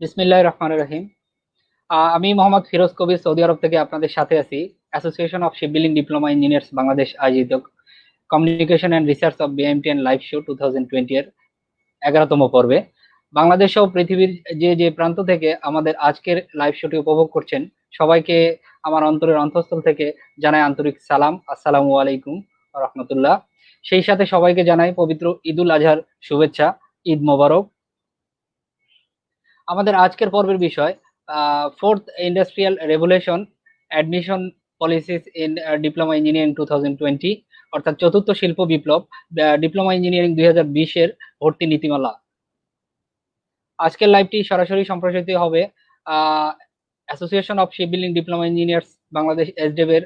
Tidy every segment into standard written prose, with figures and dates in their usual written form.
বিসমিল্লাহির রহমানির রহিম। আমি মোহাম্মদ ফিরোজ কবির সৌদি আরব থেকে আপনাদের সাথে আছি। Association of shipbuilding diploma engineers Bangladesh আয়োজিত communication and research of BMT and live show 2020 এর 11তম পর্বে বাংলাদেশ সহ পৃথিবীর যে যে প্রান্ত থেকে আমাদের আজকের লাইভ শোটি উপভোগ করছেন সবাইকে আমার অন্তরের অন্তঃস্থল থেকে জানাই আন্তরিক সালাম, আসসালামু আলাইকুম রহমতুল্লাহ। সেই সাথে সবাইকে জানাই পবিত্র ঈদুল আজহার শুভেচ্ছা, ঈদ মোবারক। আমাদের আজকের পর্বের বিষয় fourth industrial revolution admission policies in diploma engineering 2020, অর্থাৎ চতুর্থ শিল্প বিপ্লব ডিপ্লোমা ইঞ্জিনিয়ারিং 2020 এর ভর্তি নীতিমালা। আজকের লাইভটি সরাসরি সম্প্রচারিত হবে association of shipbuilding diploma engineers Bangladesh SDF এর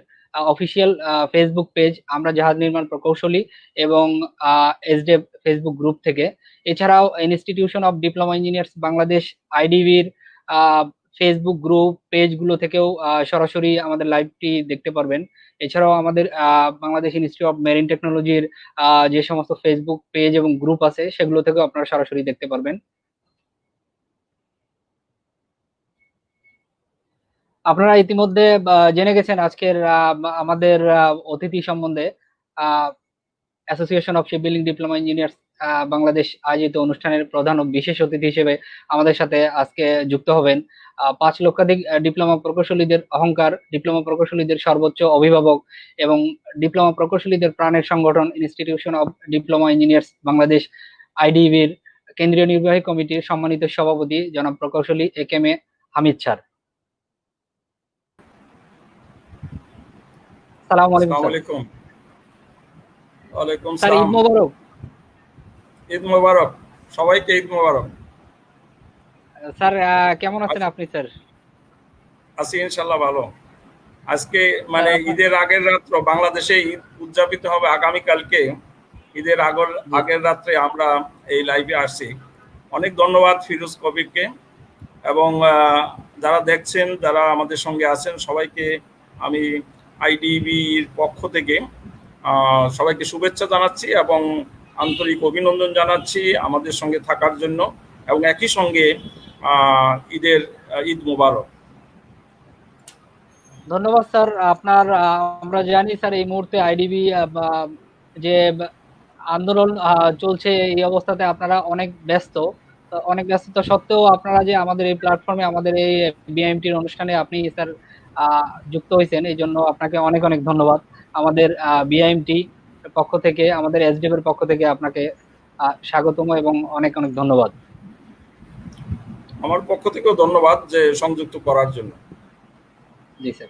অফিসিয়াল ফেসবুক পেজ আমরা জাহাজ নির্মাণ প্রকৌশলী এবং এসডিএফ ফেসবুক গ্রুপ থেকে। এছাড়াও institution of diploma engineers Bangladesh আইডিবির ফেসবুক গ্রুপ পেজগুলো থেকেও সরাসরি আমাদের লাইভটি দেখতে পারবেন। এছাড়াও আমাদের বাংলাদেশ ইনস্টিটিউট অফ মেরিন টেকনোলজির যে সমস্ত ফেসবুক পেজ এবং গ্রুপ আছে সেগুলো থেকেও আপনারা সরাসরি দেখতে পারবেন। আপনারা ইতিমধ্যে জেনে গেছেন আজকের আমাদের অতিথি সম্বন্ধে। Association of shipbuilding diploma engineers Bangladesh আয়োজিত অনুষ্ঠানের প্রধান ও বিশেষ অতিথি হিসেবে আমাদের সাথে আজকে যুক্ত হবেন 5 লক্ষাধিক ডিপ্লোমা প্রকৌশলীদের অহংকার, ডিপ্লোমা প্রকৌশলীদের সর্বোচ্চ অভিভাবক এবং ডিপ্লোমা প্রকৌশলীদের প্রাণের সংগঠন institution of diploma engineers Bangladesh আইডিবির কেন্দ্রীয় নির্বাহী কমিটির সম্মানিত সভাপতি জনাব প্রকৌশলী এ হামিদ স্যার। সালাম আলাইকুম আসসালামু স্যার। আলাইকুম। ওয়ালাইকুম স্যার ঈদ সালাম। মোবারক। ঈদ মোবারক, সবাইকে ঈদ মোবারক। স্যার কেমন আছেন আপনি স্যার? আছি ইনশাল্লাহ ভালো। আজকে স্যার ঈদের আগের রাত্র বাংলাদেশে ঈদ উদযাপিত হবে আগামীকালকে। ঈদের আগের রাত্রে আমরা এই লাইভে আসছি। অনেক ধন্যবাদ ফিরোজ কবিরকে এবং যারা দেখছেন, যারা আমাদের সঙ্গে আছেন সবাইকে আমি আইডিবির পক্ষ থেকে সবাইকে শুভেচ্ছা জানাচ্ছি এবং আন্তরিক অভিনন্দন জানাচ্ছি আমাদের সঙ্গে থাকার জন্য এবং একই সঙ্গে ঈদ মোবারক। ধন্যবাদ স্যার আপনার। আমরা জানি স্যার এই মুহূর্তে আইডিবি যে আন্দোলন চলছে, এই অবস্থাতে আপনারা অনেক ব্যস্ত। অনেক ব্যস্ততা সত্ত্বেও আপনারা যে আমাদের এই প্ল্যাটফর্মে আমাদের এই বিএমটির অনুষ্ঠানে আপনি স্যার যুক্ত হয়েছেন, এই জন্য আপনাকে অনেক অনেক ধন্যবাদ। আমাদের বিআইএমটি পক্ষ থেকে, আমাদের এসডিএফ এর পক্ষ থেকে আপনাকে স্বাগতম এবং অনেক অনেক ধন্যবাদ। আমার পক্ষ থেকেও ধন্যবাদ যে সংযুক্ত করার জন্য। জি স্যার।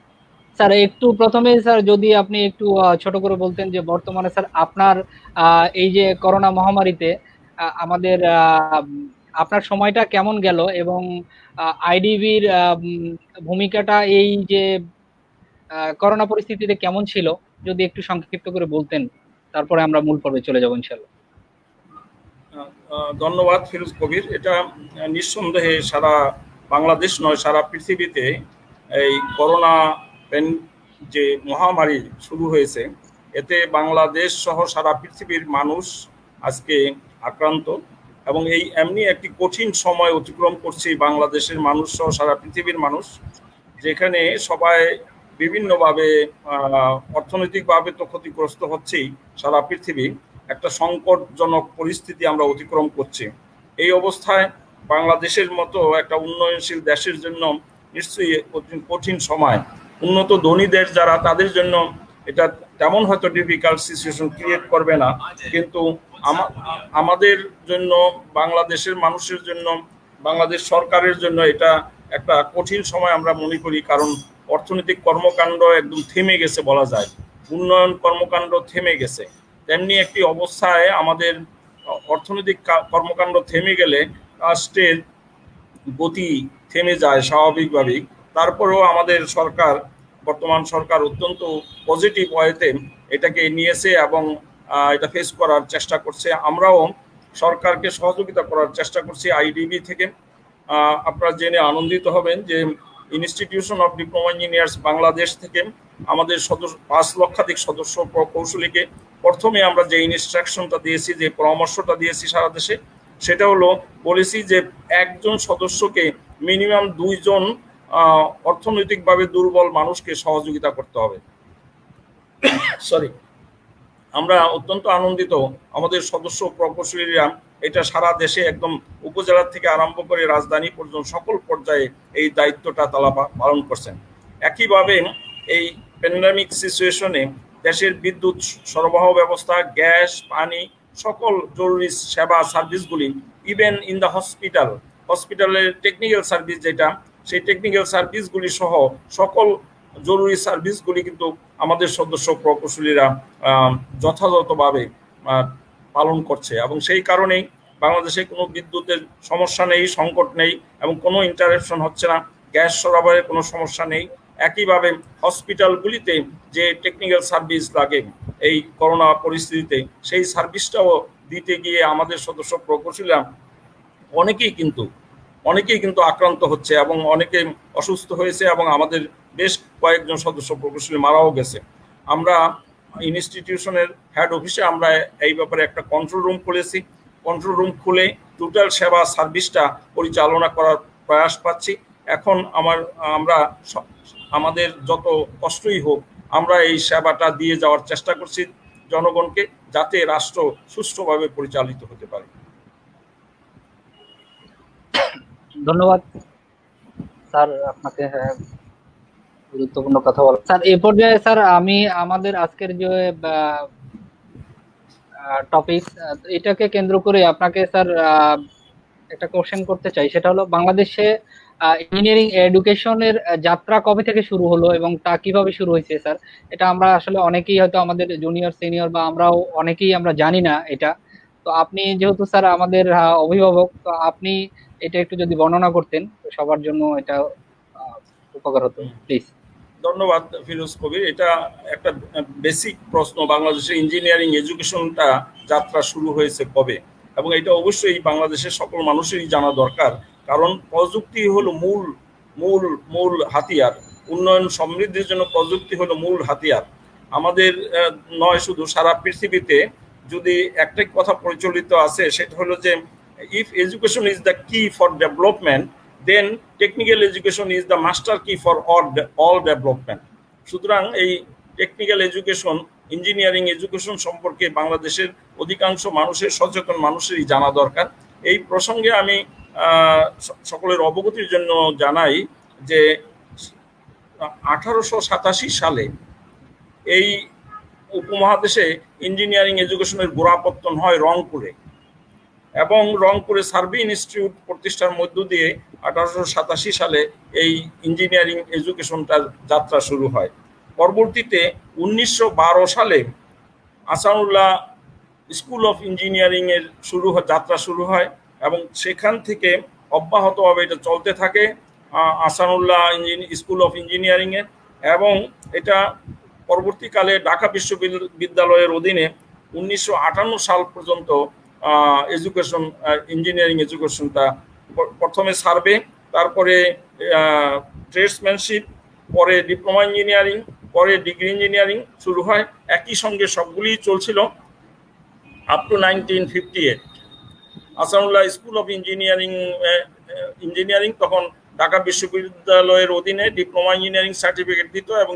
স্যার একটু প্রথমে স্যার যদি আপনি একটু ছোট করে বলতেন যে বর্তমানে স্যার আপনার এই যে করোনা মহামারীতে আমাদের আপনার সময়টা কেমন গেল এবং আইডিবির ভূমিকাটা এই যে করোনা পরিস্থিতিতে কেমন ছিল যদি একটু সংক্ষিপ্ত করে বলতেন, তারপরে আমরা মূল পর্বে চলে যাব ইনশাআল্লাহ। ধন্যবাদ ফিরোজ কবির। এটা নিঃসন্দেহে সারা বাংলাদেশ নয়, সারা পৃথিবীতে এই করোনা যে মহামারী শুরু হয়েছে, এতে বাংলাদেশ সহ সারা পৃথিবীর মানুষ আজকে আক্রান্ত এবং এই এমনি একটি কঠিন সময় অতিক্রম করছে বাংলাদেশের মানুষ সহ সারা পৃথিবীর মানুষ, যেখানে সবাই বিভিন্নভাবে অর্থনৈতিকভাবে তো ক্ষতিগ্রস্ত হচ্ছেই। সারা পৃথিবী একটা সংকটজনক পরিস্থিতি আমরা অতিক্রম করছি। এই অবস্থায় বাংলাদেশের মতো একটা উন্নয়নশীল দেশের জন্য নিশ্চয়ই কঠিন সময়। উন্নত ধনী দেশ যারা, তাদের জন্য এটা তেমন হয়তো ডিফিকাল্ট সিচুয়েশন ক্রিয়েট করবে না, কিন্তু আমাদের জন্য, বাংলাদেশের মানুষের জন্য, বাংলাদেশ সরকারের জন্য এটা একটা কঠিন সময় আমরা মনে করি। কারণ অর্থনৈতিক কর্মকাণ্ড একদম থেমে গেছে বলা যায়, উন্নয়ন কর্মকাণ্ড থেমে গেছে। তেমনি একটি অবস্থায় আমাদের অর্থনৈতিক কর্মকাণ্ড থেমে গেলে রাষ্ট্রের গতি থেমে যায় স্বাভাবিকভাবেই। তারপরেও আমাদের সরকার, বর্তমান সরকার অত্যন্ত পজিটিভ ওয়েতে এটাকে নিয়েছে এবং এটা ফেস করার চেষ্টা করছে। আমরাও সরকারকে সহযোগিতা করার চেষ্টা করছি আইডিবি থেকে। আপনারা জেনে আনন্দিত হবেন যে institution of diploma engineers Bangladesh থেকে আমাদের 5 লক্ষাধিক সদস্য প্রকৌশলীকে প্রথমে আমরা যে ইনস্ট্রাকশনটা দিয়েছি, যে পরামর্শটা দিয়েছি সারা দেশে, সেটা হলো বলেছি যে একজন সদস্যকে মিনিমাম 2 জন অর্থনৈতিকভাবে দুর্বল মানুষকে সহযোগিতা করতে হবে। সরি, আমরা অত্যন্ত আনন্দিত আমাদের সদস্য প্রকৌশলীরা এটা সারা দেশে একদম উপজেলা থেকে আরম্ভ করে রাজধানী পর্যন্ত সকল পর্যায়ে এই দায়িত্বটা তারা পালন করছেন। একইভাবে এই প্যান্ডেমিক সিচুয়েশনে দেশের বিদ্যুৎ সরবরাহ ব্যবস্থা, গ্যাস, পানি, সকল জরুরি সেবা সার্ভিসগুলি, ইভেন ইন দ্য হসপিটালের টেকনিক্যাল সার্ভিস যেটা, সেই টেকনিক্যাল সার্ভিসগুলি সহ সকল জরুরি সার্ভিসগুলি কিন্তু আমাদের সদস্য প্রকৌশলীরা যথাযথভাবে পালন করছে, এবং সেই কারণেই বাংলাদেশে কোনো বিদ্যুতের সমস্যা নেই, সংকট নেই, এবং কোনো ইন্টারাপশন হচ্ছে না, গ্যাস সরবরাহের কোনো সমস্যা নেই। একইভাবে হসপিটালগুলিতে যে টেকনিক্যাল সার্ভিস লাগে এই করোনা পরিস্থিতিতে, সেই সার্ভিসটাও দিতে গিয়ে আমাদের সদস্য প্রকৌশলীরা অনেকেই কিন্তু আক্রান্ত হচ্ছে এবং অনেকে অসুস্থ হয়েছে, এবং আমাদের বেশ কয়েকজন সদস্য প্রকৌশলী মারাও গেছে। আমরা ইনস্টিটিউশনের হেড অফিসে আমরা এই ব্যাপারে একটা কন্ট্রোল রুম খুলেছি। কন্ট্রোল রুম খুলে টোটাল সেবা সার্ভিসটা পরিচালনা করার প্রয়াস পাচ্ছি। এখন আমরা আমাদের যত কষ্টই হোক আমরা এই সেবাটা দিয়ে যাওয়ার চেষ্টা করছি জনগণকে, যাতে রাষ্ট্র সুষ্ঠুভাবে পরিচালিত হতে পারে। ধন্যবাদ স্যার আপনাকে গুরুত্বপূর্ণ কথা বলা। স্যার এই পর্যায়ে স্যার আমি আমাদের আজকের যে টপিক এটাকে কেন্দ্র করে আপনাকে স্যার একটা কোশ্চেন করতে চাই, সেটা হলো বাংলাদেশে ইঞ্জিনিয়ারিং এডুকেশনের যাত্রা কবে থেকে শুরু হলো এবং তা কিভাবে শুরু হয়েছে স্যার? এটা আমরা আসলে অনেকেই হয়তো আমাদের জুনিয়র সিনিয়র বা আমরাও অনেকেই আমরা জানি না এটা। তো আপনি যেহেতু স্যার আমাদের অভিভাবক, তো আপনি এটা একটু যদি বর্ণনা করতেন সবার জন্য এটা উপকার হতো প্লিজ। ধন্যবাদ ফিরোজ কবির। এটা একটা বেসিক প্রশ্ন, বাংলাদেশে ইঞ্জিনিয়ারিং এডুকেশনটা যাত্রা শুরু হয়েছে কবে, এবং এটা অবশ্যই বাংলাদেশের সকল মানুষেরই জানা দরকার, কারণ প্রযুক্তি হলো মূল মূল মূল হাতিয়ার। উন্নয়ন সমৃদ্ধির জন্য প্রযুক্তি হলো মূল হাতিয়ার আমাদের, নয় শুধু সারা পৃথিবীতে। যদি একটাই কথা প্রচলিত আছে, সেটা হলো যে if education is the key for development, then technical education is the master key for all development. সুতরাং এই টেকনিক্যাল এডুকেশন, ইঞ্জিনিয়ারিং এডুকেশন সম্পর্কে বাংলাদেশের অধিকাংশ মানুষের, সচেতন মানুষেরই জানা দরকার। এই প্রসঙ্গে আমি সকলের অবগতির জন্য জানাই যে 1887 সালে এই উপমহাদেশে ইঞ্জিনিয়ারিং এডুকেশনের গোড়াপত্তন হয় রংপুরে, এবং রংপুরে সার্ভে ইনস্টিটিউট প্রতিষ্ঠার মধ্য দিয়ে 1887 সালে এই ইঞ্জিনিয়ারিং এডুকেশনটার যাত্রা শুরু হয়। পরবর্তীতে 1912 সালে আহসানুল্লাহ স্কুল অফ ইঞ্জিনিয়ারিং এর যাত্রা শুরু হয়, এবং সেখান থেকে অব্যাহতভাবে এটা চলতে থাকে আহসানুল্লাহ স্কুল অফ ইঞ্জিনিয়ারিং এর, এবং এটা পরবর্তীকালে ঢাকা বিশ্ববিদ্যালয়ের অধীনে 1958 সাল পর্যন্ত এডুকেশন, ইঞ্জিনিয়ারিং এডুকেশনটা প্রথমে সার্ভে, তারপরে ট্রেডসম্যানশিপ, পরে ডিপ্লোমা ইঞ্জিনিয়ারিং, পরে ডিগ্রি ইঞ্জিনিয়ারিং শুরু হয়। একই সঙ্গে সবগুলি চলছিল up to 1958। Ahsanullah school of engineering তখন ঢাকা বিশ্ববিদ্যালয়ের অধীনে ডিপ্লোমা ইঞ্জিনিয়ারিং সার্টিফিকেট দিত এবং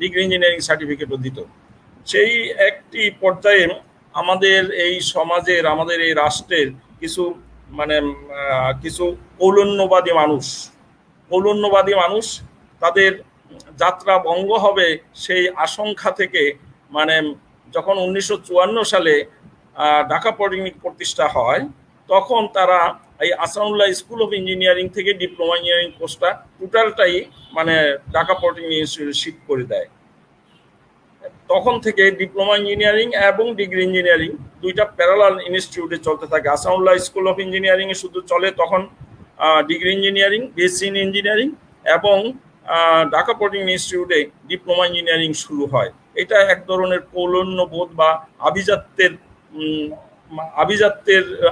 ডিগ্রি ইঞ্জিনিয়ারিং সার্টিফিকেটও দিত। সেই একটি পর্যায়ে আমাদের এই সমাজের, আমাদের এই রাষ্ট্রের কিছু কিছু কৌলন্যবাদী মানুষ তাদের যাত্রা ভঙ্গ হবে সেই আশঙ্কা থেকে, যখন 1954 সালে ঢাকা পলিটেকনিক প্রতিষ্ঠা হয়, তখন তারা এই আহসানুল্লাহ স্কুল অফ ইঞ্জিনিয়ারিং থেকে ডিপ্লোমা ইঞ্জিনিয়ারিং কোর্সটা টোটালটাই ঢাকা পলিটেকনিক ইনস্টিটিউটে শিফট করে দেয়। তখন থেকে ডিপ্লোমা ইঞ্জিনিয়ারিং এবং ডিগ্রি ইঞ্জিনিয়ারিং দুইটা প্যারালাল ইনস্টিটিউটে চলতে থাকে। আহসানুল্লাহ স্কুল অফ ইঞ্জিনিয়ারিং এ শুধু চলে তখন degree engineering, BSc in engineering, এবং ঢাকা পলিটেকনিক ইনস্টিটিউটে ডিপ্লোমা ইঞ্জিনিয়ারিং শুরু হয়। এটা এক ধরনের কৌলন্যবোধ বা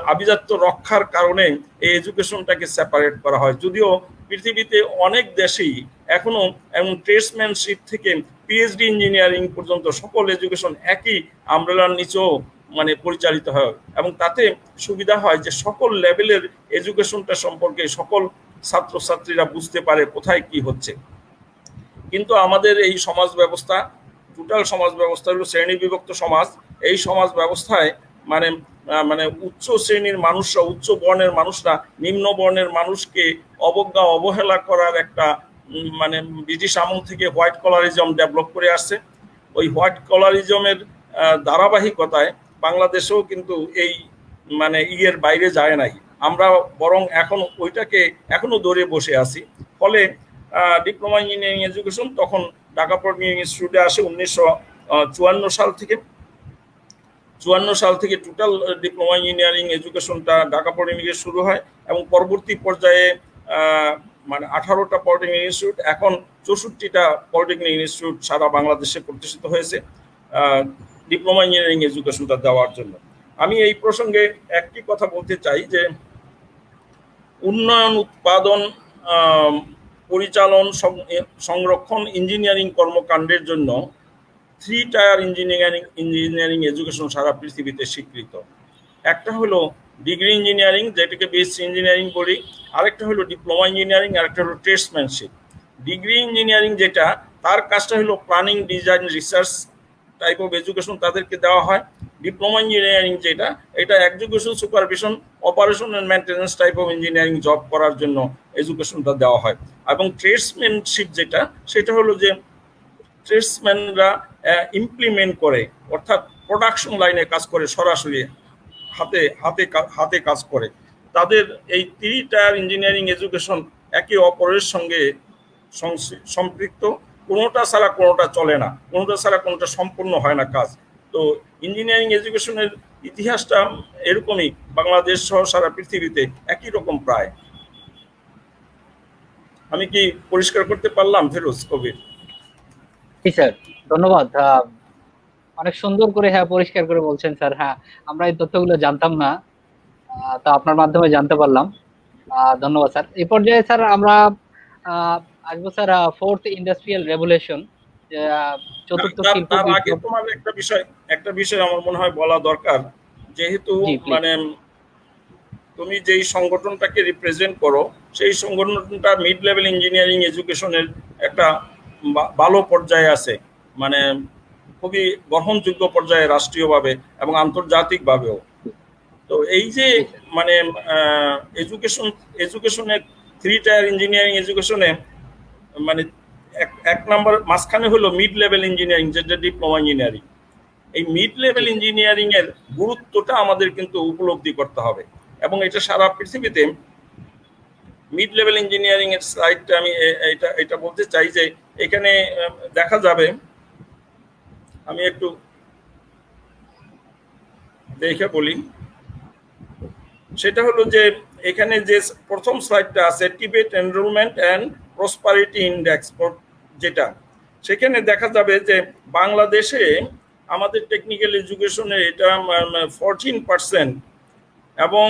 আভিজাত্য রক্ষার কারণে এই এডুকেশনটাকে সেপারেট করা হয়। যদিও পৃথিবীতে অনেক দেশেই এখনো ট্রেডসম্যানশিপ থেকে পিএইচডি ইঞ্জিনিয়ারিং পর্যন্ত সকল এডুকেশন একই আমব্রেলার নিচেও পরিচালিত হয়, এবং তাতে সুবিধা হয় যে সকল লেভেলের এডুকেশনটা সম্পর্কে সকল ছাত্রছাত্রীরা বুঝতে পারে কোথায় কি হচ্ছে। কিন্তু আমাদের এই সমাজ ব্যবস্থা, টোটাল সমাজ ব্যবস্থা হলো শ্রেণী বিভক্ত সমাজ। এই সমাজ ব্যবস্থায় মানে মানে উচ্চ শ্রেণীর মানুষরা, উচ্চ বর্ণের মানুষরা নিম্ন বর্ণের মানুষকে অবজ্ঞা অবহেলা করার একটা মানে ব্রিটিশ আমল থেকে হোয়াইট কলারিজম ডেভেলপ করে আসছে। ওই হোয়াইট কলারিজমের ধারাবাহিকতায় বাংলাদেশেও কিন্তু এই মানে ইয়ের বাইরে যায় নাই। আমরা বরং এখন ওইটাকে এখনো ধরে বসে আছি। ফলে ডিপ্লোমা ইঞ্জিনিয়ারিং এডুকেশন তখন ঢাকা পলিটেকনিক ইনস্টিটিউটে আসে 1954 সাল থেকে। 54 সাল থেকে টোটাল ডিপ্লোমা ইঞ্জিনিয়ারিং এডুকেশনটা ঢাকা পলিটেকনিকে শুরু হয় এবং পরবর্তী পর্যায়ে মানে 18টা পলিটেকনিক ইনস্টিটিউট, এখন 64টা পলিটেকনিক ইনস্টিটিউট সারা বাংলাদেশে প্রতিষ্ঠিত হয়েছে ডিপ্লোমা ইঞ্জিনিয়ারিং এডুকেশনটা দেওয়ার জন্য। আমি এই প্রসঙ্গে একটি কথা বলতে চাই যে উন্নয়ন, উৎপাদন, পরিচালন, সংরক্ষণ ইঞ্জিনিয়ারিং কর্মকাণ্ডের জন্য 3 টায়ার ইঞ্জিনিয়ারিং এডুকেশন সারা পৃথিবীতে স্বীকৃত। একটা হলো ডিগ্রি ইঞ্জিনিয়ারিং, যেটাকে বিএসসি ইঞ্জিনিয়ারিং বলি, আরেকটা হলো ডিপ্লোমা ইঞ্জিনিয়ারিং, আরেকটা হলো ট্রেডসম্যানশিপ। ডিগ্রি ইঞ্জিনিয়ারিং যেটা, তার কাজটা হলো planning, design, research type of education তাদেরকে দেওয়া হয়। ডিপ্লোমা ইঞ্জিনিয়ারিং যেটা, এটা execution, supervision, operation and maintenance type of engineering job করার জন্য এডুকেশনটা দেওয়া হয়। এবং ট্রেডসম্যানশিপ যেটা, সেটা হলো যে ট্রেডসম্যানরা ইমপ্লিমেন্ট করে, অর্থাৎ প্রোডাকশন লাইনে কাজ করে, সরাসরি হাতে হাতে হাতে কাজ করে। তাদের এই 3 টায়ার ইঞ্জিনিয়ারিং এডুকেশন একে অপরের সঙ্গে সম্পৃক্ত। কোনোটা ছাড়া কোনোটা চলে না, কোনোটা ছাড়া কোনোটা সম্পূর্ণ হয় না কাজ। তো ইঞ্জিনিয়ারিং এডুকেশনের ইতিহাসটা এরকমই, বাংলাদেশ সহ সারা পৃথিবীতে একই রকম প্রায়। আমি কি পরিষ্কার করতে পারলাম ফিরোজ কবির? জি স্যার, ধন্যবাদ। অনেক সুন্দর করে, হ্যাঁ, পরিষ্কার করে বলছেন স্যার। হ্যাঁ, আমরা এই তথ্যগুলো জানতাম না, তা আপনার মাধ্যমে জানতে পারলাম। ধন্যবাদ স্যার। এই পর্যায়ে স্যার আমরা আসবো স্যার ফোর্থ ইন্ডাস্ট্রিয়াল রেভলিউশন, চতুর্থ শিল্প তার আগে বিপ্লব। তোমার একটা বিষয় আমার মনে হয় বলা দরকার। যেহেতু জি, please। মানে তুমি যেই সংগঠনটাকে রিপ্রেজেন্ট করো, সেই সংগঠনটা মিড লেভেল ইঞ্জিনিয়ারিং এডুকেশনের একটা ভালো পর্যায়ে আছে, মানে খুবই গ্রহণযোগ্য পর্যায়ে রাষ্ট্রীয়ভাবে এবং আন্তর্জাতিকভাবেও। তো এই যে জি স্যার। মানে এডুকেশনে 3 টায়ার ইঞ্জিনিয়ারিং এডুকেশনে মানে এক নাম্বার মাঝখানে হলো মিড লেভেল ইঞ্জিনিয়ারিং, যেটা ডিপ্লোমা ইঞ্জিনিয়ারিং। এই মিড লেভেল জি স্যার। ইঞ্জিনিয়ারিং এর গুরুত্বটা আমাদের কিন্তু উপলব্ধি করতে হবে, এবং এটা সারা পৃথিবীতে মিড লেভেল ইঞ্জিনিয়ারিং এর সাইডটা আমি এটা বলতে চাই যে এখানে দেখা যাবে, আমি একটু দেখে বলি, সেটা হলো যে এখানে যে প্রথম স্লাইডটা আছে Tibet enrolment and prosperity index, যেটা সেখানে দেখা যাবে যে বাংলাদেশে আমাদের টেকনিক্যাল এডুকেশনে এটা 14%, এবং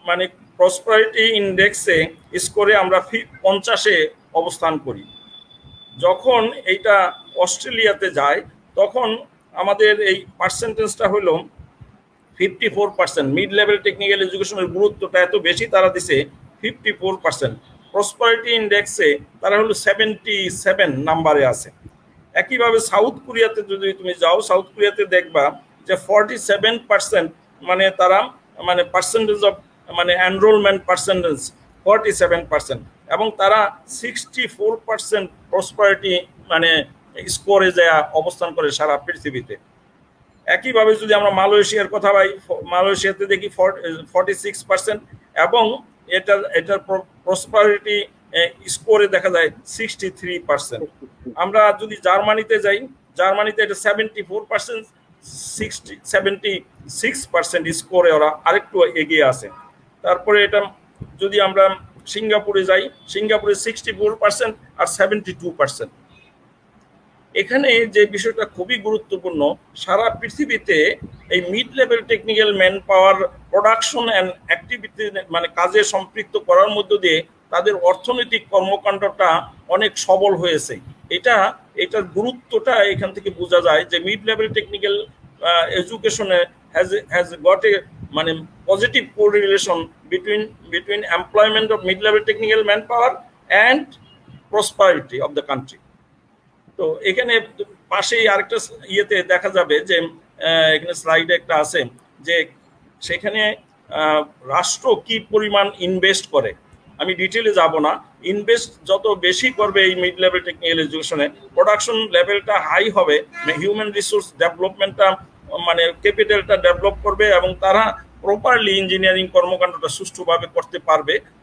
মানে প্রসপারিটি ইন্ডেক্সে স্কোরে আমরা 50-এ অবস্থান করি। যখন এইটা অস্ট্রেলিয়াতে যায়, তখন আমাদের এই পার্সেন্টেজটা হলো 54%। মিড লেভেল টেকনিক্যাল এডুকেশনের গুরুত্বটা এত বেশি তারা দিছে 54%। প্রসপারিটি ইন্ডেক্সে তারা হলো 77 নাম্বারে আছে। একইভাবে সাউথ কোরিয়াতে যদি তুমি যাও, সাউথ কোরিয়াতে দেখবা যে 47%, মানে তারা মানে পার্সেন্টেজ অফ মানে এনরোলমেন্ট পার্সেন্টেজ 47%, এবং তারা 64% প্রসপারিটি মানে স্কোরে যায় অবস্থান করে সারা পৃথিবীতে। একইভাবে যদি আমরা মালয়েশিয়ার কথা বলি, মালয়েশিয়াতে দেখি 46%, এবং এটার প্রসপারিটি স্কোরে দেখা যায় 63%। আমরা যদি জার্মানিতে যাই, জার্মানিতে এটা 74%, 76% স্কোরে ওরা আরেকটু এগিয়ে আছে। তারপরে এটা যদি আমরা সিঙ্গাপুরে যাই, সিঙ্গাপুরে 64% আর 72%। এখানে যে বিষয়টা খুবই গুরুত্বপূর্ণ, সারা পৃথিবীতে এই mid level technical man power production and activity মানে কাজে সম্পৃক্ত করার মধ্য দিয়ে তাদের অর্থনৈতিক কর্মকাণ্ডটা অনেক সবল হয়েছে। এটার গুরুত্বটা এখান থেকে বোঝা যায় যে মিড লেভেল টেকনিক্যাল এডুকেশনে হ্যাজ গট এ মানে positive correlation between employment of mid-level technical manpower and prosperity of the country. তো এখানে পাশেই আরেকটা ইয়েতে দেখা যাবে যে এখানে স্লাইডে একটা আছে যে সেখানে রাষ্ট্র কি পরিমাণ ইনভেস্ট করে। আমি ডিটেলে যাব না। ইনভেস্ট যত বেশি করবে এই মিড লেভেল টেকনিক্যাল এডুকেশনে, প্রোডাকশন লেভেলটা হাই হবে, হিউম্যান রিসোর্স ডেভেলপমেন্টটা মানে ক্যাপিটালটা ডেভেলপ করবে এবং তারা প্রপারলি ইঞ্জিনিয়ারিং কর্মকাণ্ডটা সুষ্ঠুভাবে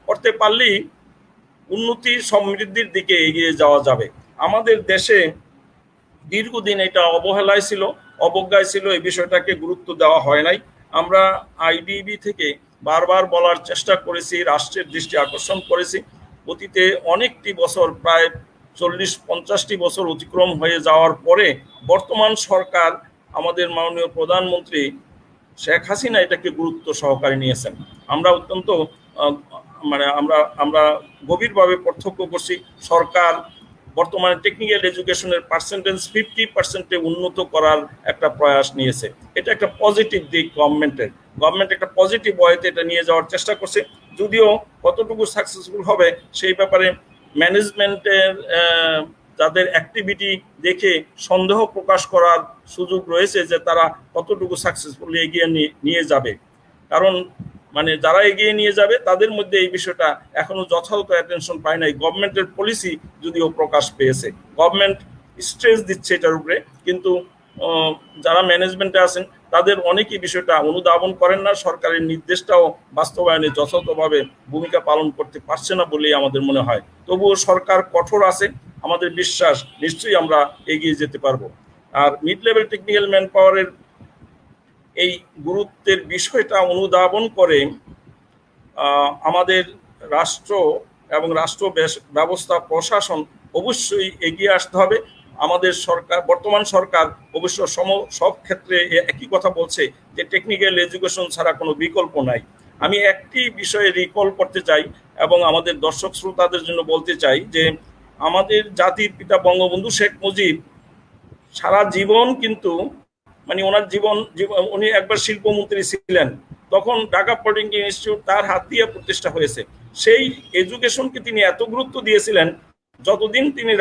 করতে পারলেই উন্নতি সমৃদ্ধির দিকে এগিয়ে যাওয়া যাবে। আমাদের দেশে দীর্ঘদিন এটা অবহেলায় ছিল, অবজ্ঞায় ছিল, এই বিষয়টাকে গুরুত্ব দেওয়া হয় নাই। আমরা আইডিবি থেকে বারবার বলার চেষ্টা করেছি, রাষ্ট্রের দৃষ্টি আকর্ষণ করেছি। অতীতে অনেকটি বছর, প্রায় 40-50টি বছর অতিক্রম হয়ে যাওয়ার পরে বর্তমান সরকার, আমাদের মাননীয় প্রধানমন্ত্রী শেখ হাসিনা এটাকে গুরুত্ব সহকারে নিয়েছেন। আমরা অত্যন্ত মানে আমরা গভীরভাবে প্রত্যক্ষ করছি। সরকার বর্তমানে টেকনিক্যাল এডুকেশনের পার্সেন্টেজ 50% উন্নত করার একটা প্রয়াস নিয়েছে। এটা একটা পজিটিভ দিক গভর্নমেন্ট একটা পজিটিভ ওয়েতে এটা নিয়ে যাওয়ার চেষ্টা করছে। যদিও কতটুকু সাকসেসফুল হবে সেই ব্যাপারে ম্যানেজমেন্টের যাদের অ্যাক্টিভিটি দেখে সন্দেহ প্রকাশ করার সুযোগ রয়েছে যে তারা কতটুকু সাকসেসফুলি এগিয়ে নিয়ে যাবে। কারণ মানে যারা এগিয়ে নিয়ে যাবে তাদের মধ্যে এই বিষয়টা এখনো যথাযথ অ্যাটেনশন পায় নাই। গভর্নমেন্টের পলিসি যদিও প্রকাশ পেয়েছে, গভর্নমেন্ট স্ট্রেস দিচ্ছে এটার উপরে, কিন্তু যারা ম্যানেজমেন্টে আছেন তাদের অনেকেই বিষয়টা অনুধাবন করেন না, সরকারের নির্দেশটাও বাস্তবায়নে যথাযথভাবে ভূমিকা পালন করতে পারছে না বলেই আমাদের মনে হয়। তবুও সরকার কঠোর আছে, আমাদের বিশ্বাস নিশ্চয়ই আমরা এগিয়ে যেতে পারবো। আর মিড লেভেল টেকনিক্যাল ম্যান পাওয়ারের এই গুরুত্বের বিষয়টা অনুধাবন করে আমাদের রাষ্ট্র এবং রাষ্ট্র ব্যবস্থা প্রশাসন অবশ্যই এগিয়ে আসতে হবে। আমাদের সরকার, বর্তমান সরকার অবশ্য সব ক্ষেত্রে একই কথা বলছে যে টেকনিক্যাল এডুকেশন ছাড়া কোনো বিকল্প নাই। আমি একটি বিষয়ে রিকল করতে চাই এবং আমাদের দর্শক শ্রোতাদের জন্য বলতে চাই যে আমাদের জাতির পিতা বঙ্গবন্ধু শেখ মুজিব সারা জীবন কিন্তু মানে ওনার উনি একবার শিল্পমন্ত্রী ছিলেন, তখন ঢাকা পলিটেকনিক ইনস্টিটিউট তার হাত দিয়ে প্রতিষ্ঠা হয়েছে। সেই এডুকেশনকে তিনি এত গুরুত্ব দিয়েছিলেন, যতদিন তিনি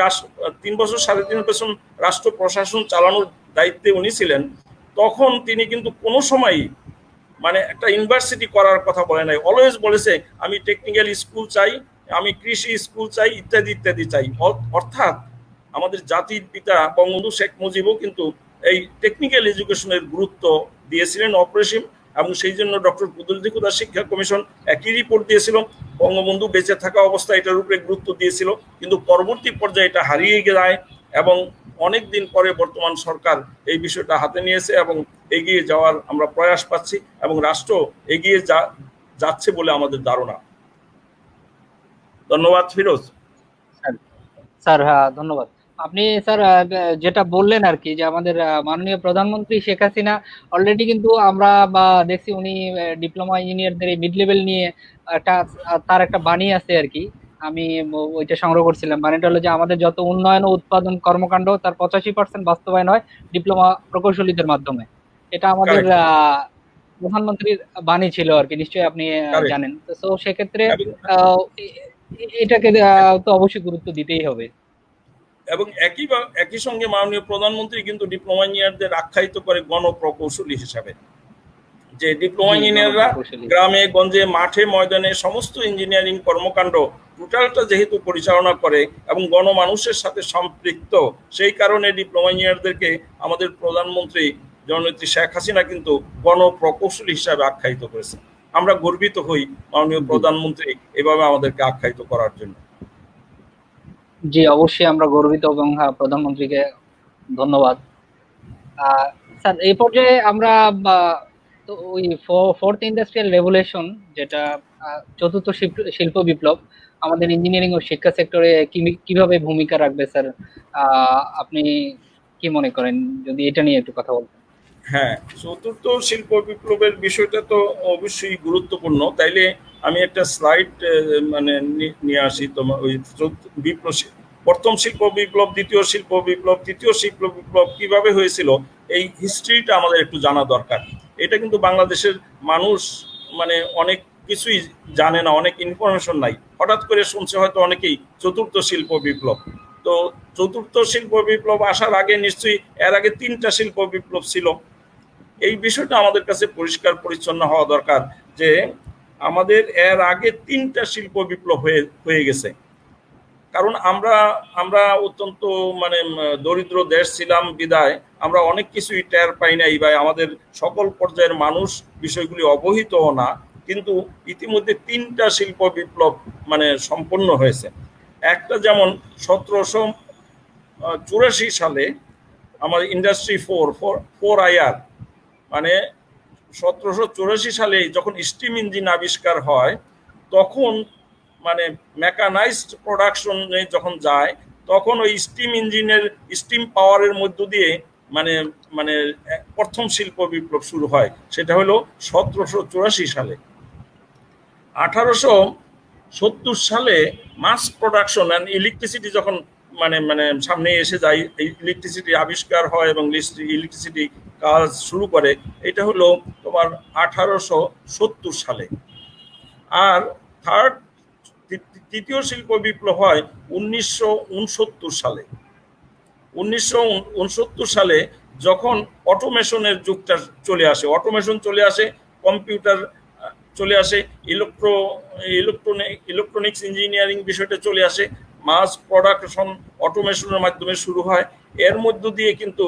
3 বছর 3.5 বছর রাষ্ট্র প্রশাসন চালানোর দায়িত্বে উনি ছিলেন, তখন তিনি কিন্তু কোনো সময়ই মানে একটা ইউনিভার্সিটি করার কথা বলে নাই। অলওয়েজ বলেছে আমি টেকনিক্যাল স্কুল চাই, আমি কৃষি স্কুল চাই, ইত্যাদি ইত্যাদি চাই। অর্থাৎ আমাদের জাতির পিতা বঙ্গবন্ধু শেখ মুজিবও কিন্তু এই টেকনিক্যাল এডুকেশনের গুরুত্ব দিয়েছিলেন অপরিসীম, এবং সেই জন্য ডক্টর কুদরতি খুদা শিক্ষা কমিশন একই রিপোর্ট দিয়েছিল। বঙ্গবন্ধু বেঁচে থাকা অবস্থায় এটার উপরে গুরুত্ব দিয়েছিল, কিন্তু পরবর্তী পর্যায়ে এটা হারিয়ে যায় এবং অনেক দিন পরে বর্তমান সরকার এই বিষয়টা হাতে নিয়েছে এবং এগিয়ে যাওয়ার আমরা প্রয়াস পাচ্ছি এবং রাষ্ট্র এগিয়ে যাচ্ছে বলে আমাদের ধারণা। ধন্যবাদ ফিরোজ। স্যার হ্যাঁ ধন্যবাদ। আপনি স্যার যেটা বললেন আর কি, যে আমাদের মাননীয় প্রধানমন্ত্রী শেখ হাসিনা অলরেডি কিন্তু আমরা বা দেখছি উনি ডিপ্লোমা ইঞ্জিনিয়ারদের এই মিড লেভেল নিয়ে একটা তার একটা বাণী আছে আর কি। আমি ওইটা সংগ্রহ করছিলাম। বাণীটা হলো যে আমাদের যত উন্নয়ন ও উৎপাদন কর্মকাণ্ড তার 85% বাস্তবায়ন হয় ডিপ্লোমা প্রকৌশলীদের মাধ্যমে। এটা আমাদের প্রধানমন্ত্রীর বাণী ছিল আর কি, নিশ্চয়ই আপনি জানেন। তো সেক্ষেত্রে এটাকে তো অবশ্যই গুরুত্ব দিতেই হবে। এবং একই সঙ্গে মাননীয় প্রধানমন্ত্রী কিন্তু ডিপ্লোমা ইঞ্জিনিয়ারদের আখ্যায়িত করে গণপ্রকৌশলী হিসাবে, যে ডিপ্লোমা ইঞ্জিনিয়াররা গ্রামে গঞ্জে মাঠে ময়দানে সমস্ত ইঞ্জিনিয়ারিং কর্মকাণ্ড টোটালটা যেহেতু পরিচালনা করে এবং গণমানুষের সাথে সম্পৃক্ত, সেই কারণে ডিপ্লোমা ইঞ্জিনিয়ারদেরকে আমাদের প্রধানমন্ত্রী জননেত্রী শেখ হাসিনা কিন্তু গণপ্রকৌশলী হিসাবে আখ্যায়িত করেছে। আমরা গর্বিত হই মাননীয় প্রধানমন্ত্রী এভাবে আমাদেরকে আখ্যায়িত করার জন্য। জি অবশ্যই আমরা গর্বিত এবং প্রধানমন্ত্রীকে ধন্যবাদ। স্যার এই পর্যায়ে আমরা তো ওই ফোর্থ ইন্ডাস্ট্রিয়াল রেভলিউশন, যেটা চতুর্থ শিল্প বিপ্লব আমাদের ইঞ্জিনিয়ারিং ও শিক্ষা সেক্টরে কিভাবে ভূমিকা রাখবে স্যার, আপনি কি মনে করেন যদি এটা নিয়ে একটু কথা বলতেন? হ্যাঁ, চতুর্থ শিল্প বিপ্লবের বিষয়টা তো অবশ্যই গুরুত্বপূর্ণ। তাইলে আমি একটা স্লাইড মানে নিয়ে আসি। তোমার ওই প্রথম শিল্প বিপ্লব, দ্বিতীয় শিল্প বিপ্লব, তৃতীয় শিল্প বিপ্লব কিভাবে হয়েছিল এই হিস্ট্রিটা আমাদের একটু জানা দরকার। এটা কিন্তু বাংলাদেশের মানুষ মানে অনেক কিছুই জানে না, অনেক ইনফরমেশন নাই। হঠাৎ করে শুনছে হয়তো অনেকেই চতুর্থ শিল্প বিপ্লব। তো চতুর্থ শিল্প বিপ্লব আসার আগে নিশ্চয়ই এর আগে 3টা শিল্প বিপ্লব ছিল। এই বিষয়টা আমাদের কাছে পরিষ্কার পরিচ্ছন্ন হওয়া দরকার যে আমাদের এর আগে 3টা শিল্প বিপ্লব হয়ে হয়ে গেছে। কারণ আমরা আমরা অত্যন্ত মানে দরিদ্র দেশ ছিলাম বিদায় আমরা অনেক কিছুই টের পাই নাই, বা আমাদের সকল পর্যায়ের মানুষ বিষয়গুলি অবহিত না। কিন্তু ইতিমধ্যে 3টা শিল্প বিপ্লব মানে সম্পন্ন হয়েছে। একটা যেমন 1784 সালে আমার ইন্ডাস্ট্রি ফোর আইআর, মানে 1784 সালে যখন স্টিম ইঞ্জিন আবিষ্কার হয়, তখন মানে মেকানাইজড প্রোডাকশনে যখন যায়, তখন ওই স্টিম ইঞ্জিনের স্টিম পাওয়ারের মধ্য দিয়ে মানে মানে প্রথম শিল্প বিপ্লব শুরু হয়। সেটা হলো 1784 সালে। 1870 সালে মাস প্রোডাকশন অ্যান্ড ইলেকট্রিসিটি যখন মানে মানে সামনে এসে যায়, ইলেকট্রিসিটি আবিষ্কার হয় এবং ইলেকট্রিসিটি কাজ শুরু করে, এটা হলো তোমার 1870 সালে। আর থার্ড তৃতীয় শিল্প বিপ্লব হয় 1969 সালে। 1969 সালে যখন অটোমেশনের যুগটা চলে আসে, অটোমেশন চলে আসে, কম্পিউটার চলে আসে, ইলেকট্রনিক্স ইঞ্জিনিয়ারিং বিষয়টা চলে আসে, মাস প্রোডাকশন অটোমেশনের মাধ্যমে শুরু হয়। এর মধ্য দিয়ে কিন্তু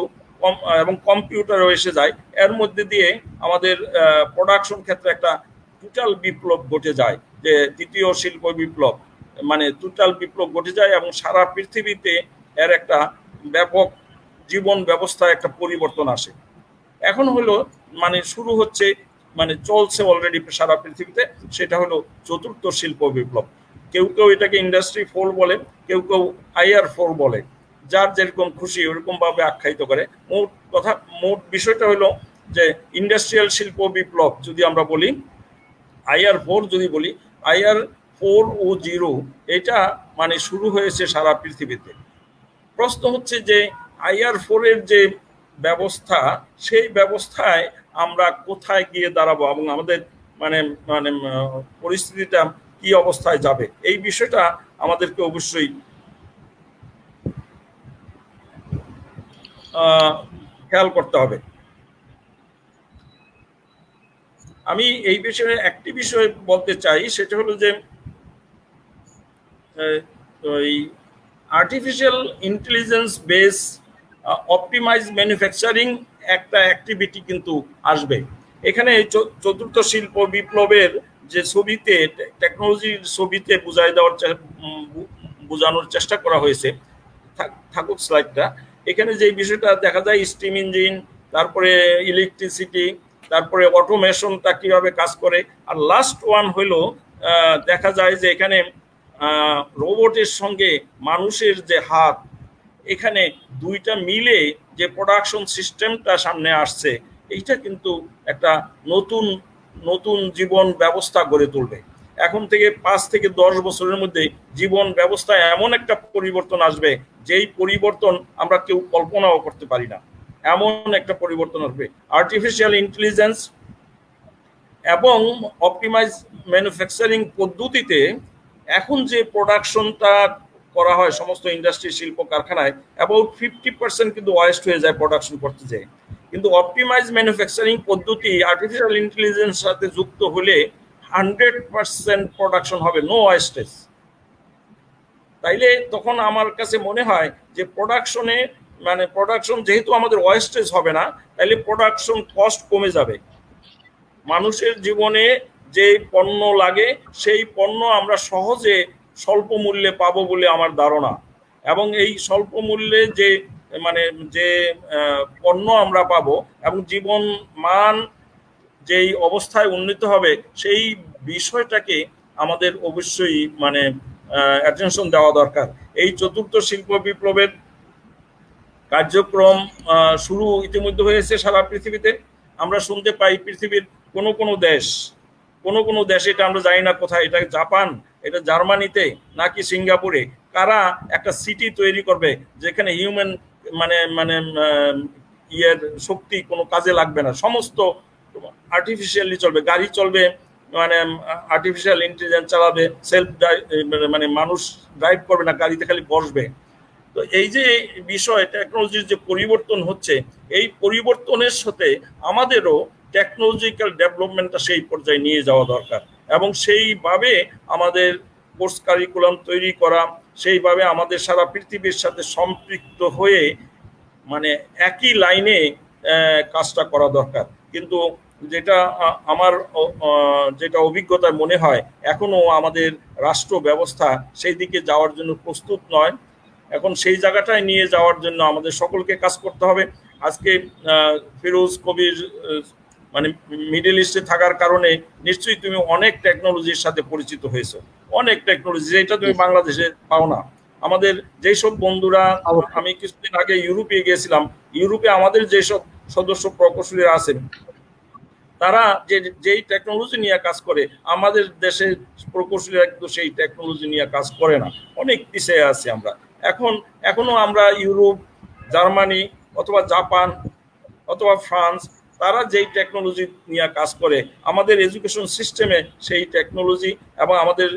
এবং কম্পিউটারও এসে যায়, এর মধ্যে দিয়ে আমাদের প্রোডাকশন ক্ষেত্রে একটা টোটাল বিপ্লব ঘটে যায়, যে তৃতীয় শিল্প বিপ্লব মানে টোটাল বিপ্লব ঘটে যায়, এবং সারা পৃথিবীতে এর একটা ব্যাপক জীবন ব্যবস্থায় একটা পরিবর্তন আসে। এখন হলো মানে শুরু হচ্ছে, মানে চলছে অলরেডি সারা পৃথিবীতে, সেটা হলো চতুর্থ শিল্প বিপ্লব। কেউ কেউ এটাকে ইন্ডাস্ট্রি 4 বলে, কেউ কেউ IR4 বলে, যার যেরকম খুশি ওরকম ভাবে আখ্যায়িত করে। মোট বিষয়টা হলো যে ইন্ডাস্ট্রিয়াল শিল্প বিপ্লব যদি আমরা বলি, IR4 যদি বলি, IR4 ও 0 এটা মানে শুরু হয়েছে সারা পৃথিবীতে। প্রশ্ন হচ্ছে যে IR4 এর যে ব্যবস্থা, সেই ব্যবস্থায় আমরা কোথায় গিয়ে দাঁড়াবো এবং আমাদের মানে মানে পরিস্থিতিটা কি অবস্থায় যাবে, এই বিষয়টা আমাদেরকে অবশ্যই খেয়াল করতে হবে। আমি এই বিষয়ে একটি বিষয় বলতে চাই, সেটা হলো যে ওই artificial intelligence base optimise manufacturing একটা অ্যাক্টিভিটি কিন্তু আসবে এখানে। চতুর্থ শিল্প বিপ্লবের যে ছবিতে, টেকনোলজির ছবিতে বোঝানোর চেষ্টা করা হয়েছে, থাকুক স্লাইডটা। এখানে যে বিষয়টা দেখা যায় স্টিম ইঞ্জিন, তারপরে ইলেকট্রিসিটি, তারপরে অটোমেশনটা কিভাবে কাজ করে, আর লাস্ট ওয়ান হলো দেখা যায় যে এখানে রোবটের সঙ্গে মানুষের যে হাত, এখানে দুইটা মিলে যে প্রোডাকশন সিস্টেমটা সামনে আসছে, এইটা কিন্তু একটা নতুন নতুন জীবন ব্যবস্থা গড়ে তুলবে। এখন থেকে 5 থেকে 10 বছরের মধ্যে জীবন ব্যবস্থায় এমন একটা পরিবর্তন আসবে, যেই পরিবর্তন আমরা কেউ কল্পনাও করতে পারি না। এমন একটা পরিবর্তন আসবে। আর্টিফিশিয়াল ইন্টেলিজেন্স এবং অপটিমাইজ ম্যানুফ্যাকচারিং পদ্ধতিতে এখন যে প্রোডাকশনটা করা হয় সমস্ত ইন্ডাস্ট্রি শিল্প কারখানায়, অ্যাবাউট 50% কিন্তু ওয়েস্ট হয়ে যায় প্রোডাকশন করতে যায়। কিন্তু অপটিমাইজ ম্যানুফ্যাকচারিং পদ্ধতি আর্টিফিশিয়াল ইন্টেলিজেন্স সাথে যুক্ত হলে 100% প্রোডাকশন হবে, নো ওয়েস্টেজ। তাইলে তখন আমার কাছে মনে হয় যে প্রোডাকশনে মানে প্রোডাকশন যেহেতু আমাদের ওয়েস্টেজ হবে না, তাইলে প্রোডাকশন কস্ট কমে যাবে। মানুষের জীবনে যে পণ্য লাগে সেই পণ্য আমরা সহজে স্বল্প মূল্যে পাবো বলে আমার ধারণা। এবং এই স্বল্প মূল্যে যে মানে যে পণ্য আমরা পাবো এবং জীবন মান যেই অবস্থায় উন্নীত হবে, সেই বিষয়টাকে আমাদের অবশ্যই মানে অ্যাটেনশন দেওয়া দরকার। এই চতুর্থ শিল্প বিপ্লবের কার্যক্রম শুরু ইতিমধ্যে হয়েছে সারা পৃথিবীতে। আমরা শুনতে পাই পৃথিবীর কোনো কোনো দেশে, এটা আমরা জানি না কোথায়, এটা জাপান, এটা জার্মানিতে নাকি সিঙ্গাপুরে, কারা একটা সিটি তৈরি করবে যেখানে হিউম্যান মানে মানে ইয়ের শক্তি কোনো কাজে লাগবে না, সমস্ত আর্টিফিশিয়ালি চলবে, গাড়ি চলবে মানে আর্টিফিশিয়াল ইন্টেলিজেন্স চালাবে, সেলফ মানে মানুষ ড্রাইভ করবে না, গাড়িতে খালি বসবে। তো এই যে বিষয় টেকনোলজির যে পরিবর্তন হচ্ছে, এই পরিবর্তনের সাথে আমাদেরও টেকনোলজিক্যাল ডেভেলপমেন্টটা সেই পর্যায়ে নিয়ে যাওয়া দরকার, এবং সেইভাবে আমাদের কোর্স কারিকুলাম তৈরি করা, সেইভাবে আমাদের সারা পৃথিবীর সাথে সম্পৃক্ত হয়ে মানে একই লাইনে কাজটা করা দরকার। কিন্তু যেটা আমার যেটা অভিজ্ঞতায় মনে হয়, এখনো আমাদের রাষ্ট্র ব্যবস্থা সেই দিকে যাওয়ার জন্য প্রস্তুত নয়। এখন সেই জায়গাটায় নিয়ে যাওয়ার জন্য আমাদের সকলকে কাজ করতে হবে। আজকে ফিরোজ কবির মানে মিডল ইস্টে থাকার কারণে নিশ্চয়ই তুমি অনেক টেকনোলজির সাথে পরিচিত হয়েছো, অনেক টেকনোলজি যেটা তুমি বাংলাদেশে পাও না। আমাদের যেসব বন্ধুরা, অবশ্যই। আমি কিছুদিন আগে ইউরোপে গিয়েছিলাম, ইউরোপে আমাদের যেসব সদস্য প্রকৌশলীরা আছেন, তারা যেই টেকনোলজি নিয়ে কাজ করে, আমাদের দেশের প্রকৌশলীরা কিন্তু সেই টেকনোলজি নিয়ে কাজ করে না, অনেক পিছিয়ে আছে আমরা। এখনো আমরা ইউরোপ, জার্মানি অথবা জাপান অথবা ফ্রান্স, তারা যেই টেকনোলজি নিয়ে কাজ করে, আমাদের এডুকেশন সিস্টেমে সেই টেকনোলজি এবং আমাদের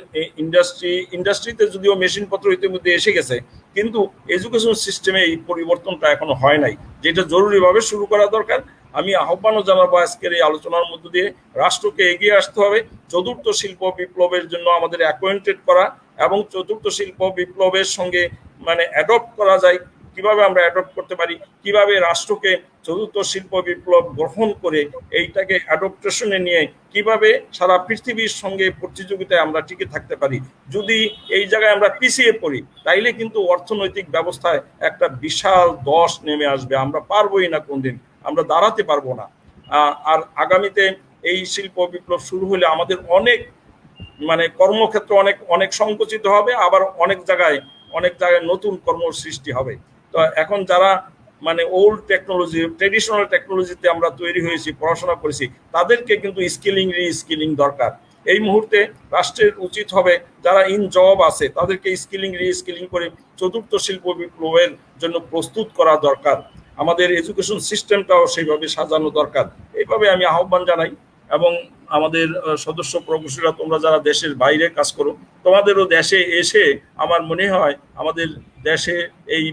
ইন্ডাস্ট্রিতে যদিও মেশিনপত্র ইতিমধ্যে এসে গেছে, কিন্তু এডুকেশন সিস্টেমে এই পরিবর্তনটা এখনো হয় নাই, যেটা জরুরিভাবে শুরু করা দরকার। আমি আহ্বানও জানাবো আজকের এই আলোচনার মধ্য দিয়ে রাষ্ট্রকে এগিয়ে আসতে হবে চতুর্থ শিল্প বিপ্লবের জন্য আমাদের অ্যাকোয়েন্টেড করা, এবং চতুর্থ শিল্প বিপ্লবের সঙ্গে মানে অ্যাডপ্ট করা যায়, কিভাবে আমরা অ্যাডপ্ট করতে পারি, কিভাবে রাষ্ট্রকে চতুর্থ শিল্প বিপ্লব গ্রহণ করে এইটাকে অ্যাডপ্টেশনে নিয়ে কিভাবে সারা পৃথিবীর সঙ্গে প্রতিযোগিতায় আমরা টিকে থাকতে পারি। যদি এই জায়গায় আমরা পিছিয়ে পড়ি, তাইলে কিন্তু অর্থনৈতিক ব্যবস্থায় একটা বিশাল ধস নেমে আসবে, আমরা পারবোই না, কোনদিন আমরা দাঁড়াতে পারবো না। আর আগামীতে এই শিল্প বিপ্লব শুরু হলে আমাদের অনেক মানে কর্মক্ষেত্র অনেক অনেক সংকুচিত হবে, আবার অনেক জায়গায় নতুন কর্ম সৃষ্টি হবে। তো এখন যারা মানে ওল্ড টেকনোলজি, ট্রেডিশনাল টেকনোলজিতে আমরা তৈরি হয়েছি, পড়াশোনা করেছি, তাদেরকে কিন্তু স্কিলিং রিস্কিলিং দরকার। এই মুহূর্তে রাষ্ট্রের উচিত হবে যারা ইন জব আছে তাদেরকে স্কিলিং রিস্কিলিং করে চতুর্থ শিল্প বিপ্লবের জন্য প্রস্তুত করা দরকার। আমাদের এডুকেশন সিস্টেমটাও সেইভাবে সাজানো দরকার। এইভাবে আমি আহ্বান জানাই। এবং আমাদের সদস্য প্রকৌশলীরা, তোমরা যারা দেশের বাইরে কাজ করো, তোমাদেরও দেশে এসে আমার মনে হয় আমাদের দেশে এই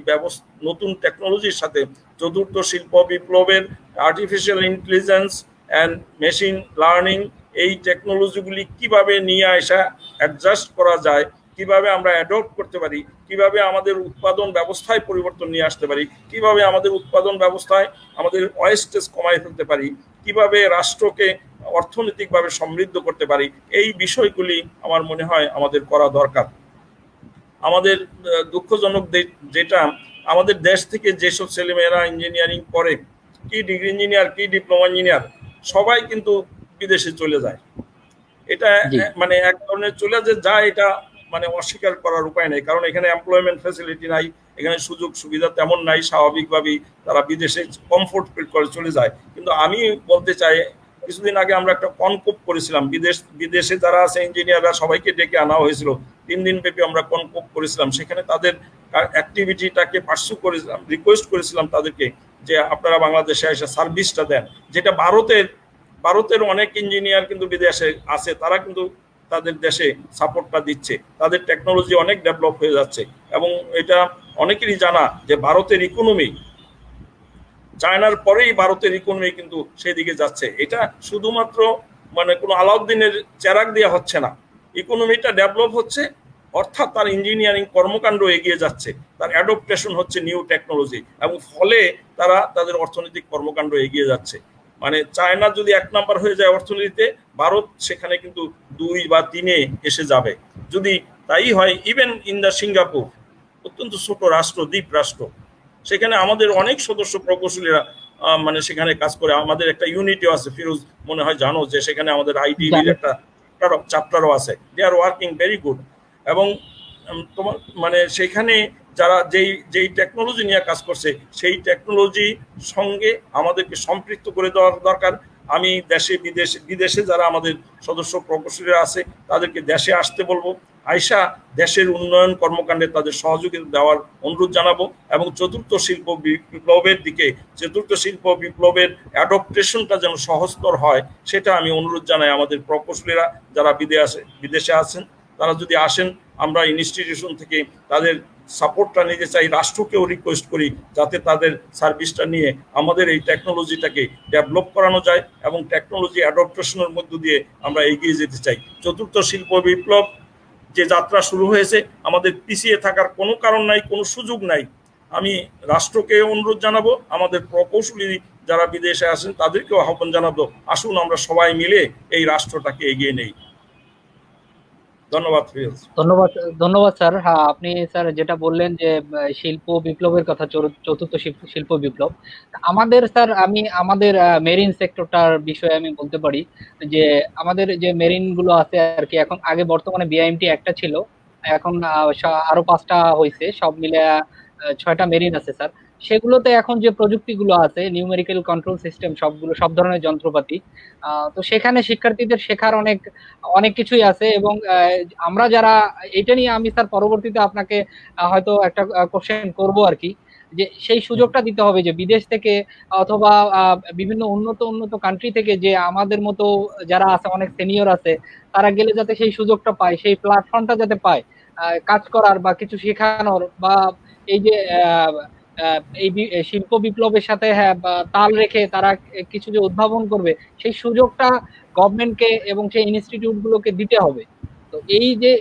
নতুন টেকনোলজির সাথে চতুর্থ শিল্প বিপ্লবের artificial intelligence and machine learning, এই টেকনোলজিগুলি কিভাবে নিয়ে আসা অ্যাডজাস্ট করা যায়, কিভাবে আমরা অ্যাডপ্ট করতে পারি, কিভাবে আমাদের উৎপাদন ব্যবস্থায় পরিবর্তন নিয়ে আসতে পারি, কিভাবে আমাদের উৎপাদন ব্যবস্থায় আমাদের ওয়েস্টেজ কমায় ফেলতে পারি, কিভাবে রাষ্ট্রকে অর্থনৈতিকভাবে সমৃদ্ধ করতে পারি, এই বিষয়গুলি আমার মনে হয় আমাদের করা দরকার। আমাদের দুঃখজনক যেটা, আমাদের দেশ থেকে যেসব ছেলেমেয়েরা ইঞ্জিনিয়ারিং করে, কি ডিগ্রি ইঞ্জিনিয়ার, কি ডিপ্লোমা ইঞ্জিনিয়ার, সবাই কিন্তু বিদেশে চলে যায়। এটা মানে এক ধরনের চলে যে যায়, এটা মানে অস্বীকার করার উপায় নেই, কারণ এখানে এমপ্লয়মেন্ট ফ্যাসিলিটি নাই, এখানে সুযোগ সুবিধা তেমন নাই, স্বাভাবিকভাবেই তারা বিদেশে কমফোর্ট ফিল করে চলে যায়। কিন্তু আমি বলতে চাই, কিছুদিন আগে আমরা একটা কনকপ করেছিলাম, বিদেশে যারা আছে ইঞ্জিনিয়াররা সবাইকে ডেকে আনা হয়েছিল, 3 দিন ব্যাপী আমরা কনকপ করেছিলাম। সেখানে তাদের অ্যাক্টিভিটিটাকে পার্সু করেছিলাম, রিকোয়েস্ট করেছিলাম তাদেরকে যে আপনারা বাংলাদেশে এসে সার্ভিসটা দেন, যেটা ভারতের অনেক ইঞ্জিনিয়ার কিন্তু বিদেশে আছে, তারা কিন্তু তাদের দেশে সাপোর্টটা দিচ্ছে, তাদের টেকনোলজি অনেক ডেভেলপ হয়ে যাচ্ছে। এবং এটা অনেকেরই জানা যে ভারতের ইকোনমি, চায়নার পরেই ভারতের ইকোনমি কিন্তু সেদিকে যাচ্ছে। এটা শুধুমাত্র মানে কোনো আলাউদ্দিনের চেরাগ দেওয়া হচ্ছে না, ইকোনমিটা ডেভেলপ হচ্ছে, অর্থাৎ তার ইঞ্জিনিয়ারিং কর্মকাণ্ড এগিয়ে যাচ্ছে, তার অ্যাডপ্টেশন হচ্ছে নিউ টেকনোলজি, এবং ফলে তারা তাদের অর্থনৈতিক কর্মকাণ্ড এগিয়ে যাচ্ছে। মানে চায়না যদি 1 নাম্বার হয়ে যায় অর্থনীতিতে, ভারত সেখানে কিন্তু 2 বা 3-এ এসে যাবে। যদি তাই হয়, ইভেন ইন দ্য সিঙ্গাপুর, অত্যন্ত ছোট রাষ্ট্র, দ্বীপ রাষ্ট্র, সেখানে আমাদের অনেক সদস্য প্রকৌশলীরা মানে সেখানে কাজ করে। আমাদের একটা ইউনিটিও আছে, ফিরোজ মনে হয় জানো, যে সেখানে আমাদের আইটিভির একটা চ্যাপ্টারও আছে, দে আর ওয়ার্কিং ভেরি গুড। এবং তোমার মানে সেখানে যারা যেই টেকনোলজি নিয়ে কাজ করছে, সেই টেকনোলজি সঙ্গে আমাদেরকে সম্পৃক্ত করে দেওয়ার দরকার। আমি দেশে বিদেশে যারা আমাদের সদস্য প্রকৌশলীরা আছে, তাদেরকে দেশে আসতে বলবো, আইসা দেশের উন্নয়ন কর্মকাণ্ডে তাদের সহযোগিতা দেওয়ার অনুরোধ জানাবো এবং চতুর্থ শিল্প বিপ্লবের দিকে, চতুর্থ শিল্প বিপ্লবের অ্যাডপ্টেশনটা যেন সহজতর হয় সেটা আমি অনুরোধ জানাই আমাদের প্রকৌশলীরা যারা বিদেশে আছেন, তারা যদি আসেন আমরা ইনস্টিটিউশন থেকে তাদের সাপোর্টটা নিতে চাই, রাষ্ট্রকেও রিকোয়েস্ট করি যাতে তাদের সার্ভিসটা নিয়ে আমাদের এই টেকনোলজিটাকে ডেভেলপ করানো যায় এবং টেকনোলজি অ্যাডপ্টেশনের মধ্য দিয়ে আমরা এগিয়ে যেতে চাই। চতুর্থ শিল্প বিপ্লব যে যাত্রা শুরু হয়েছে, আমাদের পিছিয়ে থাকার কোনো কারণ নাই, কোনো সুযোগ নাই। আমি রাষ্ট্রকে অনুরোধ জানাবো, আমাদের প্রকৌশলী যারা বিদেশে আছেন তাদেরকেও আহ্বান জানাবো, আসুন আমরা সবাই মিলে এই রাষ্ট্রটাকে এগিয়ে নেই। ধন্যবাদ ফিরোজ। ধন্যবাদ। ধন্যবাদ স্যার। হ্যাঁ, আপনি স্যার যেটা বললেন যে শিল্প বিপ্লবের কথা, চতুর্থ শিল্প বিপ্লব, আমাদের স্যার আমি আমাদের মেরিন সেক্টরটার বিষয়ে আমি বলতে পারি যে আমাদের যে মেরিন গুলো আছে আর কি, এখন আগে বর্তমানে বিআইএমটি একটা ছিল, এখন আরো 5টা হয়েছে, সব মিলে 6টা মেরিন আছে স্যার। সেগুলোতে এখন যে প্রযুক্তিগুলো আছে, নিউমেরিক্যাল কন্ট্রোল সিস্টেম, সব ধরনের যন্ত্রপাতি, তো সেখানে শিক্ষার্থীদের শেখার অনেক অনেক কিছুই আছে। এবং আমরা যারা এটা নিয়ে, আমি স্যার পরবর্তীতে আপনাকে হয়তো একটা কোশ্চেন করব আর কি, যে সেই সুযোগটা দিতে হবে যে বিদেশ থেকে অথবা বিভিন্ন উন্নত উন্নত কান্ট্রি থেকে যে আমাদের মতো যারা আছে, অনেক সিনিয়র আছে, তারা গেলে যাতে সেই সুযোগটা পায়, সেই প্ল্যাটফর্মটা যাতে পায় কাজ করার বা কিছু শেখানোর, বা এই যে শিল্প বিপ্লবের সাথে হ্যাঁ তাল রেখে তারা কিছু যে উদ্ভাবন করবে, সেই সুযোগটা গভর্নমেন্টকে এবং সেই ইনস্টিটিউট গুলোকে দিতে হবে। তো এই যে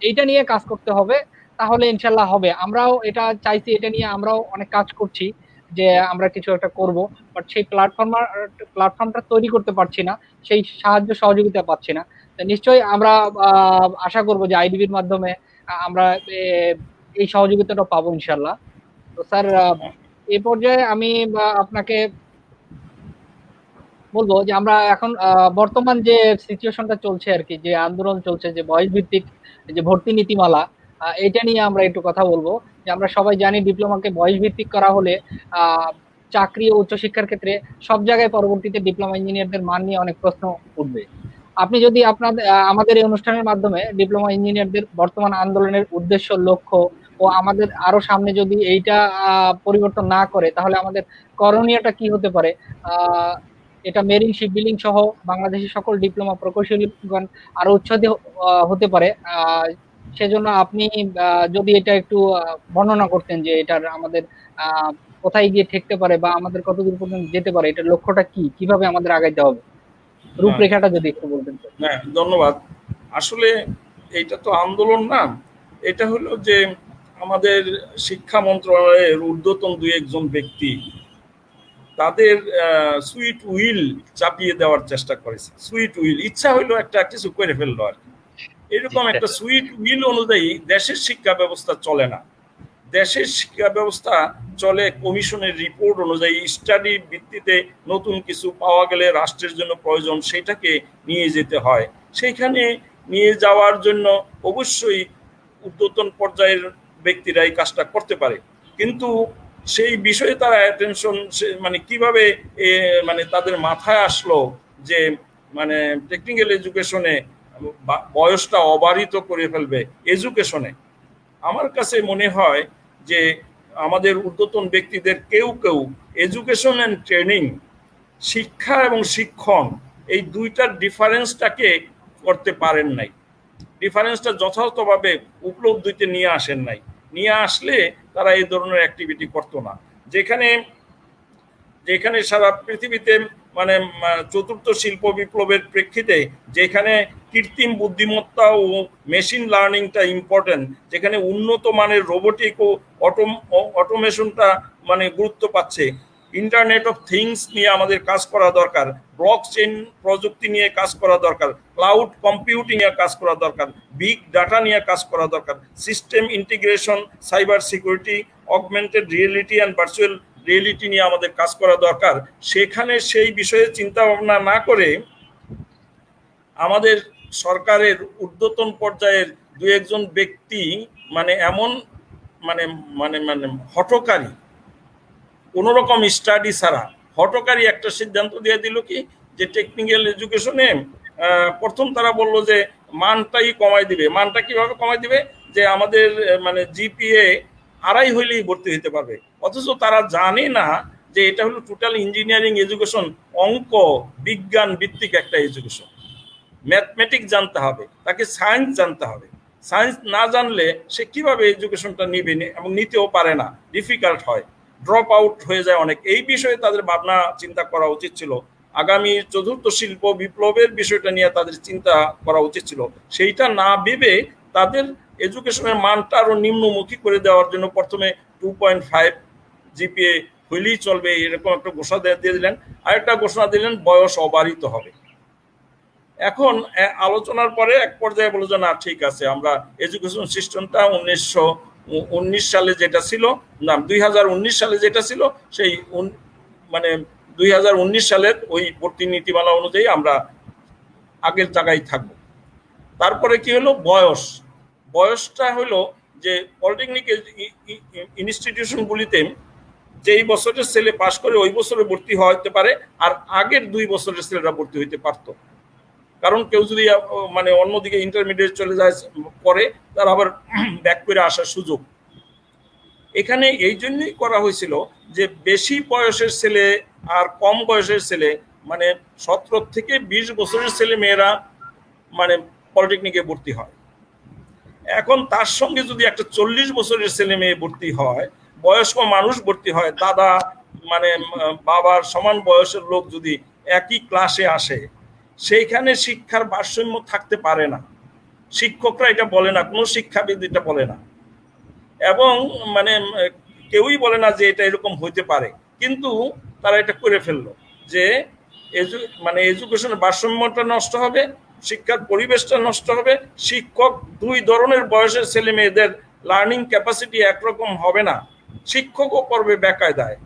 এইটা নিয়ে কাজ করতে হবে, তাহলে ইনশাল্লাহ হবে। আমরাও এটা চাইছি, এটা নিয়ে আমরাও অনেক কাজ করছি যে আমরা কিছু একটা করব, বাট সেই প্ল্যাটফর্মটা তৈরি করতে পারছি না, সেই সাহায্য সহযোগিতা পাচ্ছি না। নিশ্চয়ই আমরা আশা করব যে আইডিবির মাধ্যমে আমরা এই সহযোগিতাটা পাবো ইনশাল্লাহ। তো স্যার এই পর্যায়ে আমি আপনাকে বলবো যে আমরা এখন বর্তমান যে সিচুয়েশনটা চলছে আর কি, যে আন্দোলন চলছে, যে বয়স ভিত্তিক যে ভর্তি নীতিমালা, এটা নিয়ে আমরা একটু কথা বলবো। যে আমরা সবাই জানি ডিপ্লোমাকে বয়স ভিত্তিক করা হলে আহ চাকরি ও উচ্চশিক্ষার ক্ষেত্রে সব জায়গায় পরবর্তীতে ডিপ্লোমা ইঞ্জিনিয়ারদের মান নিয়ে অনেক প্রশ্ন উঠবে। আপনি যদি আপনাদের আমাদের এই অনুষ্ঠানের মাধ্যমে ডিপ্লোমা ইঞ্জিনিয়ারদের বর্তমান আন্দোলনের উদ্দেশ্য, লক্ষ্য ও আমাদের আরো সামনে যদি এইটা পরিবর্তন না করে, তাহলে আমাদের করণীয়টা কি হতে পারে, আহ এটা মেরিন শিপ বিল্ডিং সহ বাংলাদেশের সকল ডিপ্লোমা প্রকৌশলীগণ আরো উৎসাহিত হতে পারে। সেজন্য আপনি যদি এটা একটু বর্ণনা করতেন যে এটার আমাদের কোথায় গিয়ে ঠেকতে পারে বা আমাদের কতদূর পর্যন্ত যেতে পারে, এটার লক্ষ্যটা কি, কিভাবে আমাদের আগাইতে হবে, রূপরেখাটা যদি একটু বলতেন। হ্যাঁ, ধন্যবাদ। আসলে এইটা তো আন্দোলন না, এটা হলো যে আমাদের শিক্ষা মন্ত্রণালয়ের ঊর্ধ্বতন দুই একজন ব্যক্তি তাদের সুইট উইল চাপিয়ে দেওয়ার চেষ্টা করেছে। সুইট উইল, ইচ্ছা হইলো একটা কিছু করে ফেললো আর কি। এরকম একটা সুইট উইল অনুযায়ী দেশের শিক্ষা ব্যবস্থা চলে না। দেশের শিক্ষা ব্যবস্থা চলে কমিশনের রিপোর্ট অনুযায়ী, স্টাডি ভিত্তিতে নতুন কিছু পাওয়া গেলে রাষ্ট্রের জন্য প্রয়োজন সেটাকে নিয়ে যেতে হয়। সেইখানে নিয়ে যাওয়ার জন্য অবশ্যই ঊর্ধ্বতন পর্যায়ের ব্যক্তিরা এই কাজটা করতে পারে, কিন্তু সেই বিষয়ে তারা অ্যাটেনশন মানে কিভাবে মানে তাদের মাথায় আসলো যে মানে টেকনিক্যাল এডুকেশনে বয়সটা অবারিত করে ফেলবে এডুকেশনে। আমার কাছে মনে হয় যে আমাদের ঊর্ধ্বতন ব্যক্তিদের কেউ কেউ এডুকেশন অ্যান্ড ট্রেনিং, শিক্ষা এবং শিক্ষণ, এই দুইটার ডিফারেন্সটাকে করতে পারেন নাই, ডিফারেন্সটা যথাযথভাবে উপলব্ধিতে নিয়ে আসেন নাই। নিয়ে আসলে তারা এই ধরনের অ্যাক্টিভিটি করতো না। যেখানে যেখানে সারা পৃথিবীতে মানে চতুর্থ শিল্প বিপ্লবের প্রেক্ষিতে যেখানে কৃত্রিম বুদ্ধিমত্তা ও মেশিন লার্নিংটা ইম্পর্টেন্ট, যেখানে উন্নত মানের রোবোটিক ও অটোমেশনটা মানে গুরুত্ব পাচ্ছে, ইন্টারনেট অফ থিংস নিয়ে আমাদের কাজ করা দরকার, ব্লক চেইন প্রযুক্তি নিয়ে কাজ করা দরকার, ক্লাউড কম্পিউটিং নিয়ে কাজ করা দরকার, বিগ ডাটা নিয়ে কাজ করা দরকার, system integration, cyber security, augmented reality and virtual reality নিয়ে আমাদের কাজ করা দরকার। সেখানে সেই বিষয়ে চিন্তা ভাবনা না করে আমাদের সরকারের ঊর্ধ্বতন পর্যায়ের দু একজন ব্যক্তি মানে এমন মানে মানে মানে হঠকারী, কোনোরকম স্টাডি ছাড়া হঠকারী একটা সিদ্ধান্ত দিয়ে দিল কি যে টেকনিক্যাল এডুকেশনে প্রথম তারা বলল যে মানটাই কমাই দিবে। মানটা কিভাবে কমাই দিবে? যে আমাদের মানে জিপিএ 2.5 হইলেই ভর্তি হইতে পারবে, অথচ তারা জানে না যে এটা হলো টোটাল ইঞ্জিনিয়ারিং এডুকেশন, অঙ্ক বিজ্ঞান ভিত্তিক একটা এডুকেশন। ম্যাথমেটিক্স জানতে হবে, তাকে সায়েন্স জানতে হবে। সায়েন্স না জানলে সে কিভাবে এডুকেশনটা নিবে, এবং নিতেও পারে না, ডিফিকাল্ট হয়, ড্রপ আউট হয়ে যায় অনেক। এই বিষয়ে তাদের ভাবনা চিন্তা করা উচিত ছিল। আগামী চতুর্থ শিল্প বিপ্লবের বিষয়টা নিয়ে তাদের চিন্তা করা উচিত ছিল। সেইটা না ভেবে তাদের এডুকেশনের মানটা আরো নিম্নমুখী করে দেওয়ার জন্য প্রথমে 2.5 জিপিএ হইলেই চলবে এরকম একটা ঘোষণা দিয়ে দিলেন। আরেকটা ঘোষণা দিলেন বয়স অবারিত হবে। এখন আলোচনার পরে এক পর্যায়ে বলে যে না ঠিক আছে, আমরা এডুকেশন সিস্টেমটা 1919 সালে যেটা ছিল, না 2019 সালে যেটা ছিল, সেই মানে 2019 সালের ওই ভর্তি নীতিমালা অনুযায়ী আমরা আগের জায়গায় থাকব। তারপরে কি হলো, বয়সটা হলো যে পলিটেকনিক ইনস্টিটিউশনগুলিতে যেই বছরের ছেলে পাশ করে ওই বছরে ভর্তি হতে পারে, আর আগের 2 বছরের ছেলেরা ভর্তি হইতে পারতো। কারণ কেউ যদি মানে অন্যদিকে ইন্টারমিডিয়েট চলে যায় পরে, তার আবার ব্যাক করে আসার সুযোগ। এখানে এই জন্যই করা হয়েছিল যে বেশি বয়সের ছেলে আর কম বয়সের ছেলে, মানে 17 থেকে 20 বছরের ছেলে মেয়েরা মানে পলিটেকনিকে ভর্তি হয়। এখন তার সঙ্গে যদি একটা 40 বছরের ছেলে মেয়ে ভর্তি হয়, বয়স্ক মানুষ ভর্তি হয়, দাদা মানে বাবার সমান বয়সের লোক যদি একই ক্লাসে আসে, সেইখানে শিক্ষার ভারসাম্য থাকতে পারে না। শিক্ষকরা এটা বলে না, কোনো শিক্ষাবিদ এটা বলে না, এবং মানে কেউই বলে না যে এটা এরকম হইতে পারে, কিন্তু তারা এটা করে ফেললো যে মানে এডুকেশনের ভারসাম্যটা নষ্ট হবে, শিক্ষার পরিবেশটা নষ্ট হবে, শিক্ষক 2 ধরনের বয়সের ছেলে মেয়েদের লার্নিং ক্যাপাসিটি একরকম হবে না, শিক্ষকও করবে বেকায়দায়।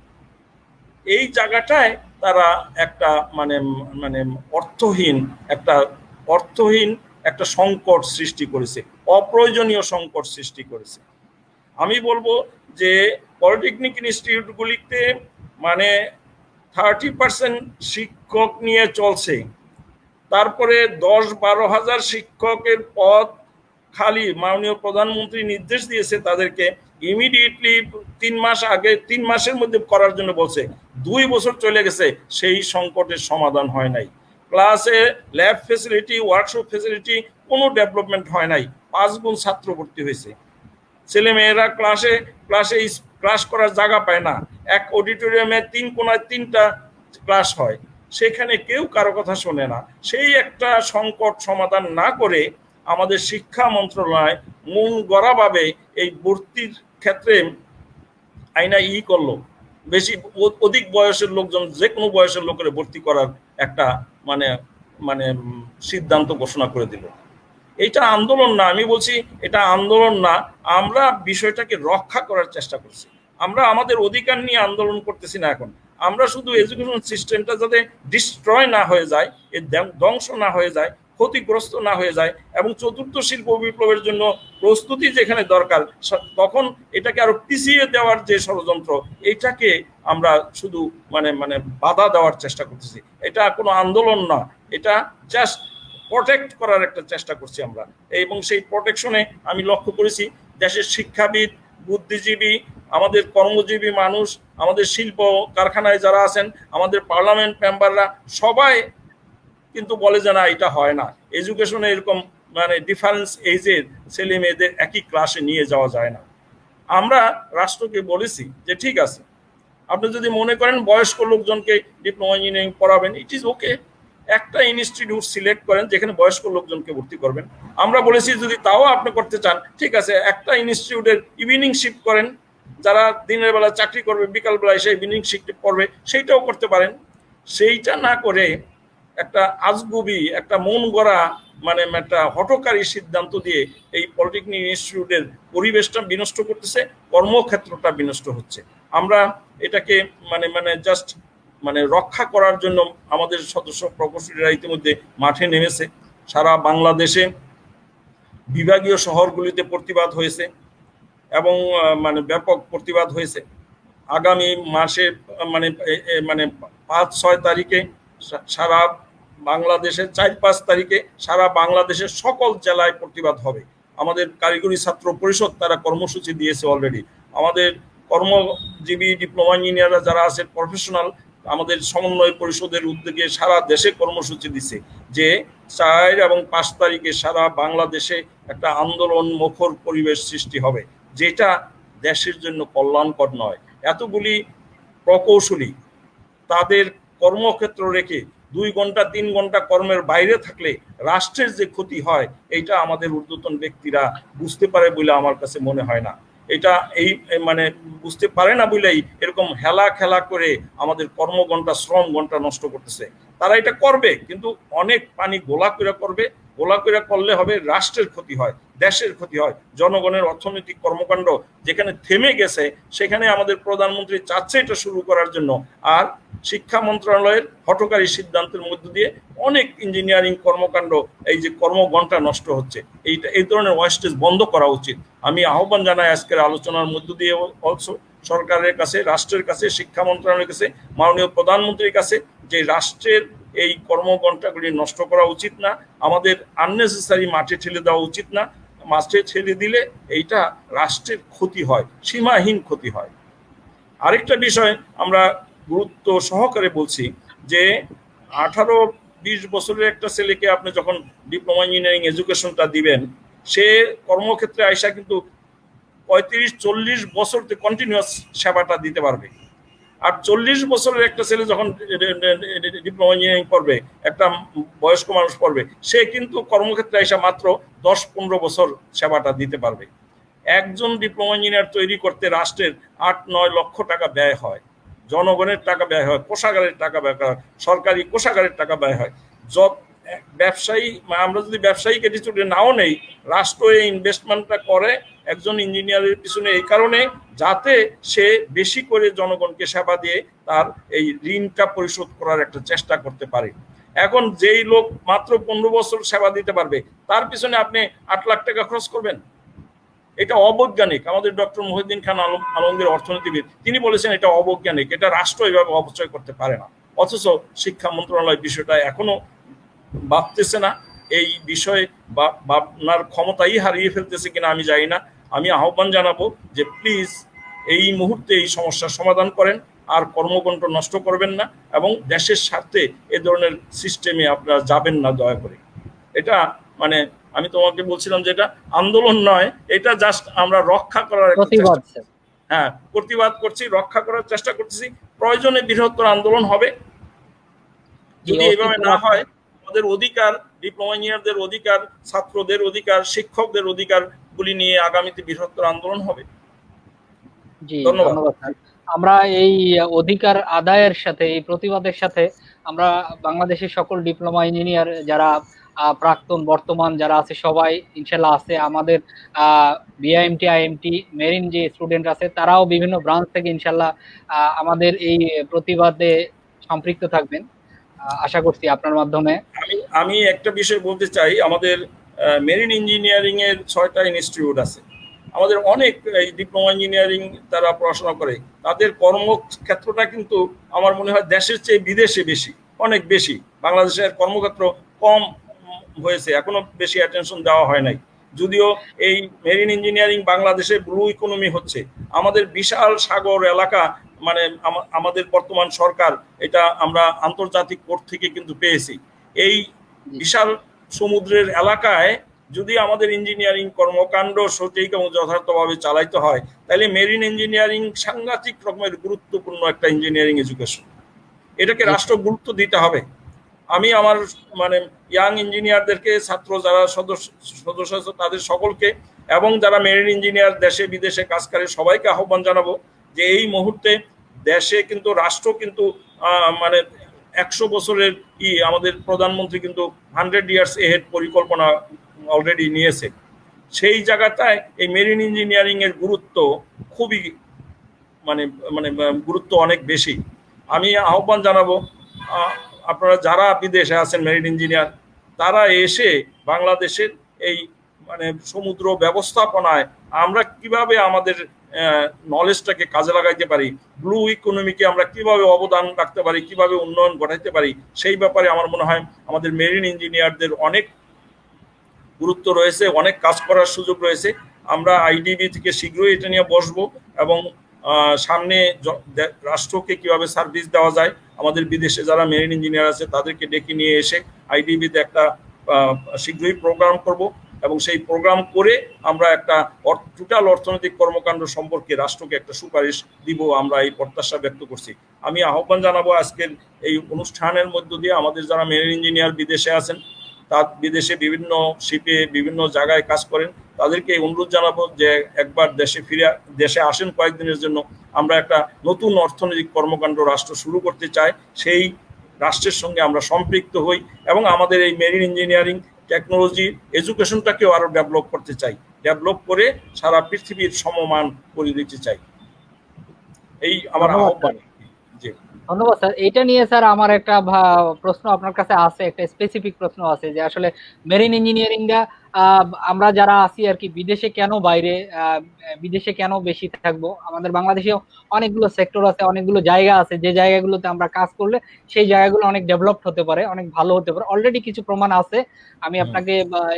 এই জায়গাটায় তারা একটা মানে মানে অর্থহীন একটা সংকট সৃষ্টি করেছে, অপ্রয়োজনীয় সংকট সৃষ্টি করেছে। আমি বলবো যে পলিটেকনিক ইনস্টিটিউটগুলিতে মানে 30% শিক্ষক নিয়ে চলছে, তারপরে 10-12 হাজার শিক্ষকের পদ খালি। মাননীয় প্রধানমন্ত্রী নির্দেশ দিয়েছে তাদেরকে ইমিডিয়েটলি 3 মাস আগে, 3 মাসের মধ্যে করার জন্য বলছে। 2 বছর চলে গেছে, সেই সংকটের সমাধান হয় নাই। ক্লাসে ল্যাব ফেসিলিটি, ওয়ার্কশপ ফেসিলিটি কোনো ডেভেলপমেন্ট হয় নাই। 5 গুণ ছাত্র ভর্তি হয়েছে, ছেলে মেয়েরা ক্লাসে ক্লাস করার জায়গা পায় না। এক অডিটোরিয়ামে 3 কোণায় 3টা ক্লাস হয়, সেখানে কেউ কারো কথা শোনে না। সেই একটা সংকট সমাধান না করে আমাদের শিক্ষা মন্ত্রণালয় মন গড়াভাবে এই ভর্তির ক্ষেত্রে আইনা করলো, বেশি অধিক বয়সের লোকজন যে কোনো বয়সের লোকের ভর্তি করার একটা মানে মানে সিদ্ধান্ত ঘোষণা করে দিল। এটা আন্দোলন না, আমি বলছি এটা আন্দোলন না, আমরা বিষয়টাকে রক্ষা করার চেষ্টা করছি। আমরা আমাদের অধিকার নিয়ে আন্দোলন করতেছি না। এখন আমরা শুধু এডুকেশন সিস্টেমটা যাতে ডিস্ট্রয় না হয়ে যায়, ধ্বংস না হয়ে যায়, ক্ষতিগ্রস্ত না হয়ে যায়, এবং চতুর্থ শিল্প বিপ্লবের জন্য প্রস্তুতি যেখানে দরকার, তখন এটাকে আরো পিছিয়ে দেওয়ার যে ষড়যন্ত্র, এটাকে আমরা শুধু মানে মানে বাধা দেওয়ার চেষ্টা করতেছি। এটা কোনো আন্দোলন না, এটা জাস্ট প্রোটেক্ট করার একটা চেষ্টা করছি আমরা। এবং সেই প্রোটেকশনে আমি লক্ষ্য করেছি দেশের শিক্ষাবিদ, বুদ্ধিজীবী, আমাদের কর্মজীবী মানুষ, আমাদের শিল্প কারখানায় যারা আছেন, আমাদের পার্লামেন্ট মেম্বাররা সবাই কিন্তু বলে যে না, এটা হয় না, এডুকেশনে এরকম মানে ডিফারেন্স এজের ছেলে মেয়েদের একই ক্লাসে নিয়ে যাওয়া যায় না। আমরা রাষ্ট্রকে বলেছি যে ঠিক আছে, আপনি যদি মনে করেন বয়স্ক লোকজনকে ডিপ্লোমা ইঞ্জিনিয়ারিং পড়াবেন, ইট ইজ ওকে, একটা ইনস্টিটিউট সিলেক্ট করেন যেখানে বয়স্ক লোকজনকে ভর্তি করবেন। আমরা বলেছি যদি তাও আপনি করতে চান, ঠিক আছে, একটা ইনস্টিটিউটের ইভিনিং শিফট করেন, যারা দিনের বেলা চাকরি করবে বিকাল বেলা এসে ইভিনিং শিফট পড়বে, সেইটাও করতে পারেন। সেইটা না করে একটা আজগুবি, একটা মন গড়া মানে একটা হঠকারী সিদ্ধান্ত দিয়ে এই পলিটেকনিক ইনস্টিটিউটের পরিবেশটা বিনষ্ট করতেছে, কর্মক্ষেত্রটা বিনষ্ট হচ্ছে। আমরা এটাকে মানে মানে জাস্ট মানে রক্ষা করার জন্য আমাদের সদস্য প্রকৌশলীরা ইতিমধ্যে মাঠে নেমেছে। সারা বাংলাদেশে বিভাগীয় শহরগুলিতে প্রতিবাদ হয়েছে, এবং মানে ব্যাপক প্রতিবাদ হয়েছে। আগামী মাসে মানে মানে 5-6 তারিখে সারা বাংলাদেশের 4-5 তারিখে সারা বাংলাদেশের সকল জেলায় প্রতিবাদ হবে। আমাদের কারিগরি ছাত্র পরিষদ তারা কর্মসূচি দিয়েছে অলরেডি। আমাদের কর্মজীবী ডিপ্লোমা ইঞ্জিনিয়াররা যারা আছে প্রফেশনাল, আমাদের সমন্বয় পরিষদের উদ্যোগে সারা দেশে কর্মসূচি দিছে যে 4 এবং 5 তারিখে সারা বাংলাদেশে একটা আন্দোলন মুখর পরিবেশ সৃষ্টি হবে, যেটা দেশের জন্য কল্যাণকর নয়। এতগুলি প্রকৌশলী তাদের কর্মক্ষেত্র রেখে 2 ঘন্টা 3 ঘন্টা কর্মের বাইরে থাকলে রাষ্ট্রের যে ক্ষতি হয়, এইটা আমাদের ঊর্ধ্বতন ব্যক্তিরা বুঝতে পারে বলে আমার কাছে মনে হয় না। এটা এই মানে বুঝতে পারে না বলেই এরকম হেলা খেলা করে আমাদের কর্মঘণ্টা শ্রম ঘন্টা নষ্ট করতেছে। তারা এটা করবে, কিন্তু অনেক পানি গোলা করে করবে। গোলা করে করলে হবে রাষ্ট্রের ক্ষতি হয়, দেশের ক্ষতি হয়, জনগণের অর্থনৈতিক কর্মকাণ্ড যেখানে থেমে গেছে সেখানে আমাদের প্রধানমন্ত্রী চাচ্ছে এটা শুরু করার জন্য। আর শিক্ষা মন্ত্রণালয়ের হঠকারী সিদ্ধান্তের মধ্য দিয়ে অনেক ইঞ্জিনিয়ারিং কর্মকাণ্ড, এই যে কর্মঘণ্টা নষ্ট হচ্ছে, এই ধরনের ওয়েস্টেজ বন্ধ করা উচিত। আমি আহ্বান জানাই আজকের আলোচনার মধ্য দিয়ে অলসো সরকারের কাছে, রাষ্ট্রের কাছে, শিক্ষা মন্ত্রণালয়ের কাছে, মাননীয় প্রধানমন্ত্রীর কাছে, যে রাষ্ট্রের এই কর্মঘণ্টাগুলি নষ্ট করা উচিত না, আমাদের আননেসেসারি মাঠে ঠেলে দেওয়া উচিত না। মাঠে ঠেলে দিলে এইটা রাষ্ট্রের ক্ষতি হয়, সীমাহীন ক্ষতি হয়। আরেকটা বিষয় আমরা গুরুত্ব সহকারে বলছি যে 18-20 বছরের একটা ছেলেকে আপনি যখন ডিপ্লোমা ইঞ্জিনিয়ারিং এডুকেশনটা দিবেন, সে কর্মক্ষেত্রে আইসা কিন্তু 35-40 বছর কন্টিনিউয়াস সেবাটা দিতে পারবে। আর 40 বছরের একটা ছেলে যখন ডিপ্লোমা ইঞ্জিনিয়ারিং করবে, একটা বয়স্ক মানুষ পড়বে, সে কিন্তু কর্মক্ষেত্রে এসে মাত্র 10-15 বছর সেবাটা দিতে পারবে। একজন ডিপ্লোমা ইঞ্জিনিয়ার তৈরি করতে রাষ্ট্রের 8-9 লক্ষ টাকা ব্যয় হয়, জনগণের টাকা ব্যয় হয়, কোষাগারের টাকা ব্যয় হয়, সরকারি কোষাগারের টাকা ব্যয় হয়। ব্যবসায়ী, আমরা যদি ব্যবসায়িক অ্যাটিটিউডে নাও নেই, রাষ্ট্র এই ইনভেস্টমেন্টটা করে একজন ইঞ্জিনিয়ারের পিছনে এই কারণে যাতে সে বেশি করে জনগণকে সেবা দিয়ে তার এই ঋণটা পরিশোধ করার একটা চেষ্টা করতে পারে। এখন যেই লোক মাত্র 15 বছর সেবা দিতে পারবে, তার পিছনে আপনি 8 লাখ টাকা খরচ করবেন, এটা অবৈজ্ঞানিক। আমাদের ডক্টর মহিউদ্দিন খান আলমগীর অর্থনীতিবিদ, তিনি বলেছেন এটা অবৈজ্ঞানিক, এটা রাষ্ট্র এভাবে অপচয় করতে পারে না। অথচ শিক্ষা মন্ত্রণালয় বিষয়টা এখনো ভাবতেছে না, এই বিষয়ে ভাবনার ক্ষমতাই হারিয়ে ফেলতেছে কিনা আমি জানি না। আমি আহ্বান জানাবো যে প্লিজ এই মুহূর্তে এই সমস্যার সমাধান করেন, আর কর্মঘণ্ট নষ্ট করবেন না, এবং দেশের স্বার্থে এ ধরনের সিস্টেমে আপনারা যাবেন না দয়া করে। এটা মানে আমি তোমাকে বলছিলাম যে এটা আন্দোলন নয়, এটা জাস্ট আমরা রক্ষা করার প্রতিবাদ। হ্যাঁ, প্রতিবাদ করছি, রক্ষা করার চেষ্টা করতেছি। প্রয়োজনে বৃহত্তর আন্দোলন হবে। যদি এইভাবে না হয়, আমাদের অধিকার, ডিপ্লোমা ইঞ্জিনিয়ারদের অধিকার, ছাত্রদের অধিকার, শিক্ষকদের অধিকার গুলি নিয়ে আগামীতে বৃহত্তর আন্দোলন হবে। জি, ধন্যবাদ। আমরা এই অধিকার আদায়ের সাথে, এই প্রতিবাদের সাথে আমরা বাংলাদেশের সকল ডিপ্লোমা ইঞ্জিনিয়ার যারা প্রাক্তন বর্তমান যারা আছে সবাই ইনশাল্লাহ আছে। আমাদের বিআইএমটি আইএমটি মেরিন যে স্টুডেন্ট আছে তারাও বিভিন্ন ব্রাঞ্চ থেকে ইনশাল্লাহ আমাদের এই প্রতিবাদে সম্পৃক্ত থাকবেন, আশা করছি আপনার মাধ্যমে। আমি একটা বিষয় বলতে চাই, আমাদের মেরিন ইঞ্জিনিয়ারিং এর 6টা ইনস্টিটিউট আছে। আমাদের অনেক এই ডিপ্লোমা ইঞ্জিনিয়ারিং তারা পড়াশোনা করে, তাদের কর্মক্ষেত্রটা কিন্তু আমার মনে হয় দেশের চেয়ে বিদেশে বেশি, অনেক বেশি। বাংলাদেশের কর্মক্ষেত্র কম হয়েছে, এখনো বেশি অ্যাটেনশন দেওয়া হয় নাই। যদিও এই মেরিন ইঞ্জিনিয়ারিং বাংলাদেশে ব্লু ইকোনমি হচ্ছে, আমাদের বিশাল সাগর এলাকা, মানে আমাদের বর্তমান সরকার এটা আমরা আন্তর্জাতিক কোর্ট থেকে কিন্তু পেয়েছি। এই বিশাল সমুদ্রের এলাকায় যদি আমাদের ইঞ্জিনিয়ারিং কর্মকাণ্ড সঠিক এবং যথার্থভাবে চালাইতে হয়, তাহলে মেরিন ইঞ্জিনিয়ারিং সাংঘাতিক রকমের গুরুত্বপূর্ণ একটা ইঞ্জিনিয়ারিং এডুকেশন, এটাকে রাষ্ট্র গুরুত্ব দিতে হবে। আমি আমার মানে ইয়াং ইঞ্জিনিয়ারদেরকে, ছাত্র যারা সদস্য আছে তাদের সকলকে, এবং যারা মেরিন ইঞ্জিনিয়ার দেশে বিদেশে কাজ করে সবাইকে আহ্বান জানাবো যে এই মুহূর্তে দেশে কিন্তু রাষ্ট্র কিন্তু মানে 100 বছরের আমাদের প্রধানমন্ত্রী কিন্তু 100 ইয়ার্স এহেড পরিকল্পনা অলরেডি নিয়েছে। সেই জায়গাটায় এই মেরিন ইঞ্জিনিয়ারিং এর গুরুত্ব খুবই মানে মানে গুরুত্ব অনেক বেশি। আমি আহ্বান জানাবো আপনারা যারা বিদেশে আছেন মেরিন ইঞ্জিনিয়ার, তারা এসে বাংলাদেশের এই মানে সমুদ্র ব্যবস্থাপনায় আমরা কিভাবে আমাদের নলেজটাকে কাজে লাগাইতে পারি, ব্লু ইকোনমিকে আমরা কিভাবে অবদান রাখতে পারি, কিভাবে উন্নয়ন ঘটাইতে পারি, সেই ব্যাপারে আমার মনে হয় আমাদের মেরিন ইঞ্জিনিয়ারদের অনেক গুরুত্ব রয়েছে, অনেক কাজ করার সুযোগ রয়েছে। আমরা আইডিবি থেকে শীঘ্রই এটা নিয়ে বসবো এবং সামনে রাষ্ট্রকে কিভাবে সার্ভিস দেওয়া যায়, আমাদের বিদেশে যারা মেরিন ইঞ্জিনিয়ার আছে তাদেরকে ডেকে নিয়ে এসে আইডিবিতে একটা শীঘ্রই প্রোগ্রাম করব এবং সেই প্রোগ্রাম করে আমরা একটা টোটাল অর্থনৈতিক কর্মকাণ্ড সম্পর্কে রাষ্ট্রকে একটা সুপারিশ দিব, আমরা এই প্রত্যাশা ব্যক্ত করছি। আমি আহ্বান জানাবো আজকের এই অনুষ্ঠানের মধ্য দিয়ে আমাদের যারা মেরিন ইঞ্জিনিয়ার বিদেশে আছেন, তার বিদেশে বিভিন্ন শিপে বিভিন্ন জায়গায় কাজ করেন, তাদেরকে অনুরোধ জানাবো যে একবার দেশে আসেন কয়েকদিনের জন্য। আমরা একটা নতুন অর্থনৈতিক কর্মকাণ্ড রাষ্ট্র শুরু করতে চাই, সেই রাষ্ট্রের সঙ্গে আমরা সম্পৃক্ত হই এবং আমাদের এই মেরিন ইঞ্জিনিয়ারিং টেকনোলজি এডুকেশনটাকেও আরো ডেভেলপ করতে চাই, ডেভেলপ করে সারা পৃথিবীর সমমান করে দিতে চাই। এই আমার আহ্বান। জি ধন্যবাদ স্যার। এটা নিয়ে স্যার আমার একটা প্রশ্ন আপনার কাছে আছে, একটা স্পেসিফিক প্রশ্ন আছে যে আসলে মেরিন ইঞ্জিনিয়ারিং আমরা যারা আছি আর কি বিদেশে কেন বাইরে, বিদেশে কেন বেশি থাকবো? আমাদের বাংলাদেশে অনেকগুলো সেক্টর আছে, অনেকগুলো জায়গা আছে যে জায়গাগুলোতে আমরা কাজ করলে সেই জায়গাগুলো অনেক ডেভেলপড হতে পারে, অনেক ভালো হতে পারে। অলরেডি কিছু প্রমাণ আছে, আমি আপনাকে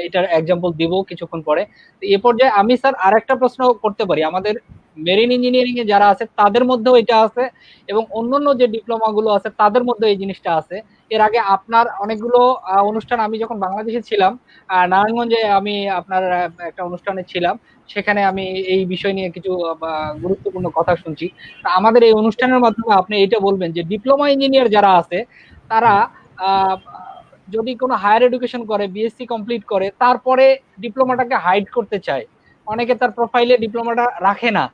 এটার এক্সাম্পল দিব কিছুক্ষণ পরে। এ পর্যায়ে আমি স্যার আরেকটা প্রশ্ন করতে পারি, আমাদের মেরিন ইঞ্জিনিয়ারিং এ যারা আছে তাদের মধ্যেও এটা আছে এবং অন্যান্য যে ডিপ্লোমা গুলো আছে তাদের মধ্যে এই জিনিসটা আছে। এর আগে আপনার অনেকগুলো অনুষ্ঠান, আমি যখন বাংলাদেশে ছিলাম নারায়ণগঞ্জে আমি আপনার একটা অনুষ্ঠানে ছিলাম, সেখানে আমি এই বিষয় নিয়ে কিছু গুরুত্বপূর্ণ কথা শুনছি। আমাদের এই অনুষ্ঠানের মাধ্যমে আপনি এটা বলবেন যে ডিপ্লোমা ইঞ্জিনিয়ার যারা আছে তারা আহ, যদি কোনো হায়ার এডুকেশন করে, বিএসসি কমপ্লিট করে, তারপরে ডিপ্লোমাটাকে হাইড করতে চায়, অনেকে তার প্রোফাইলে ডিপ্লোমাটা রাখে না।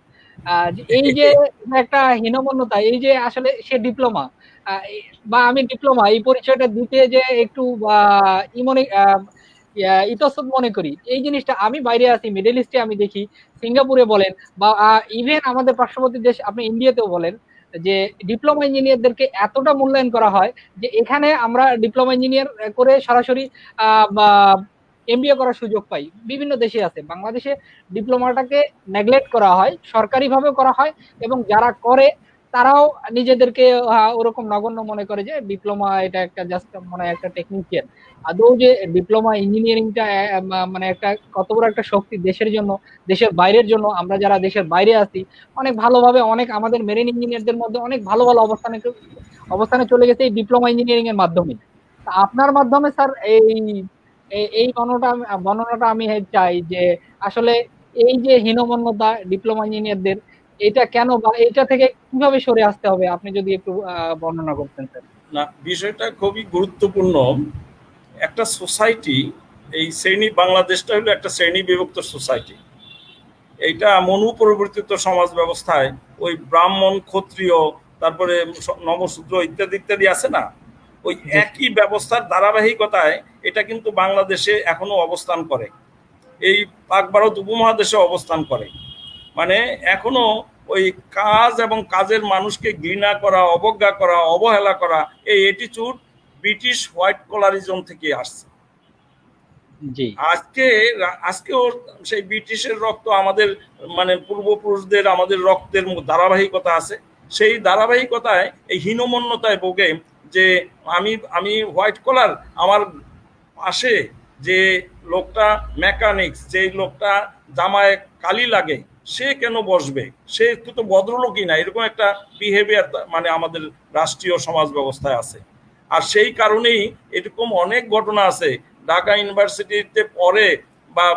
এই যে একটা হীনমন্যতা, এই যে আসলে সে ডিপ্লোমা বা আমি ডিপ্লোমা এই পরিচয়টা দিতে যে একটু মনে ইতস্তত মনে করি, এই জিনিসটা আমি বাইরে আছি, মিডল ইস্টে আমি দেখি, সিঙ্গাপুরে বলেন বা ইভেন আমাদের পার্শ্ববর্তী দেশ আপনি ইন্ডিয়াতেও বলেন, যে ডিপ্লোমা ইঞ্জিনিয়ারদেরকে এতটা মূল্যায়ন করা হয় যে এখানে আমরা ডিপ্লোমা ইঞ্জিনিয়ার করে সরাসরি এমবিএ করার সুযোগ পাই। বিভিন্ন দেশে আছে, বাংলাদেশে ডিপ্লোমাটাকে নেগলেক্ট করা হয়, সরকারিভাবে করা হয় এবং যারা করে তারাও নিজেদেরকে ওরকম নগণ্য মনে করে যে ডিপ্লোমা এটা একটা জাস্ট মানে একটা টেকনিশিয়ান। আদৌ যে ডিপ্লোমা ইঞ্জিনিয়ারিংটা মানে একটা কত বড় একটা শক্তি দেশের জন্য, দেশের বাইরের জন্য। আমরা যারা দেশের বাইরে আছি অনেক ভালোভাবে, অনেক আমাদের মেরিন ইঞ্জিনিয়ারদের মধ্যে অনেক ভালো ভালো অবস্থানে অবস্থানে চলে গেছে এই ডিপ্লোমা ইঞ্জিনিয়ারিং এর মাধ্যমে। আপনার মাধ্যমে স্যার এই এই বর্ণনাটা আমি চাই যে আসলে এই যে হীনমন্যতা ডিপ্লোমা ইঞ্জিনিয়ারদের, এটা কেন বা এটা থেকে কিভাবে সরে আসতে হবে, আপনি যদি একটু বর্ণনা করতেন স্যার। না, বিষয়টা খুবই গুরুত্বপূর্ণ। একটা সোসাইটি, এই শ্রেণী, বাংলাদেশটা হলো একটা শ্রেণী বিভক্ত সোসাইটি। এইটা মনুপরিবর্তিত সমাজ ব্যবস্থায় ওই ব্রাহ্মণ, ক্ষত্রিয়, তারপরে নমশূদ্র ইত্যাদি ইত্যাদি আছে না, ওই একই ব্যবস্থার ধারাবাহিকতায় এটা কিন্তু বাংলাদেশে এখনো অবস্থান করে, এই পাক ভারত উপমহাদেশে অবস্থান করে। মানে এখনো ওই কাজ এবং কাজের মানুষকে ঘৃণা করা, অবজ্ঞা করা, অবহেলা করা, এই অ্যাটিটিউড ব্রিটিশ হোয়াইট কলারিজম থেকে আসছে। আজকেও সেই ব্রিটিশের রক্ত আমাদের মানে পূর্বপুরুষদের, আমাদের রক্তের ধারাবাহিকতা আছে। সেই ধারাবাহিকতায় এই হীনমন্যতায় ভোগে যে আমি হোয়াইট কলার, আমার পাশে যে লোকটা মেকানিক্স, যে লোকটা জামায় কালি লাগে, সে কেন বসবে, সে তো ভদ্রলোকই না, এরকম একটা বিহেভিয়ার মানে আমাদের রাষ্ট্রীয় সমাজ ব্যবস্থায় আছে। আর সেই কারণেই এরকম অনেক ঘটনা আছে, ঢাকা ইউনিভার্সিটিতে পড়ে বা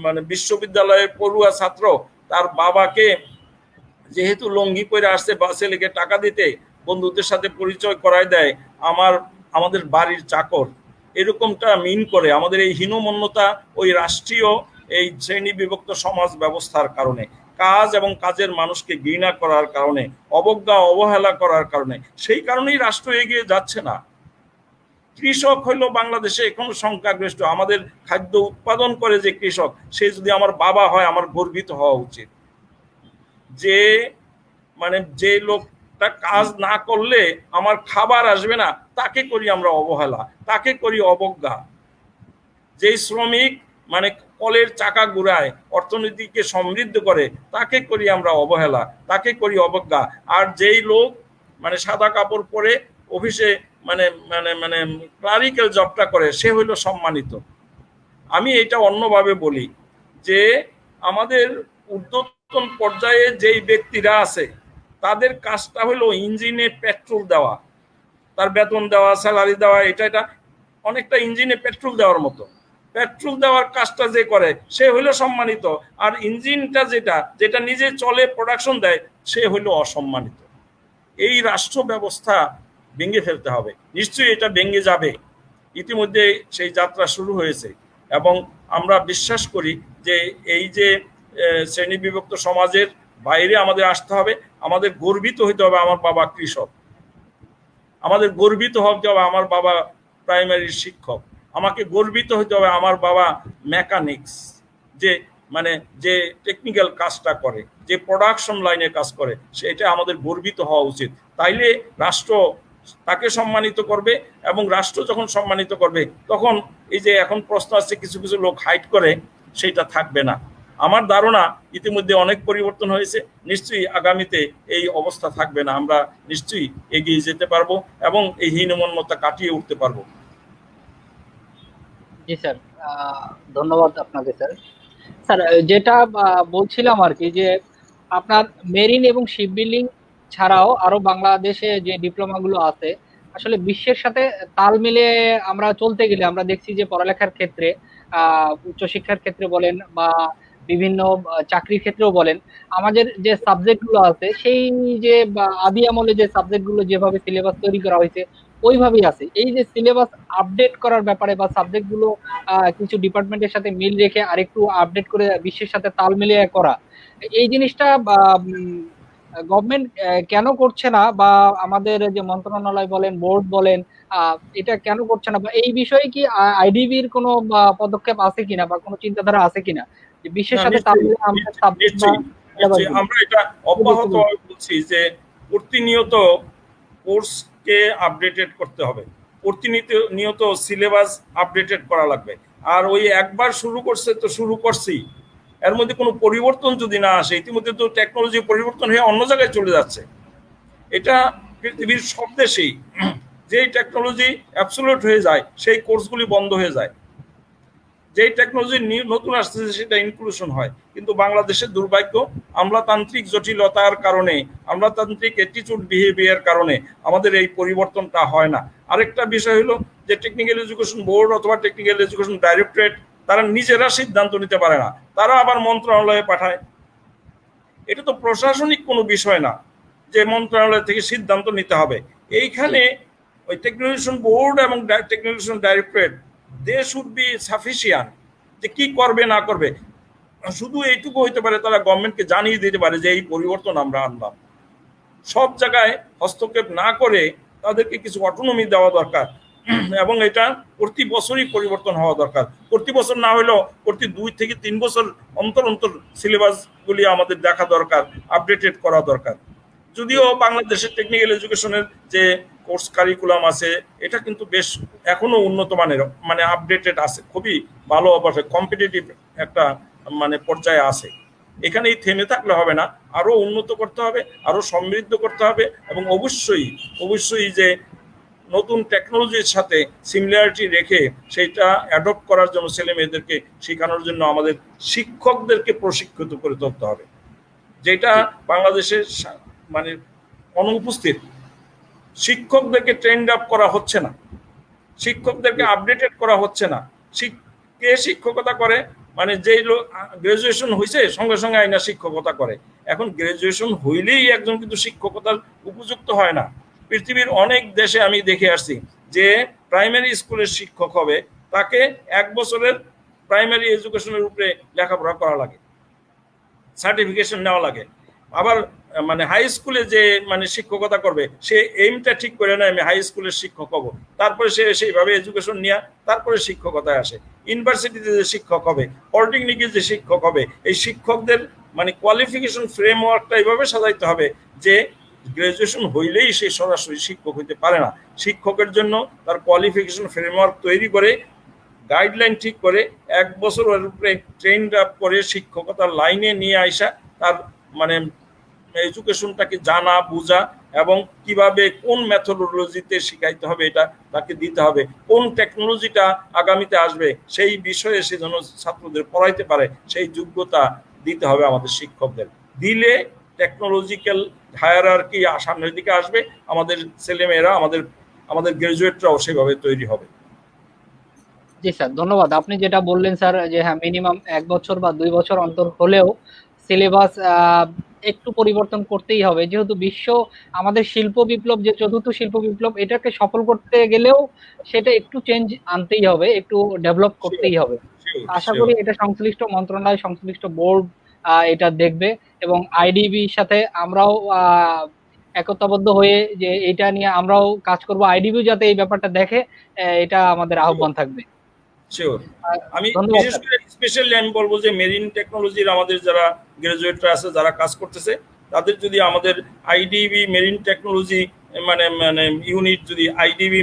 মানে বিশ্ববিদ্যালয়ের পড়ুয়া ছাত্র তার বাবাকে যেহেতু লঙ্গি পরে আসছে বা ছেলেকে টাকা দিতে, বন্ধুদের সাথে পরিচয় করায় দেয় আমাদের বাড়ির চাকর, এরকমটা মিন করে। আমাদের এই হীনমন্যতা ওই রাষ্ট্রীয় এই শ্রেণী বিভক্ত সমাজ ব্যবস্থার কারণে, কাজ এবং কাজের মানুষকে ঘৃণা করার কারণে, অবজ্ঞা অবহেলা করার কারণে, সেই কারণেই রাষ্ট্র এগিয়ে যাচ্ছে না। কৃষক হইল বাংলাদেশে এখনো সংখ্যাগরিষ্ঠ, আমাদের খাদ্য উৎপাদন করে যে কৃষক, সে যদি আমার বাবা হয় আমার গর্বিত হওয়া উচিত। যে মানে যে লোকটা কাজ না করলে আমার খাবার আসবে না, তাকে করি আমরা অবহেলা, তাকে করি অবজ্ঞা। যেই শ্রমিক মানে কলের চাকা ঘুরায়, অর্থনীতিকে সমৃদ্ধ করে, তাকে করি আমরা অবহেলা, তাকে করি অবজ্ঞা। আর যেই লোক মানে সাদা কাপড় পরে অফিসে মানে মানে মানে ক্লারিক্যাল জবটা করে, সে হইল সম্মানিত। আমি এটা অন্যভাবে বলি যে আমাদের ঊর্ধ্বতন পর্যায়ে যেই ব্যক্তিরা আছে তাদের কাজটা হলো ইঞ্জিনে পেট্রোল দেওয়া, তার বেতন দেওয়া, স্যালারি দেওয়া, এটা অনেকটা ইঞ্জিনে পেট্রোল দেওয়ার মতো। পেট্রোল দেওয়ার কাজটা যে করে সে হইল সম্মানিত, আর ইঞ্জিনটা যেটা যেটা নিজে চলে, প্রোডাকশন দেয়, সে হইল অসম্মানিত। এই রাষ্ট্র ব্যবস্থা ভেঙে ফেলতে হবে। নিশ্চয়ই এটা ভেঙে যাবে, ইতিমধ্যে সেই যাত্রা শুরু হয়েছে। এবং আমরা বিশ্বাস করি যে এই যে শ্রেণী বিভক্ত সমাজের বাইরে আমাদের আসতে হবে। আমাদের গর্বিত হইতে হবে আমার বাবা কৃষক, আমাদের গর্বিত হতে হবে আমার বাবা প্রাইমারির শিক্ষক, আমাকে গর্বিত হতে হবে আমার বাবা মেকানিক্স, যে মানে যে টেকনিক্যাল কাজটা করে, যে প্রোডাকশন লাইনে কাজ করে, সেটা আমাদের গর্বিত হওয়া উচিত। তাইলে রাষ্ট্র তাকে সম্মানিত করবে, এবং রাষ্ট্র যখন সম্মানিত করবে তখন এই যে এখন প্রশ্ন আসছে কিছু কিছু লোক হাইড করে, সেটা থাকবে না। আমার ধারণা ইতিমধ্যে অনেক পরিবর্তন হয়েছে, নিশ্চয়ই আগামীতে এই অবস্থা থাকবে না। আমরা নিশ্চয়ই এগিয়ে যেতে পারবো এবং এই হীনমন্যতা কাটিয়ে উঠতে পারবো। জি স্যার, ধন্যবাদ আপনাকে স্যার। স্যার, যেটা বলছিলাম আর কি, যে আপনার মেরিন এবং শিপ বিল্ডিং ছাড়াও আরো বাংলাদেশে যে ডিপ্লোমা গুলো আছে, আসলে বিশ্বের সাথে তাল মিলিয়ে আমরা চলতে গেলে আমরা দেখছি যে পড়ালেখার ক্ষেত্রে, উচ্চশিক্ষার ক্ষেত্রে বলেন বা বিভিন্ন চাকরির ক্ষেত্রেও বলেন, আমাদের যে সাবজেক্ট গুলো আছে, সেই যে আদি আমলে যে সাবজেক্ট গুলো যেভাবে সিলেবাস তৈরি করা হয়েছে ওইভাবেই আছে। এই যে সিলেবাস আপডেট করার ব্যাপারে বা সাবজেক্ট গুলো কিছু ডিপার্টমেন্টের সাথে মিল রেখে আরেকটু আপডেট করে বিশ্বের সাথে তাল মিলিয়ে করা, এই জিনিসটা গভর্নমেন্ট কেন করছে না, বা আমাদের যে মন্ত্রণালয় বলেন, বোর্ড বলেন, এটা কেন করছে না, বা এই বিষয়ে কি আইডিবির কোনো পদক্ষেপ আছে কিনা বা কোনো চিন্তাধারা আছে কিনা যে বিশ্বের সাথে তাল নিশ্চয়ই, মিলিয়ে আমাদের সাবজেক্ট বা নিশ্চয়ই আমরা এটা অব্যাহত বলছি যে প্রতিনিয়ত কোর্সকে আপডেটেড করতে হবে, প্রতিনিয়ত সিলেবাস আপডেটেড করা লাগবে। আর ওই একবার শুরু করছে তো শুরু করছি, এর মধ্যে কোনো পরিবর্তন যদি না আসে, ইতিমধ্যে তো টেকনোলজি পরিবর্তন হয়ে অন্য জায়গায় চলে যাচ্ছে। এটা পৃথিবীর সব দেশেই, যেই টেকনোলজি অ্যাবসোলিউট হয়ে যায় সেই কোর্সগুলি বন্ধ হয়ে যায়, যেই টেকনোলজি নতুন আসতেছে সেটা ইনক্লুশন হয়। কিন্তু বাংলাদেশের দুর্ভাগ্য, আমলাতান্ত্রিক জটিলতার কারণে, আমলাতান্ত্রিক অ্যাটিটিউড বিহেভিয়ার কারণে আমাদের এই পরিবর্তনটা হয় না। আরেকটা বিষয় হলো যে টেকনিক্যাল এডুকেশন বোর্ড অথবা টেকনিক্যাল এডুকেশন ডাইরেক্টরেট তারা নিজেরা সিদ্ধান্ত নিতে পারে না, তারা আবার মন্ত্রণালয়ে পাঠায়। এটা তো প্রশাসনিক কোনো বিষয় না যে মন্ত্রণালয় থেকে সিদ্ধান্ত নিতে হবে। এইখানে ওই টেকনোলজিশন বোর্ড এবং technologist directorate they should be sufficient যে কি করবে না করবে। শুধু এইটুকু হইতে পারে তারা গভর্নমেন্টকে জানিয়ে দিতে পারে যে এই পরিবর্তন আমরা আনলাম। সব জায়গায় হস্তক্ষেপ না করে তাদেরকে কিছু অটোনমি দেওয়া দরকার, এবং এটা প্রতি বছরই পরিবর্তন হওয়া দরকার। প্রতি বছর না হলেও প্রতি 2 থেকে 3 বছর অন্তর অন্তর সিলেবাসগুলি আমাদের দেখা দরকার, আপডেটেড করা দরকার। যদিও বাংলাদেশের টেকনিক্যাল এডুকেশনের যে কোর্স কারিকুলাম আছে এটা কিন্তু বেশ এখনো উন্নত মানের, মানে আপডেটেড আছে, খুবই ভালো অবশ্যই কম্পিটিটিভ একটা মানে পর্যায়ে আছে। এখানেই থেমে থাকলে হবে না, আরো উন্নত করতে হবে, আরো সমৃদ্ধ করতে হবে, এবং অবশ্যই অবশ্যই যে নতুন টেকনোলজির সাথে সিমিলারিটি রেখে সেটা অ্যাডপ্ট করার জন্য ছেলে মেয়েদেরকে শেখানোর জন্য আমাদের শিক্ষকদেরকে প্রশিক্ষিত করে তুলতে হবে, যেটা বাংলাদেশের মানে অনুপস্থিত। শিক্ষকদেরকে ট্রেন্ড আপ করা হচ্ছে না, শিক্ষকদেরকে আপডেটেড করা হচ্ছে না। কে শিক্ষকতা করে, মানে যেই লোক গ্রাজুয়েশন হয়েছে সঙ্গে সঙ্গে আইনা শিক্ষকতা করে। এখন গ্রাজুয়েশন হইলেই একজন কিন্তু শিক্ষকতার উপযুক্ত হয় না। পৃথিবীর অনেক দেশে আমি দেখে আসছি যে প্রাইমারি স্কুলের শিক্ষক হবে তাকে 1 বছরের প্রাইমারি এডুকেশনের উপরে লেখাপড়া করা লাগে, সার্টিফিকেশন নেওয়া লাগে। আবার মানে হাই স্কুলে যে মানে শিক্ষকতা করবে সে এইমটা ঠিক করে নেয়, আমি হাই স্কুলের শিক্ষক হব, তারপরে সে সেইভাবে এডুকেশন নিয়ে তারপরে শিক্ষকতায় আসে। ইউনিভার্সিটিতে যে শিক্ষক হবে, পলিটেকনিকে যে শিক্ষক হবে, এই শিক্ষকদের মানে কোয়ালিফিকেশন ফ্রেমওয়ার্কটা এইভাবে সাজাইতে হবে যে গ্রাজুয়েশন হইলেই সে সরাসরি শিক্ষক হইতে পারে না। শিক্ষকের জন্য তার কোয়ালিফিকেশন ফ্রেমওয়ার্ক তৈরি করে গাইডলাইন ঠিক করে 1 বছরের উপরে ট্রেন আপ করে শিক্ষকতার লাইনে নিয়ে আইসা তার মানে এডুকেশনটাকে জানা বোঝা এবং কিভাবে কোন মেথোডোলজিতে শিখাইতে হবে এটা তাকে দিতে হবে, কোন টেকনোলজিটা আগামীতে আসবে সেই বিষয়ে সে যেন ছাত্রদের পড়াইতে পারে সেই যোগ্যতা দিতে হবে আমাদের শিক্ষকদের। দিলে টেকনোলজিক্যাল হায়ারার্কি সামনের দিকে আসবে, আমাদের ছেলেমেয়েরা আমাদের গ্রাজুয়েটরাও সেভাবে তৈরি হবে। জি স্যার, ধন্যবাদ। আপনি যেটা বললেন স্যার যে হ্যাঁ, মিনিমাম 1 বছর বা 2 বছর অন্তর হলেও সিলেবাস একটু পরিবর্তন করতেই হবে, যেহেতু বিশ্ব আমাদের শিল্প বিপ্লব, যে চতুর্থ শিল্প বিপ্লব, এটাকে সফল করতে গেলেও সেটা একটু চেঞ্জ আনতেই হবে, একটু ডেভেলপ করতেই হবে। আশা করি এটা সংশ্লিষ্ট মন্ত্রণালয়, সংশ্লিষ্ট বোর্ড এটা দেখবে এবং আইডিবির সাথে আমরাও একতাবদ্ধ হয়ে যে এটা নিয়ে আমরাও কাজ করব, আইডিবি যাতে এই ব্যাপারটা দেখে, এটা আমাদের আহ্বান থাকবে। শিওর। আমি ধন্যবাদ বিশেষ স্যার। করে স্পেশালি আমি বলবো যে মেরিন টেকনোলজির আমাদের যারা গ্রাজুয়েটরা আছে, যারা কাজ করতেছে, তাদের যদি আমাদের আইডিবি মেরিন টেকনোলজি মানে মানে ইউনিট, যদি আইডিবি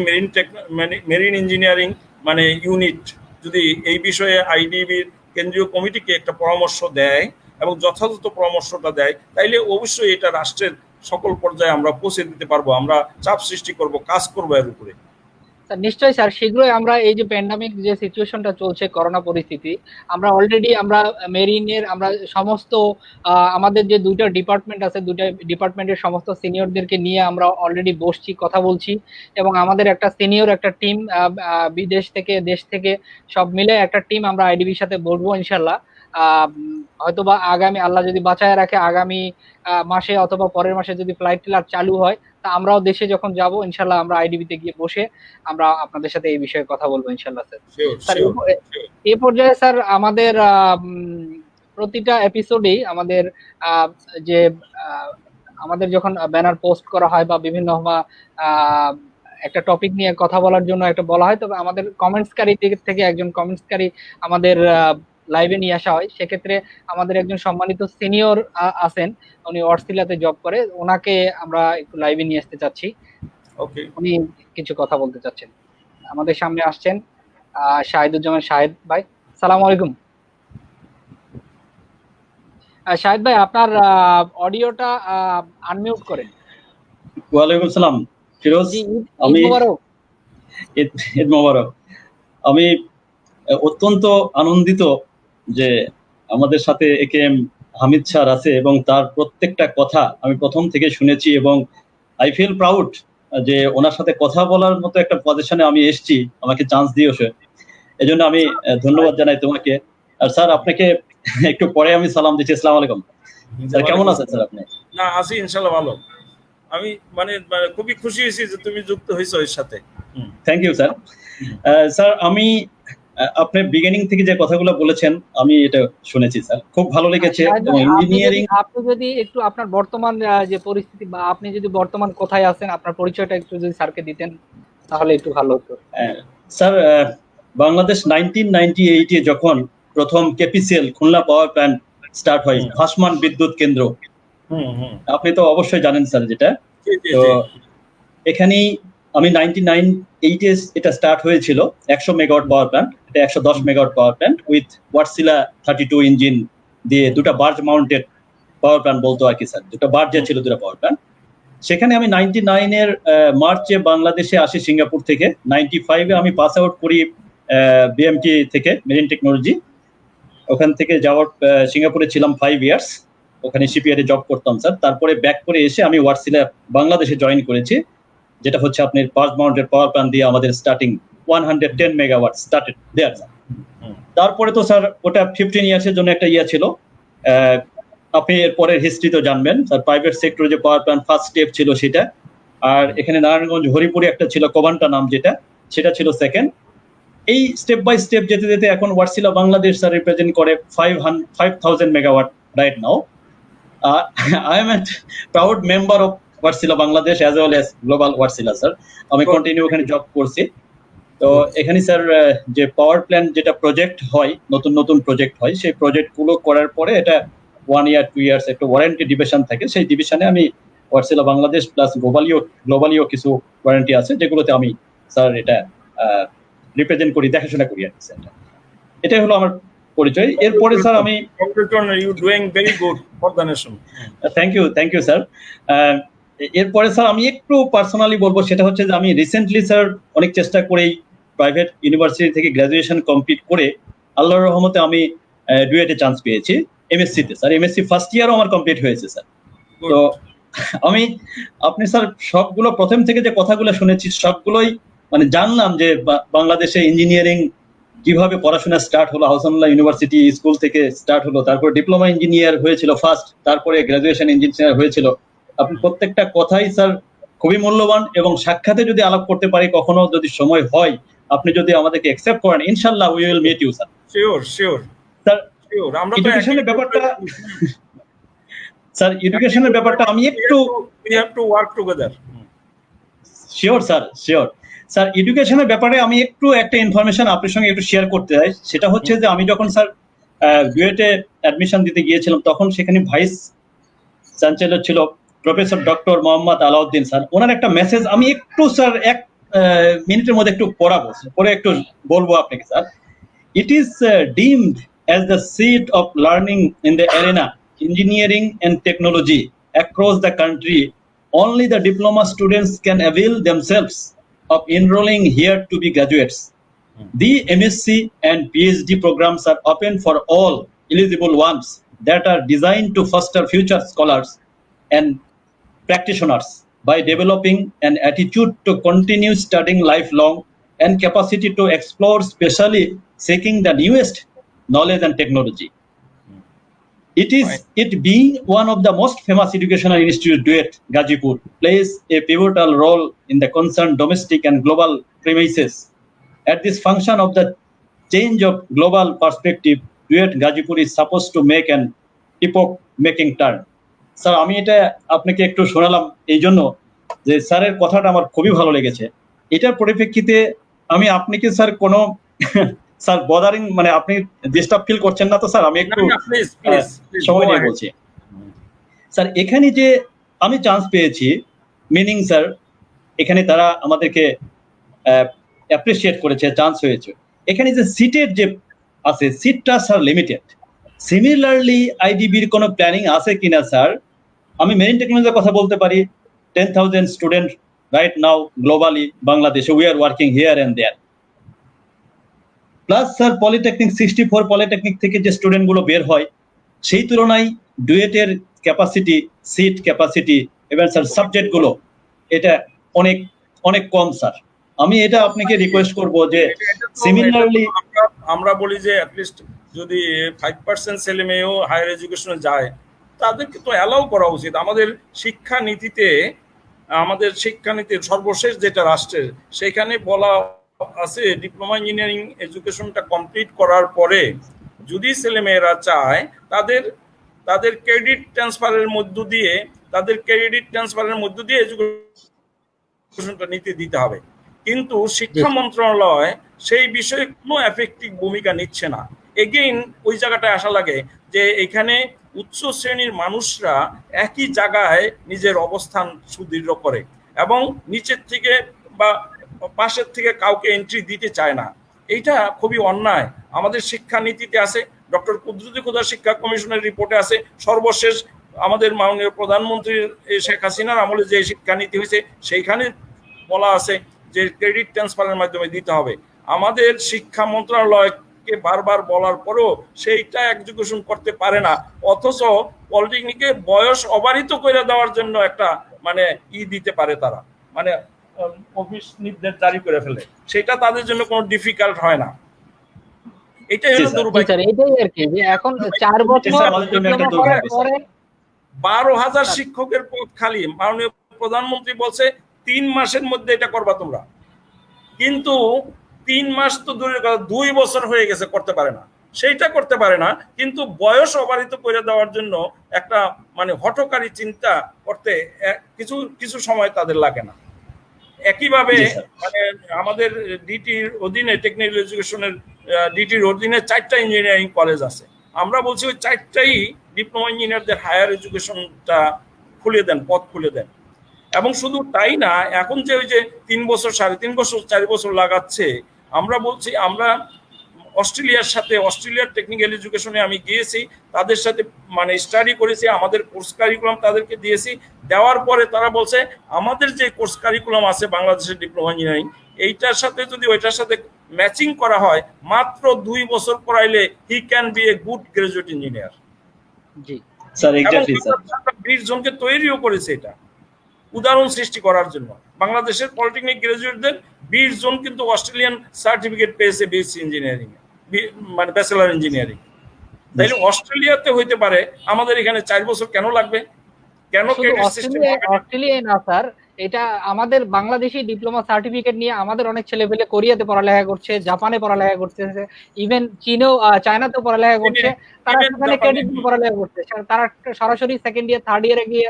মেরিন ইঞ্জিনিয়ারিং মানে ইউনিট যদি এই বিষয়ে আইডিবির কেন্দ্রীয় কমিটিকে একটা পরামর্শ দেয় এবং যথাযথ পরামর্শটা দেয়, তাইলে অবশ্যই এটা রাষ্ট্রের সকল পর্যায়ে আমরা পৌঁছে দিতে পারবো। আমরা চাপ সৃষ্টি করব, কাজ করবো এর উপরে। স্যার নিশ্চয়ই স্যার, শীঘ্রই আমরা এই যে প্যান্ডামিক যে সিচুয়েশনটা চলছে, করোনা পরিস্থিতি, আমরা অলরেডি আমরা মেরিনের আমরা সমস্ত আমাদের যে দুইটা ডিপার্টমেন্ট আছে, দুইটা ডিপার্টমেন্টের সমস্ত সিনিয়রদেরকে নিয়ে আমরা অলরেডি বসছি, কথা বলছি এবং আমাদের একটা সিনিয়র একটা টিম বিদেশ থেকে দেশ থেকে সব মিলে একটা টিম আমরা আইডিবির সাথে বলবো ইনশাল্লাহ। হয়তোবা আগামী, আল্লাহ যদি বাঁচায় রাখে, আগামী মাসে অথবা পরের মাসে যদি ফ্লাইট চালু হয়, তা আমরাও দেশে যখন যাব ইনশাল্লাহ আমরা আইডিবিতে গিয়ে বসে আমরা আপনাদের সাথে এই বিষয়ে কথা বলবো ইনশাল্লাহ স্যার। স্যার এই পর্যায়ে স্যার আমাদের প্রতিটা এপিসোডেই আমাদের যে আমাদের যখন ব্যানার পোস্ট করা হয় বা বিভিন্ন একটা টপিক নিয়ে কথা বলার জন্য একটা বলা হয়, তবে আমাদের কমেন্টসকারী থেকে একজন কমেন্টসকারী আমাদের লাইভে নিয়ে আসা হয়। সেক্ষেত্রে আমাদের একজন সম্মানিত সিনিয়র আছেন, উনি অর্সিলাতে জব করে, ওনাকে আমরা একটু লাইভে নিয়ে আসতে চাচ্ছি। ওকে, উনি কিছু কথা বলতে চাচ্ছেন। আমাদের সামনে আসছেন শাহিদুজ্জামান শাহেদ ভাই। সালাম আলাইকুম। শাহেদ ভাই, আপনার অডিওটা আনমিউট করেন। ওয়ালাইকুম আসসালাম ফিরোজ। আমি ঈদ মোবারক। আমি অত্যন্ত আনন্দিত যে আমাদের সাথে একেএম হামিদ স্যার আছে এবং তার প্রত্যেকটা কথা আমি প্রথম থেকে শুনেছি এবং আই ফিল প্রাউড যে ওনার সাথে কথা বলার মতো একটা পজিশনে আমি এসেছি, আমাকে চান্স দিয়েছে, এজন্য আমি ধন্যবাদ জানাই তোমাকে। আর স্যার আপনাকে একটু পরে আমি সালাম দিচ্ছি। আসসালামু আলাইকুম স্যার, কেমন আছেন স্যার আপনি? না, আছি ইনশাআল্লাহ ভালো। আমি মানে খুবই খুশি হয়েছি যে তুমি যুক্ত হয়েছো এর সাথে। Thank you sir. স্যার আমি আপনি বিগিনিং থেকে যে কথাগুলো বলেছেন আমি এটা শুনেছি স্যার, খুব ভালো লেগেছে। ইঞ্জিনিয়ারিং, আপনি যদি একটু আপনার বর্তমান যে পরিস্থিতি বা আপনি যদি বর্তমান কোথায় আছেন আপনার পরিচয়টা একটু যদি স্যারকে দিতেন তাহলে একটু ভালো হতো। স্যার বাংলাদেশ 1998 এ যখন প্রথম KPCL Khulna power plant start হয়, ভাসমান বিদ্যুৎ কেন্দ্র, আপনি তো অবশ্যই জানেন স্যার যেটা। তো এখানেই আমি 1998 এটা স্টার্ট হয়েছিল 100 মেগাওয়াট পাওয়ার প্ল্যান্ট, এটা 110 megawatt power plant with Wartsila 32 engine দিয়ে দুটা বার্জ মাউন্টেড পাওয়ার প্ল্যান্ট বলতো আর কি স্যার, দুটো বার্জে ছিল দুটো পাওয়ার প্ল্যান্ট। সেখানে আমি 99-এর মার্চে বাংলাদেশে আসি সিঙ্গাপুর থেকে। 95-এ আমি পাস আউট করি বিএমটি থেকে, মেরিন টেকনোলজি। ওখান থেকে যাওয়ার সিঙ্গাপুরে ছিলাম 5 ইয়ার্স, ওখানে শিপইয়ার্ডে জব করতাম স্যার। তারপরে ব্যাক করে এসে আমি ওয়াটসিলা বাংলাদেশে জয়েন করেছি, যেটা হচ্ছে আপনার বার্জ মাউন্টেড পাওয়ার প্ল্যান্ট দিয়ে আমাদের starting 110 megawatt started their sir. তারপরে তো স্যার ওটা 15 ইয়ার্সের জন্য একটা ইয়া ছিল। আপনি এর পরের হিস্ট্রি তো জানবেন স্যার, প্রাইভেট সেক্টরে যে পাওয়ার প্ল্যান্ট ফার্স্ট স্টেপ ছিল সেটা, আর এখানে নারায়ণগঞ্জ হরিপুরে একটা ছিল কোবান্টা নাম, যেটা সেটা ছিল সেকেন্ড। এই স্টেপ বাই স্টেপ যেতে যেতে এখন ওয়াটসিলা বাংলাদেশ স্যার রিপ্রেজেন্ট করে 5000 megawatt right now. I am a proud member of Wartsila Bangladesh as well as global Wartsila sir. আমি কন্টিনিউ ওখানে জব করছি। তো এখানে স্যার যে পাওয়ার প্ল্যান্ট যেটা প্রজেক্ট হয়, নতুন নতুন প্রজেক্ট হয়, সেই প্রজেক্টগুলো করার পরে এটা 1 ইয়ার 2 ইয়ার্স একটা ওয়ারেন্টি ডিভিশন থাকে, সেই ডিভিশনে আমি ওয়াটসিলা বাংলাদেশ প্লাস গ্লোবালিও কিছু ওয়ারেন্টি আছে যেগুলোতে আমি স্যার এটা রিপ্রেজেন্ট করি, দেখাশোনা করি আর কি স্যার। এটাই হলো আমার পরিচয়। এরপরে স্যার আমি you doing very good for the nation. Thank you sir. এরপরে স্যার আমি একটু পার্সোনালি বলবো, সেটা হচ্ছে যে আমি রিসেন্টলি স্যার অনেক চেষ্টা করেই প্রাইভেট ইউনিভার্সিটি থেকে গ্রাজুয়েশন কমপ্লিট করে আল্লাহর রহমতে আমি ডুয়েটে চান্স পেয়েছি এমএসসি তে স্যার। এমএসসি ফার্স্ট ইয়ারও আমার কমপ্লিট হয়েছে স্যার। তো আমি আপনি স্যার সবগুলো প্রথম থেকে যে কথাগুলো শুনেছি সবগুলোই মানে জানলাম যে বাংলাদেশে ইঞ্জিনিয়ারিং কিভাবে পড়াশোনা স্টার্ট হলো, হাসানুল্লাহ ইউনিভার্সিটি স্কুল থেকে স্টার্ট হলো, তারপর ডিপ্লোমা ইঞ্জিনিয়ার হয়েছিল ফার্স্ট, তারপরে গ্রাজুয়েশন ইঞ্জিনিয়ার হয়েছিল। আপনি প্রত্যেকটা কথাই স্যার খুবই মূল্যবান, এবং সাক্ষাতে যদি আলাপ করতে পারি কখনো, যদি সময় হয়, আপনি যদি আমাদেরকে অ্যাকসেপ্ট করেন, ইনশাআল্লাহ we will meet you sir. Sure sir এডুকেশনের ব্যাপারটা স্যার এডুকেশনের ব্যাপারটা আমি একটু we have to work together. Sure sir এডুকেশনের ব্যাপারে আমি একটু একটা ইনফরমেশন আপনার সঙ্গে একটু শেয়ার করতে চাই। সেটা হচ্ছে যে আমি যখন স্যার ডুয়েটে অ্যাডমিশন দিতে গিয়েছিলাম, তখন সেখানে ভাইস চ্যান্সেলর ছিল professor doctor Mohammad Alauddin sir. ওনার একটা মেসেজ আমি একটু স্যার এক মিনিটের মধ্যে একটু পরে একটু বলবো আপনাকে sir. It is deemed as the seat of learning in the arena engineering and technology across the country. Only the diploma students can avail themselves of enrolling here to be graduates. The MSc and PhD programs are open for all eligible ones that are designed to foster future scholars and practitioners by developing an attitude to continue studying lifelong and capacity to explore, especially seeking the newest knowledge and technology. It being one of the most famous educational institutes, DUET Gazipur plays a pivotal role in the concerned domestic and global premises. At this function of the change of global perspective, DUET Gazipur is supposed to make an epoch-making turn. Sir আমি এটা আপনাকে একটু শোনালাম এই জন্য যে স্যারের কথাটা আমার খুবই ভালো লেগেছে। এটার পরিপ্রেক্ষিতে আমি আপনাকে স্যার কোনো স্যার বদারিং মানে আপনি ডিস্টার্ব ফিল করছেন না তো স্যার? আমি একটু সময় নিয়ে বলছি স্যার। এখানে যে আমি চান্স পেয়েছি, মিনিং স্যার এখানে তারা আমাদেরকে অ্যাপ্রিসিয়েট করেছে, চান্স হয়েছে। এখানে যে সিটের যে আছে, সিটটা স্যার লিমিটেড। সিমিলারলি আইডিবির কোনো প্ল্যানিং আছে কিনা স্যার? আমি মেরিন টেকনোলজির কথা বলতে পারি। 10,000 স্টুডেন্ট রাইট নাও গ্লোবালি বাংলাদেশে, we are working here and there. Plus sir polytechnic 64 polytechnic থেকে যে স্টুডেন্ট গুলো বের হয়, সেই তুলনায় ডুয়েটের ক্যাপাসিটি, সিট ক্যাপাসিটি এবং স্যার সাবজেক্ট গুলো এটা অনেক অনেক কম স্যার। আমি এটা আপনাকে রিকোয়েস্ট করব যে সিমিলারলি আমরা বলি যে অ্যাটলিস্ট যদি 5% ছেলে মেয়েও হায়ার এডুকেশনে যায়, তাদেরকে তো অ্যালাউ করা উচিত। আমাদের শিক্ষানীতির সর্বশেষ যেটা রাষ্ট্রের, সেখানে বলা আছে ডিপ্লোমা ইঞ্জিনিয়ারিং এডুকেশনটা কমপ্লিট করার পরে যদি ছেলে মেয়েরা চায় তাদের ক্রেডিট ট্রান্সফারের মধ্য দিয়ে এডুকেশনটা দিতে হবে। কিন্তু শিক্ষা মন্ত্রণালয় সেই বিষয়ে কোনো এফেক্টিভ ভূমিকা নিচ্ছে না। এগেইন ওই জায়গাটায় আসা লাগে যে এখানে উচ্চ শ্রেণীর মানুষরা একই জায়গায় নিজের অবস্থান সুদৃঢ় করে এবং নিচের থেকে বা পাশের থেকে কাউকে এন্ট্রি দিতে চায় না। এইটা খুবই অন্যায়। আমাদের শিক্ষানীতিতে আছে, ডক্টর কুদরতি খোদা শিক্ষা কমিশনের রিপোর্টে আছে, সর্বশেষ আমাদের মাননীয় প্রধানমন্ত্রীর শেখ হাসিনার আমলে যে শিক্ষানীতি হয়েছে সেইখানে বলা আছে যে ক্রেডিট ট্রান্সফারের মাধ্যমে দিতে হবে। আমাদের শিক্ষা মন্ত্রণালয়কে বারবার বলার পরেও সেইটা এক্সিকিউশন করতে পারে না, অথচ পলিটেকনিকে বয়স অবারিত করে দেওয়ার জন্য একটা মানে দিতে পারে তারা, মানে অফিস নির্দেশ জারি করে ফেলে। সেটা তাদের জন্য কোনো ডিফিকাল্ট হয় না। এটাই হলো দুর্ভাগ্য। এটাই আর কি যে এখন 4 বছর পরে 12,000 শিক্ষকের পদ খালি। মাননীয় প্রধানমন্ত্রী বলছে 3 মাসের মধ্যে এটা করবা তোমরা, কিন্তু 3 মাস তো দূরের কথা, 2 বছর হয়ে গেছে, করতে পারে না, সেইটা করতে পারে না। কিন্তু বয়স অবারিত করে দেওয়ার জন্য একটা মানে হঠকারী চিন্তা করতে কিছু সময় তাদের লাগে না। একইভাবে মানে আমাদের ডিটির অধীনে টেকনিক্যাল এডুকেশনের ডিটির অধীনে 4টা ইঞ্জিনিয়ারিং কলেজ আছে। আমরা বলছি ওই 4টাই ডিপ্লোমা ইঞ্জিনিয়ারদের হায়ার এডুকেশনটা পথ খুলে দেন। এবং শুধু তাই না, এখন যে ওই যে 3 বছর 3.5 বছর 4 বছর লাগাচ্ছে, আমরা বলছি আমরা অস্ট্রেলিয়ার টেকনিক্যাল এডুকেশনে আমি গিয়েছি, তাদের সাথে মানে স্টাডি করেছি, আমাদের কোর্স কারিকুলাম তাদেরকে দিয়েছি। দেওয়ার পরে তারা বলছে আমাদের যে কোর্স কারিকুলাম আছে বাংলাদেশের ডিপ্লোমা ইঞ্জিনিয়ারিং, এইটার সাথে যদি ওইটার সাথে ম্যাচিং করা হয়, মাত্র 2 বছর পড়াইলে he can be a good graduate engineer. জি স্যার, এক্স্যাক্টলি স্যার। 20 জনকে তৈরিও করেছে এটা উদাহরণ সৃষ্টি করার জন্য। বাংলাদেশের পলিটেকনিক গ্রাজুয়েটদের 20 জন কিন্তু অস্ট্রেলিয়ান সার্টিফিকেট পেয়েছে বিএসসি ইঞ্জিনিয়ারিং, মানে ব্যাচেলার ইঞ্জিনিয়ারিং। তাইলে অস্ট্রেলিয়াতে হইতে পারে, আমাদের এখানে 4 বছর কেন লাগবে? কেন ক্রেডিট সিস্টেম? অস্ট্রেলিয়ায় না স্যার, এটা আমাদের বাংলাদেশি ডিপ্লোমা সার্টিফিকেট নিয়ে আমাদের অনেক ছেলেপেলে কোরিয়াতে পড়ালেখা করছে, জাপানে পড়ালেখা করছে, ইভেন চীনেও চায়নাতেও পড়ালেখা করছে। তারা সেখানে ক্রেডিট দিয়ে পড়ালেখা করছে, তারা সরাসরি সেকেন্ড ইয়ার থার্ড ইয়ারে গিয়ে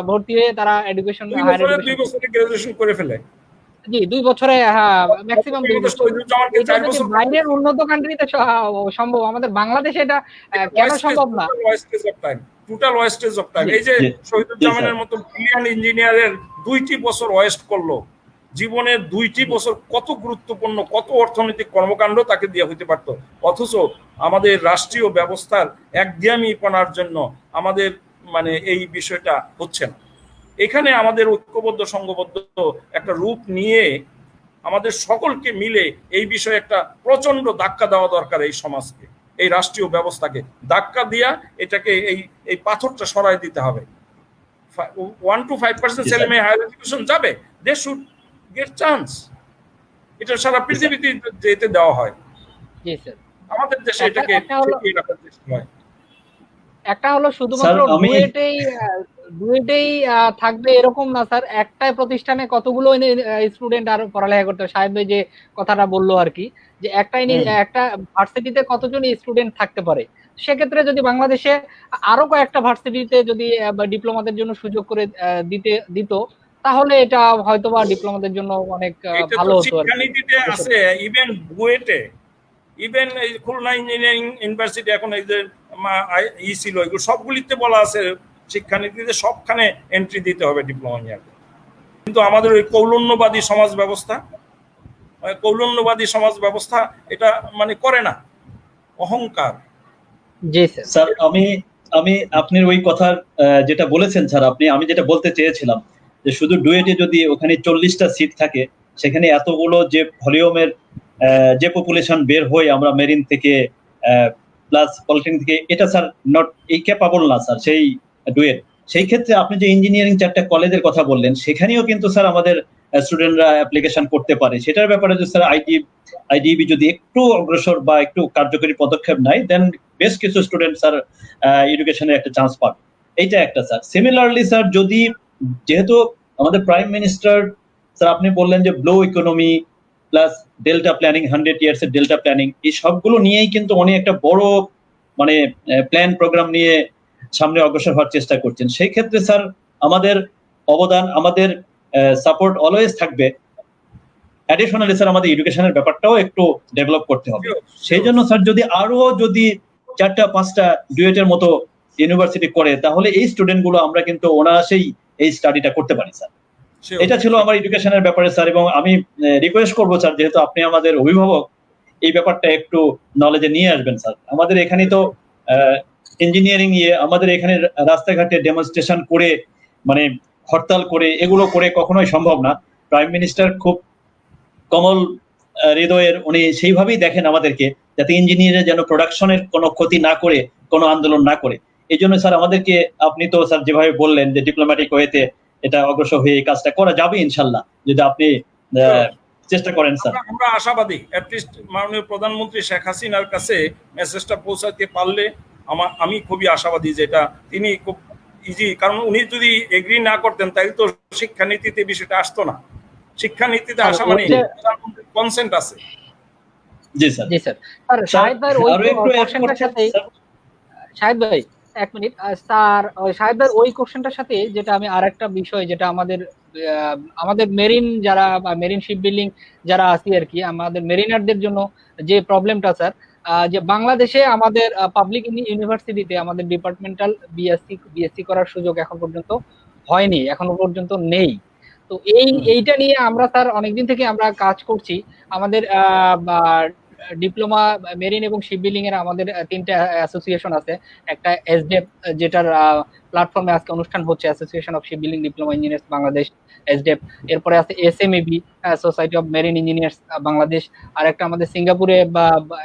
ভর্তি হয়ে তারা এডুকেশন 2 বছরে গ্রাজুয়েশন করে ফেলে। জি 2 বছরে, হ্যাঁ ম্যাক্সিমাম 2 বছর। বাইরের উন্নত কান্ট্রিতে সম্ভব, আমাদের বাংলাদেশে এটা কেন সম্ভব না? Total wastage of time. এই যে শহীদুজ্জামানের মতো ব্রিলিয়ান্ট ইঞ্জিনিয়ারের 2টি বছর ওয়েস্ট করলো, জীবনের 2টি বছর কত গুরুত্বপূর্ণ, কত অর্থনৈতিক কর্মকাণ্ড তাকে দিয়ে হইতে পারতো। অথচ আমাদের রাষ্ট্রীয় ব্যবস্থার একঘেয়েমিপনার জন্য আমাদের মানে এই বিষয়টা হচ্ছে না। এখানে আমাদের ঐক্যবদ্ধ সংঘবদ্ধ একটা রূপ নিয়ে আমাদের সকলকে মিলে এই বিষয়ে একটা প্রচন্ড ধাক্কা দেওয়া দরকার। এই সমাজকে, এই রাষ্ট্রীয় ব্যবস্থাকে ধাক্কা দিয়া এটাকে এই পাথরটা সরাই দিতে হবে। 1 to 5% ছেলে মেয়ে হায়ার এডুকেশন যাবে, দে শুড গেট চান্স। এটা সারা পৃথিবীতে যেতে দেওয়া হয়, আমাদের দেশে এটাকে ঠিকই রাখার চেষ্টা হয়। একটা হলো শুধুমাত্র ডুয়েটেই থাকবে এরকম না স্যার, একটাই প্রতিষ্ঠানে কতগুলো স্টুডেন্ট আর পড়ালেখা করতে হবে। সাহেব ভাই যে কথাটা বললো আর কি, যে একটা ভার্সিটিতে কতজন স্টুডেন্ট থাকতে পারে, সেক্ষেত্রে যদি বাংলাদেশে আরো কয়েকটা ভার্সিটিতে যদি ডিপ্লোমাদের জন্য সুযোগ করে দিত, তাহলে এটা হয়তোবা ডিপ্লোমাদের জন্য অনেক ভালো হতো। শিক্ষানীতিতে আছে, ইভেন বুয়েটে, ইভেন এই খুলনা ইঞ্জিনিয়ারিং ইউনিভার্সিটি এখন এই যে ছিল, এগুলো সবগুলিতে বলা আছে শিক্ষানীতিতে সবখানে এন্ট্রি দিতে হবে ডিপ্লোমা ইঞ্জিনিয়ার। কিন্তু আমাদের ওই কৌলন্যবাদী সমাজ ব্যবস্থা এটা মানে করে না, অহংকার। জি স্যার, আমি আপনার ওই কথা যেটা বলেছেন স্যার, আমি যেটা বলতে চেয়েছিলাম যে শুধু ডুয়েটে যদি ওখানে 40টা সিট থাকে, সেখানে এতগুলো যে ভলিউমের যে পপুলেশন বের হয় আমরা মেরিন থেকে প্লাস পলিটেকনিক থেকে, এটা স্যার নট এই ক্যাপাবল না স্যার সেই ডুয়েট। সেই ক্ষেত্রে আপনি যে ইঞ্জিনিয়ারিং 4টা কলেজের কথা বললেন, সেখানেও কিন্তু স্যার আমাদের স্টুডেন্টরা অ্যাপ্লিকেশন করতে পারে। সেটার ব্যাপারে যদি স্যার আইডিবি যদি একটু অগ্রসর বা একটু কার্যকরী পদক্ষেপ নেয়, দেন বেশ কিছু স্টুডেন্ট স্যার এডুকেশনের একটা চান্স পাবে। এইটা একটা স্যার। সিমিলারলি স্যার, যদি যেহেতু আমাদের প্রাইম মিনিস্টার স্যার আপনি বললেন যে blue economy plus delta planning, 100 years এর ডেল্টা প্ল্যানিং, এই সবগুলো নিয়েই কিন্তু উনি একটা বড় মানে প্ল্যান প্রোগ্রাম নিয়ে সামনে অগ্রসর হওয়ার চেষ্টা করছেন। সেই ক্ষেত্রে স্যার আমাদের অবদান, আমাদের সাপোর্ট অলওয়েজ থাকবে। অ্যাডিশনালি স্যার আমাদের এডুকেশনের ব্যাপারটাও একটু ডেভেলপ করতে হবে। সেই জন্য স্যার যদি 4টা 5টা ডুয়েটের মতো ইউনিভার্সিটি করে, তাহলে এই স্টুডেন্ট গুলো আমরা কিন্তু অনায়াসেই এই স্টাডিটা করতে পারি স্যার। এটা ছিল আমার এডুকেশনের ব্যাপারে স্যার। এবং আমি রিকোয়েস্ট করবো স্যার, যেহেতু আপনি আমাদের অভিভাবক, এই ব্যাপারটা একটু নলেজে নিয়ে আসবেন স্যার। আমাদের এখানে তো ইঞ্জিনিয়ারিং আমাদের এখানে রাস্তাঘাটে ডেমনস্ট্রেশন করে মানে হরতাল করে এগুলো করে কখনোই সম্ভব না। প্রাইম মিনিস্টার খুব কমল হৃদয়ের, উনি সেইভাবেই দেখেন আমাদেরকে, যাতে ইঞ্জিনিয়ারের যেন প্রোডাকশনের কোনো ক্ষতি না করে, কোনো আন্দোলন না করে। এই জন্য স্যার আমাদেরকে, আপনি তো স্যার যেভাবে বললেন যে ডিপ্লোম্যাটিক ওয়েতে এটা অগ্রসর হয়ে এই কাজটা করা যাবে ইনশাল্লাহ, যদি আপনি চেষ্টা করেন স্যার। আমরা আশাবাদী, অ্যাটলিস্ট মাননীয় প্রধানমন্ত্রী শেখ হাসিনার কাছে মেসেজটা পৌঁছাতে পারলে আমি খুবই আশাবাদী যে এটা তিনি খুব ইজি, কারণ উনি যদি এগ্রি না করতেন তাহলে তো শিক্ষানীতিতে বিষয়টা আসতো না। শিক্ষানীতিতে আসা মানে প্রধানমন্ত্রীর কনসেন্ট আছে। জি স্যার। জি স্যার। আর শাহিদ ভাই ওই কোশ্চেনটার সাথে, শাহিদ ভাই এক মিনিট স্যার, শাহিদ ভাই ওই কোশ্চেনটার সাথে যেটা আমি আরেকটা বিষয়, যেটা আমাদের মেরিন যারা বা মেরিন শিপ বিল্ডিং যারা আছি আর কি, আমাদের মেরিনারদের জন্য যে প্রবলেমটা স্যার, যে বাংলাদেশে আমাদের পাবলিক ইউনিভার্সিটিতে আমাদের ডিপার্টমেন্টাল বিএসসি করার সুযোগ এখন পর্যন্ত হয়নি, এখনো পর্যন্ত নেই। তো এইটা নিয়ে আমরা স্যার অনেকদিন থেকে আমরা কাজ করছি। আমাদের ডিপ্লোমা মেরিন এবং শিপ বিল্ডিং এর আমাদের তিনটা অ্যাসোসিয়েশন আছে। একটা এসডিএফ, যেটার প্ল্যাটফর্মে আজকে অনুষ্ঠান হচ্ছে, association of ship building diploma engineers Bangladesh, SDF. এরপরে আছে SMEB, society of marine engineers Bangladesh. আর একটা আমাদের সিঙ্গাপুরে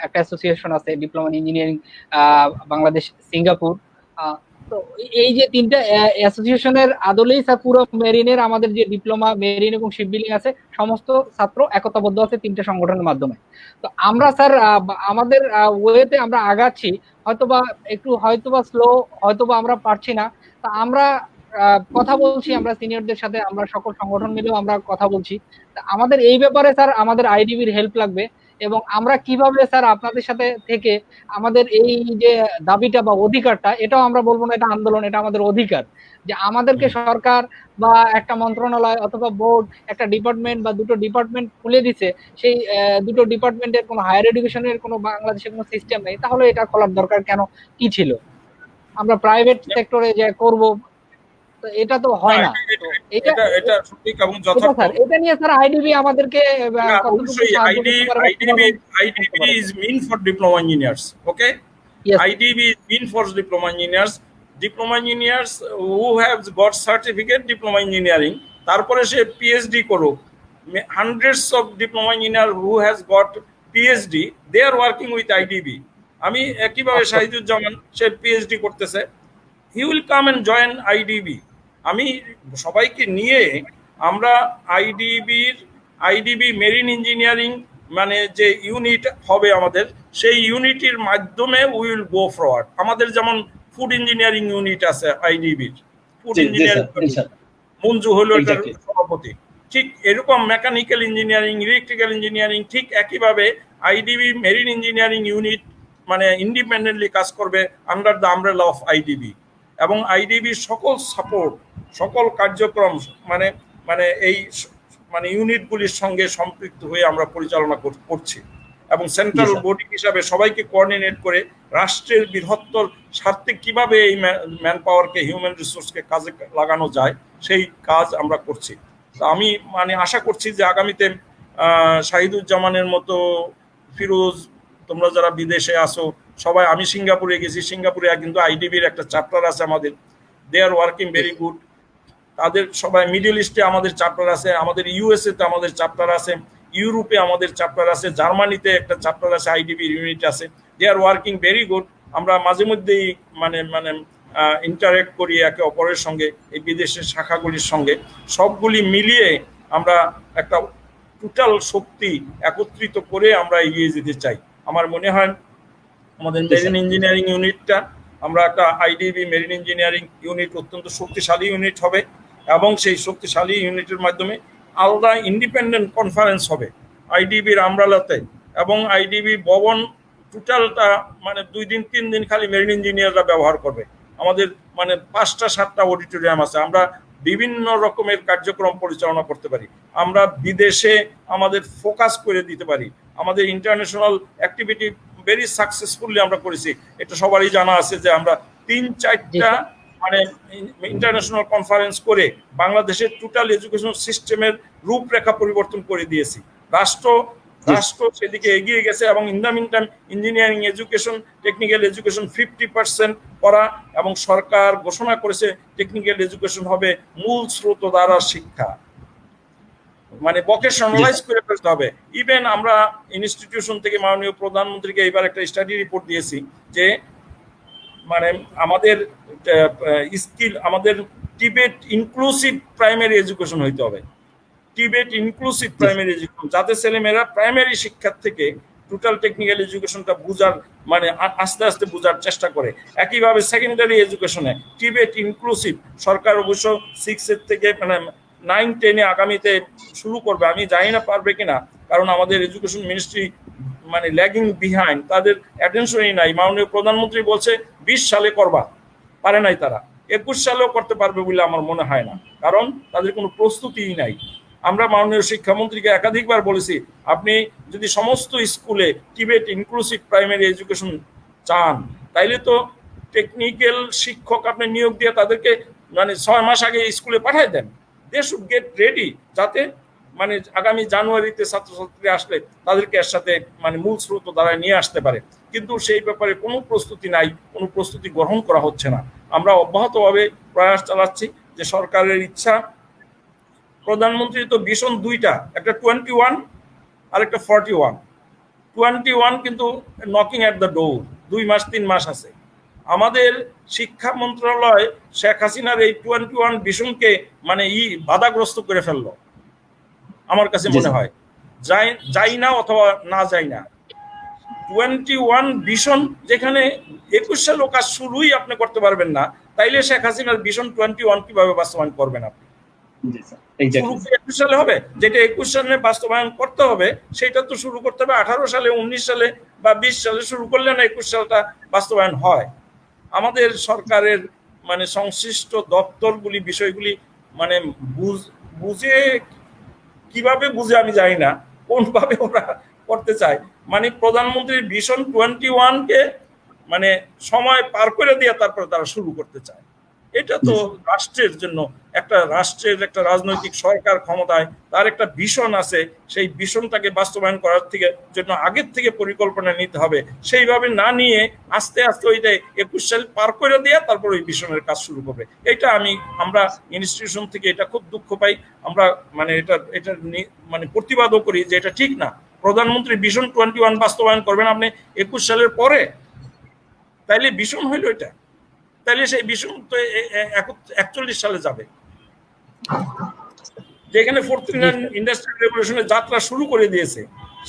একটা অ্যাসোসিয়েশন আছে, ডিপ্লোমা ইঞ্জিনিয়ারিং বাংলাদেশ সিঙ্গাপুর। তো এই যে তিনটা অ্যাসোসিয়েশনের আদলেই স্যার পুরো মেরিনের আমাদের যে ডিপ্লোমা মেরিন এবং শিপ বিল্ডিং আছে, সমস্ত ছাত্র একতাবদ্ধ আছে তিনটা সংগঠনের মাধ্যমে। তো আমরা স্যার আমাদের ওয়েতে আমরা আগাচ্ছি, হয়তোবা একটু হয়তোবা স্লো, হয়তোবা আমরা পারছি না। তা আমরা কথা বলছি, আমরা সিনিয়রদের সাথে, আমরা সকল সংগঠন মিলেও আমরা কথা বলছি। আমাদের এই ব্যাপারে স্যার আমাদের আইডিবির হেল্প লাগবে, এবং আমরা কিভাবে স্যার আপনাদের সাথে থেকে আমাদের এই যে দাবিটা বা অধিকারটা, এটাও আমরা বলবো না এটা আন্দোলন, এটা আমাদের অধিকার, যে আমাদেরকে সরকার বা একটা মন্ত্রণালয় অথবা বোর্ড, একটা ডিপার্টমেন্ট বা দুটো ডিপার্টমেন্ট খুলে দিছে, সেই দুটো ডিপার্টমেন্টের কোনো হায়ার এডুকেশনের কোনো বাংলাদেশে কোনো সিস্টেম নেই, তাহলে এটা খোলার দরকার কেন, কি ছিল? আমরা প্রাইভেট সেক্টরে যে করব, এটা তো হয় না। এটা সঠিক এবং যথার্থ। এটা নিয়ে স্যার আইডিবি আমাদেরকে অবশ্যই IDB is mean for diploma engineers. Okay, IDB is mean for diploma engineers. Diploma engineers who have got certificate diploma engineering, তারপরে সে পিএইচডি করুক। Hundreds of diploma engineer who has got PhD, they are working with IDB. আমি কিভাবে শাহিদুজ্জামান সে PhD করতেছে, he will come and join IDB. আমি সবাইকে নিয়ে আমরা আইডিবি মেরিন ইঞ্জিনিয়ারিং মানে যে ইউনিট হবে আমাদের, সেই ইউনিটের মাধ্যমে উইল গো ফরওয়ার্ড। আমাদের যেমন ফুড ইঞ্জিনিয়ারিং ইউনিট আছে আইডিবির, ফুড ইঞ্জিনিয়ারিং মঞ্জু হলো এটার সভাপতি, ঠিক এরকম মেকানিক্যাল ইঞ্জিনিয়ারিং, ইলেকট্রিক্যাল ইঞ্জিনিয়ারিং, ঠিক একইভাবে আইডিবি মেরিন ইঞ্জিনিয়ারিং ইউনিট মানে ইন্ডিপেন্ডেন্টলি কাজ করবে under the umbrella of IDB. এবং আইডিবির সকল সাপোর্ট, সকল কার্যক্রম মানে মানে এই মানে ইউনিটগুলির সঙ্গে সম্পৃক্ত হয়ে আমরা পরিচালনা করছি, এবং সেন্ট্রাল বডি হিসাবে সবাইকে কোঅর্ডিনেট করে রাষ্ট্রের বৃহত্তর স্বার্থে কিভাবে এই ম্যান পাওয়ারকে, হিউম্যান রিসোর্সকে কাজে লাগানো যায়, সেই কাজ আমরা করছি। তো আমি মানে আশা করছি যে আগামীতে শাহিদুজ্জামানের মতো, ফিরোজ, তোমরা যারা বিদেশে আসো সবাই, আমি সিঙ্গাপুরে গেছি, সিঙ্গাপুরে কিন্তু আইডিবির একটা চ্যাপ্টার আছে আমাদের, দে আর ওয়ার্কিং ভেরি গুড। তাদের সবাই, মিডল ইস্টে আমাদের চ্যাপ্টার আছে, আমাদের ইউএসএ তে আমাদের চ্যাপ্টার আছে, ইউরোপে আমাদের চ্যাপ্টার আছে, জার্মানিতে একটা চ্যাপ্টার আছে, আইডিবির ইউনিট আছে, দে আর ওয়ার্কিং ভেরি গুড। আমরা মাঝে মধ্যেই মানে ইন্টারেক্ট করি একে অপরের সঙ্গে, এই বিদেশের শাখাগুলির সঙ্গে, সবগুলি মিলিয়ে আমরা একটা টোটাল শক্তি একত্রিত করে আমরা এগিয়ে যেতে চাই। আমার মনে হয় আমাদের মেরিন ইঞ্জিনিয়ারিং ইউনিটটা, আমরা একটা আইডিবি মেরিন ইঞ্জিনিয়ারিং ইউনিট অত্যন্ত শক্তিশালী ইউনিট হবে, এবং সেই শক্তিশালী ইউনিটের মাধ্যমে আলাদা ইন্ডিপেন্ডেন্ট কনফারেন্স হবে আইডিবির আমরালাতে, এবং আইডিবি ভবন টোটালটা মানে 2 দিন 3 দিন খালি মেরিন ইঞ্জিনিয়াররা ব্যবহার করবে। আমাদের মানে 5টা 7টা অডিটোরিয়াম আছে, আমরা বিভিন্ন রকমের কার্যক্রম পরিচালনা করতে পারি, আমরা বিদেশে আমাদের ফোকাস করে দিতে পারি, আমাদের ইন্টারন্যাশনাল অ্যাক্টিভিটি ভেরি সাকসেসফুলি আমরা করেছি। এটা সবারই জানা আছে যে আমরা 3-4টা মানে ইন্টারন্যাশনাল কনফারেন্স করে বাংলাদেশের টোটাল এডুকেশন সিস্টেমের রূপরেখা পরিবর্তন করে দিয়েছি। রাষ্ট্র সেদিকে এগিয়ে গেছে, এবং in the meantime engineering education, technical education 50% করা, এবং সরকার ঘোষণা করেছে টেকনিক্যাল এডুকেশন হবে মূল স্রোতধারা শিক্ষা, মানে ভোকেশনালাইজ করে ফেলতে হবে। ইভেন আমরা ইনস্টিটিউশন থেকে মাননীয় প্রধানমন্ত্রীকে এবার একটা স্টাডি রিপোর্ট দিয়েছি যে মানে আমাদের স্কিল, আমাদের টিবেট ইনক্লুসিভ প্রাইমারি এডুকেশন হইতে হবে, টিবেট ইনক্লুসিভ প্রাইমারি এডুকেশন, যাতে ছেলেমেয়েরা প্রাইমারি শিক্ষার থেকে টোটাল টেকনিক্যাল এডুকেশনটা বুঝার মানে আস্তে আস্তে বোঝার চেষ্টা করে। একইভাবে সেকেন্ডারি এডুকেশনে টিবেট ইনক্লুসিভ, সরকার অবশ্য 6 থেকে মানে 9-10 আগামীতে শুরু করবে, আমি জানি না পারবে কিনা, কারণ আমাদের এডুকেশন মিনিস্ট্রি মানে ল্যাগিং বিহাইন্ড, তাদের অ্যাটেনশনই নাই। মাননীয় প্রধানমন্ত্রী বলছে 20 সালে করবা, পারে নাই তারা, 21 সালেও করতে পারবে বলে আমার মনে হয় না, কারণ তাদের কোনো প্রস্তুতিই নাই। আমরা মাননীয় শিক্ষামন্ত্রীকে একাধিকবার বলেছি, আপনি যদি সমস্ত স্কুলে টিবেট ইনক্লুসিভ প্রাইমারি এডুকেশন চান, তাইলে তো টেকনিক্যাল শিক্ষক আপনি নিয়োগ দিয়ে তাদেরকে মানে 6 মাস আগে স্কুলে পাঠায় দেন, দে শুড গেট রেডি, যাতে মানে আগামী জানুয়ারিতে ছাত্রছাত্রী আসলে তাদেরকে এর সাথে মানে মূল স্রোত দ্বারা নিয়ে আসতে পারে। কিন্তু সেই ব্যাপারে কোনো প্রস্তুতি নাই, কোনো প্রস্তুতি গ্রহণ করা হচ্ছে না। আমরা অব্যাহতভাবে প্রয়াস চালাচ্ছি যে সরকারের ইচ্ছা, প্রধানমন্ত্রী তো ভীষণ দুইটা, একটা 21 আর একটা 41। 21 কিন্তু নকিং অ্যাট দ্য ডোর, 2 মাস 3 মাস আছে। আমাদের শিক্ষা মন্ত্রণালয় শেখ হাসিনার এই 21 ভিশনকে মানে বাধাগ্রস্ত করে ফেললো আমার কাছে মনে হয়। যাই না অথবা না যাই না, 21 ভিশন যেখানে 21 সালে কাজ শুরুই আপনি করতে পারবেন না, তাইলে শেখ হাসিনার ভিশন 21 কিভাবে বাস্তবায়ন করবেন আপনি? শুরু 21 সালে হবে, যেটা 21 সালে বাস্তবায়ন করতে হবে সেটা তো শুরু করতে হবে 18 সালে, 19 সালে বা 20 সালে শুরু করলে না 21 সালটা বাস্তবায়ন হয়। আমাদের সরকারের মানে সংশ্লিষ্ট দপ্তরগুলি বিষয়গুলি মানে বুঝে, কিভাবে বুঝে আমি জানি না, কোনভাবে ওরা করতে চায়। মানে প্রধানমন্ত্রীর ভিশন 21-কে মানে সময় পার করে দিয়ে তারপরে তারা শুরু করতে চায়। এটা তো রাষ্ট্রের জন্য, একটা রাষ্ট্রের একটা রাজনৈতিক সরকার ক্ষমতায়, তার একটা ভিশন আছে, সেই ভিশনটাকে বাস্তবায়ন করার থেকে জন্য আগের থেকে পরিকল্পনা নিতে হবে। সেইভাবে না নিয়ে আস্তে আস্তে ওইটাই 21 সাল পার করে দিয়ে তারপর ওই ভিশনের কাজ শুরু করবে। এটা আমরা ইনস্টিটিউশন থেকে এটা খুব দুঃখ পাই। আমরা মানে এটা মানে প্রতিবাদও করি যে এটা ঠিক না। প্রধানমন্ত্রী ভিশন 21 বাস্তবায়ন করবেন আপনি 21 সালের পরে, তাইলে ভিশন হইল এটা, তাহলে সেই ভিশন তো 41 সালে যাবে, যেখানে 49 ইন্ডাস্ট্রিয়াল রেভলিউশনের যাত্রা শুরু করে দিয়েছে।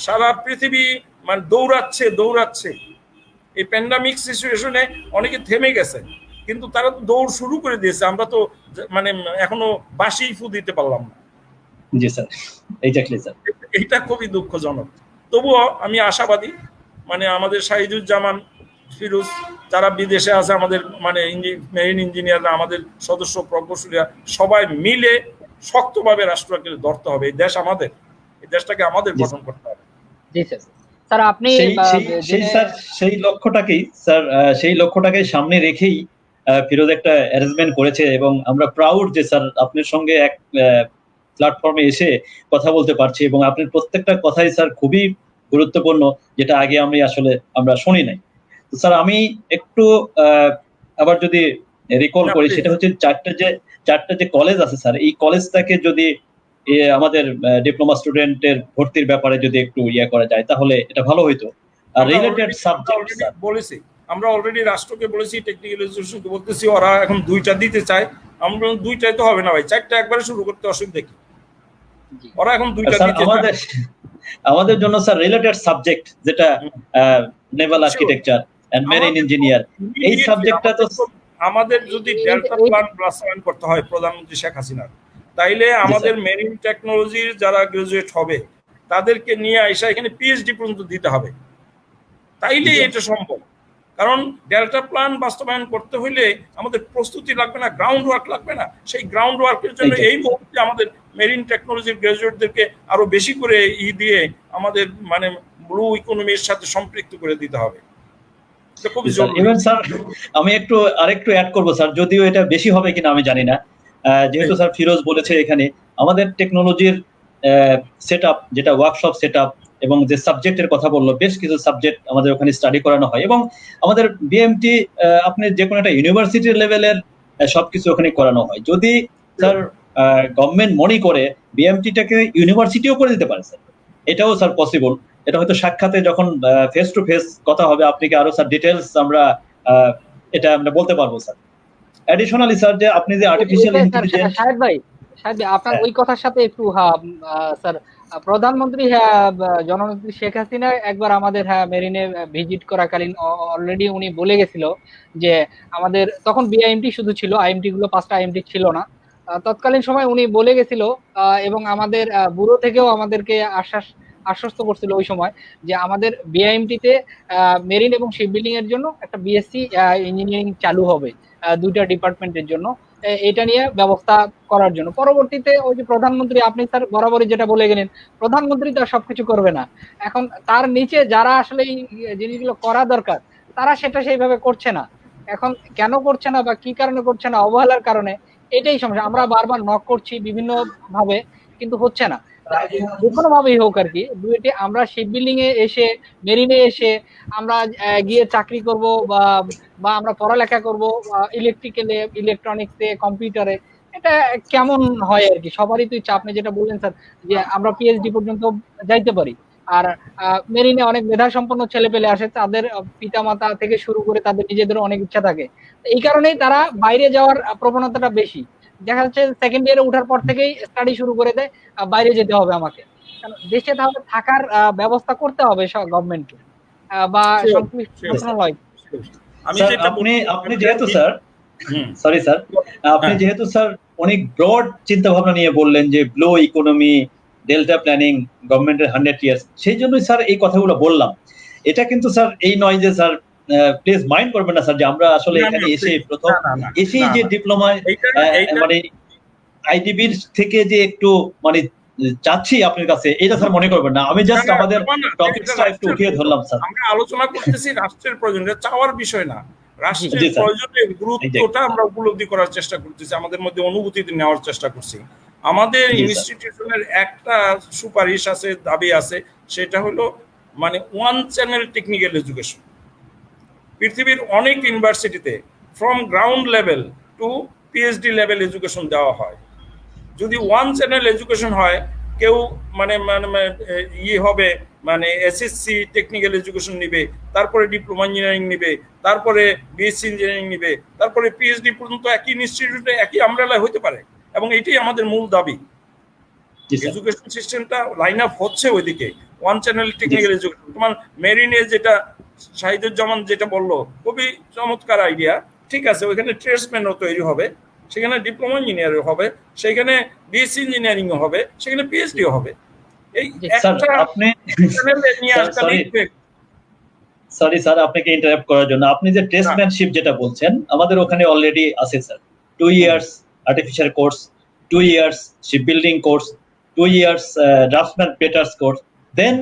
সারা পৃথিবী মানে দৌড়াচ্ছে। এই প্যান্ডামিক সিচুয়েশনে অনেকে থেমে গেছে, কিন্তু তারা তো দৌড় শুরু করে দিয়েছে। আমরা তো মানে এখনো বাঁশি ফু দিতে পারলাম না। জি স্যার, এক্স্যাক্টলি স্যার। এটা খুবই দুঃখজনক। তবুও আমি আশাবাদী, মানে আমাদের শাহিদুজ্জামান, ফিরোজ, যারা বিদেশে আছে, আমাদের মানে মেরিন ইঞ্জিনিয়াররা, আমাদের সদস্য প্রকৌশলীরা, সবাই মিলে শক্তভাবে রাষ্ট্রকে ধরতে হবে। এই দেশ আমাদের, এই দেশটাকে আমাদের গঠন করতে হবে। জি স্যার। স্যার আপনি সেই লক্ষ্যটাকে সামনে রেখেই ফিরোজ একটা অ্যারেঞ্জমেন্ট করেছে, এবং আমরা প্রাউড যে স্যার আপনার সঙ্গে এক প্ল্যাটফর্মে এসে কথা বলতে পারছি, এবং আপনার প্রত্যেকটা কথাই স্যার খুবই গুরুত্বপূর্ণ, যেটা আগে আমরা শুনি নাই। তো স্যার আমি একটু আবার যদি রিকল করি, সেটা হচ্ছে চারটা যে কলেজ আছে স্যার, এই কলেজটাকে যদি আমাদের ডিপ্লোমা স্টুডেন্টের ভর্তির ব্যাপারে যদি একটু করা যায় তাহলে এটা ভালো হইতো। আর রিলেটেড সাবজেক্ট বলেছি, আমরা অলরেডি রাষ্ট্রকে বলেছি, টেকনিক্যাল এডুকেশনকে বলতেছি, ওরা এখন 2টা দিতে চায়। আমরা 2টাই তো হবে না ভাই, 4টা একবারে শুরু করতে অসুবিধা কি? ওরা এখন 2টা দিতে চায়। আমাদের জন্য স্যার রিলেটেড সাবজেক্ট, যেটা naval architecture and marine engineer, এই সাবজেক্টটা তো আমাদের যদি ডেল্টা প্ল্যান বাস্তবায়ন করতে হয় প্রধানমন্ত্রী শেখ হাসিনার, তাইলে আমাদের মেরিন টেকনোলজির যারা গ্রাজুয়েট হবে তাদেরকে নিয়ে এসে এখানে পিএইচডি পর্যন্ত দিতে হবে, তাইলে এটা সম্ভব। কারণ ডেল্টা প্ল্যান বাস্তবায়ন করতে হইলে আমাদের প্রস্তুতি লাগবে না, গ্রাউন্ড ওয়ার্ক লাগবে না। সেই গ্রাউন্ড ওয়ার্কের জন্য এই মুহূর্তে আমাদের মেরিন টেকনোলজির গ্রাজুয়েটদেরকে আরো বেশি করে দিয়ে আমাদের মানে ব্লু ইকোনমির সাথে সম্পৃক্ত করে দিতে হবে। স্যার আমি আরেকটু অ্যাড করবো স্যার, যদিও এটা বেশি হবে কিনা আমি জানি না। যেহেতু স্যার ফিরোজ বলেছে এখানে আমাদের টেকনোলজির সেটআপ, যেটা ওয়ার্কশপ সেটআপ, এবং যে সাবজেক্টের কথা বললো, বেশ কিছু সাবজেক্ট আমাদের ওখানে স্টাডি করানো হয়, এবং আমাদের বিএমটি আপনি যে কোনো একটা ইউনিভার্সিটির লেভেলের সবকিছু ওখানে করানো হয়। যদি স্যার গভর্নমেন্ট মনে করে বিএমটিটাকে ইউনিভার্সিটিও করে দিতে পারে স্যার, এটাও স্যার পসিবল। এটা হয়তো সাক্ষাতে যখন ফেস টু ফেস কথা হবে, আপনি কি আরো স্যার ডিটেলস এটা আমরা বলতে পারবো স্যার। অ্যাডিশনালি স্যার, যে আপনি যে আর্টিফিশিয়াল ইন্টেলিজেন্স, শাহেদ ভাই আপনার ওই কথার সাথে একটু স্যার, প্রধানমন্ত্রী জননেত্রী শেখ হাসিনা একবার আমাদের মেরিনে ভিজিট করাকালীন অলরেডি উনি বলে গেছিল যে আমাদের তখন বিআইএমটি শুধু ছিল, আইএমটি গুলো 5টা আইএমটি ছিল না। তৎকালীন সময় উনি বলে গেছিল, এবং আমাদের ব্যুরো থেকেও আমাদেরকে আশ্বস্ত করছিল ওই সময়, যে আমাদের বিআইএমটিতে মেরিন এবং শিপ বিল্ডিং এর জন্য একটা বিএসসি ইঞ্জিনিয়ারিং চালু হবে 2টা ডিপার্টমেন্টের জন্য, এটা নিয়ে ব্যবস্থা করার জন্য। পরবর্তীতে ওই যে প্রধানমন্ত্রী, আপনি স্যার বরাবরই যেটা বলে গেলেন, প্রধানমন্ত্রী তো সবকিছু করবে না, এখন তার নিচে যারা আসলে এই জিনিসগুলো করা দরকার তারা সেটা সেইভাবে করছে না। এখন কেন করছে না বা কি কারণে করছে না, অবহেলার কারণে, এটাই সমস্যা। আমরা বারবার নক করছি বিভিন্ন ভাবে, কিন্তু হচ্ছে না। যে কোনো ভাবেই হোক আর কি, ডুয়েটে আমরা শিপ বিল্ডিং এ এসে, মেরিনে এসে আমরা গিয়ে চাকরি করব, বা বা আমরা পড়ালেখা করব ইলেকট্রিক্যালে, ইলেকট্রনিক্সে, কম্পিউটারে, এটা কেমন হয় আর কি। সবারই তো ইচ্ছা, আপনি যেটা বললেন স্যার, যে আমরা পিএইচডি পর্যন্ত যাইতে পারি। আর মেরিনে অনেক মেধা সম্পন্ন ছেলে পেলে আসে, তাদের পিতা মাতা থেকে শুরু করে তাদের নিজেদের অনেক ইচ্ছা থাকে। এই কারণেই তারা বাইরে যাওয়ার প্রবণতাটা বেশি। দেখা যাচ্ছে সেকেন্ড ইয়ারে উঠার পর থেকেই স্টাডি শুরু করে দেয়, বাইরে যেতে হবে আমাকে। কারণ দেশে তাহলে থাকার ব্যবস্থা করতে হবে গভর্নমেন্টকে বা Sure, সংশ্লিষ্ট sure, মন্ত্রণালয়। sure. আমি স্যার যেটা আপনি যেহেতু স্যার, হুম, সরি স্যার, আপনি হ্যাঁ। যেহেতু স্যার অনেক ব্রড চিন্তা ভাবনা নিয়ে বললেন যে ব্লু ইকোনমি, ডেল্টা প্ল্যানিং, গভর্নমেন্টের 100 ইয়ার্স, সেই জন্যই স্যার এই কথাগুলো বললাম। এটা কিন্তু স্যার এই নয় যে স্যার, প্লিজ মাইন্ড করবেন না স্যার, যে আমরা আসলে না, এখানে না, এসে please, প্রথম না, না, এসেই না, যে না। ডিপ্লোমা এইটা মানে আইডিবির থেকে যে একটু মানে চাচ্ছি আপনার কাছে, এটা স্যার মনে করবেন না। আমি না, জাস্ট না, আমাদের চাওয়া না, এটা টপিকসটা একটু রাষ্ট্রের উঠিয়ে প্রয়োজন। ধরলাম স্যার। আমরা আলোচনা করতেছি রাষ্ট্রের প্রয়োজন, এটা চাওয়ার বিষয় না। রাষ্ট্রের জি স্যার, প্রয়োজনের গুরুত্বটা আমরা উপলব্ধি করার চেষ্টা করতেছি, আমাদের মধ্যে অনুভূতি নেওয়ার চেষ্টা করছি। আমাদের জি স্যার, ইনস্টিটিউশনের একটা সুপারিশ আছে, দাবি আছে, সেটা হলো মানে ওয়ান চ্যানেল টেকনিক্যাল এডুকেশন। পৃথিবীর অনেক ইউনিভার্সিটিতে from ground level two PhD level education দেওয়া হয়। যদি ওয়ান চ্যানেল এডুকেশন হয়, কেউ মানে মানে মানে, ইয়ে হবে, মানে এসএসসি টেকনিক্যাল এডুকেশন নিবে, তারপরে ডিপ্লোমা ইঞ্জিনিয়ারিং নিবে, তারপরে বিএসসি ইঞ্জিনিয়ারিং নিবে, তারপরে পিএইচডি পর্যন্ত একই ইনস্টিটিউটে একই আমব্রেলায় হতে পারে। এবং এটাই আমাদের মূল দাবি। জি স্যার, এডুকেশন সিস্টেমটা লাইন আপ হচ্ছে ওইদিকে, ওয়ান চ্যানেল জি টেকনিক্যাল এডুকেশন। তোমার মেরিনে যেটা শাহিদুজ্জামান যেটা বললো, খুবই চমৎকার আইডিয়া। ঠিক আছে, ওইখানে ট্রেডসম্যানও তৈরি হবে, সেখানে ডিপ্লোমা ইঞ্জিনিয়ার হবে, সেখানে বিএসসি ইঞ্জিনিয়ারিং হবে, সেখানে পিএইচডিও হবে। এই জি স্যার। একটা আপনি চ্যানেলে নিয়ে স্যার, আসলে সরি স্যার, আপনাকে ইন্টারাপ্ট করার জন্য, আপনি যে টেস্টম্যানশিপ যেটা বলছেন, আমাদের ওখানে অলরেডি আছে sir. 2 years artificial course, 2 years ship building course, 2 years draftsman patterns course, then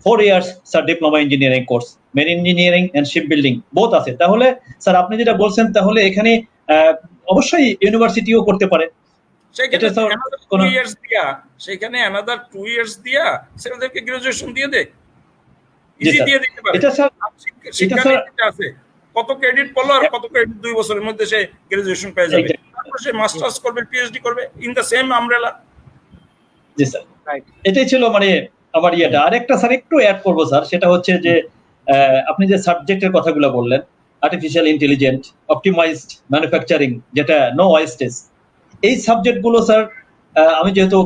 4 years sir diploma engineering course, marine engineering and ship building both আছে। তাহলে স্যার আপনি যেটা বলছেন, তাহলে এখানে অবশ্যই ইউনিভার্সিটিও করতে পারে। এটা স্যার কোন, সেখানে অ্যানাদার 2 ইয়ার্স দিয়া ছেলেদেরকে গ্রাজুয়েশন দিয়ে দে, জি ইজি স্যার, দিয়ে দিতে পারে। এটা স্যার, এটা স্যার, শিক্ষানীতিতে আছে কত ক্রেডিট পড়লো আর কত ক্রেডিট 2 বছরের মধ্যে সে গ্রাজুয়েশন পেয়ে যাবে, তারপর সে মাস্টার্স করবে, পিএইচডি করবে in the same umbrella. G sir, right. এটাই ছিল মানে আমার ইয়েটা। আরেকটা স্যার একটু অ্যাড করবো স্যার, সেটা হচ্ছে যে আপনি যে সাবজেক্টের কথাগুলো বললেন, আর্টিফিশিয়াল ইন্টেলিজেন্ট, অপটিমাইজড ম্যানুফ্যাকচারিং, যেটা নো ওয়েস্টেজ, এই সাবজেক্টগুলো স্যার, আমি যেহেতু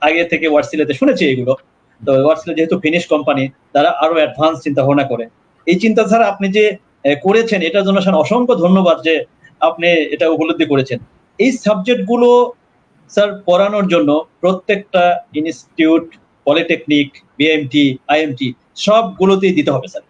আগে থেকে ওয়ার্ডসিলেতে শুনেছি এগুলো, তো ওয়ার্ডসিলে যেহেতু ফিনিশ কোম্পানি, তারা আরো অ্যাডভান্স চিন্তা ভাবনা করে। এই চিন্তা স্যার আপনি যে করেছেন, এটার জন্য স্যার অসংখ্য ধন্যবাদ যে আপনি এটা উপলব্ধি করেছেন। এই সাবজেক্টগুলো স্যার পড়ানোর জন্য প্রত্যেকটা ইনস্টিটিউট, পলিটেকনিক, বিএমটি, আইএমটি সবগুলোতেই দিতে হবে স্যার।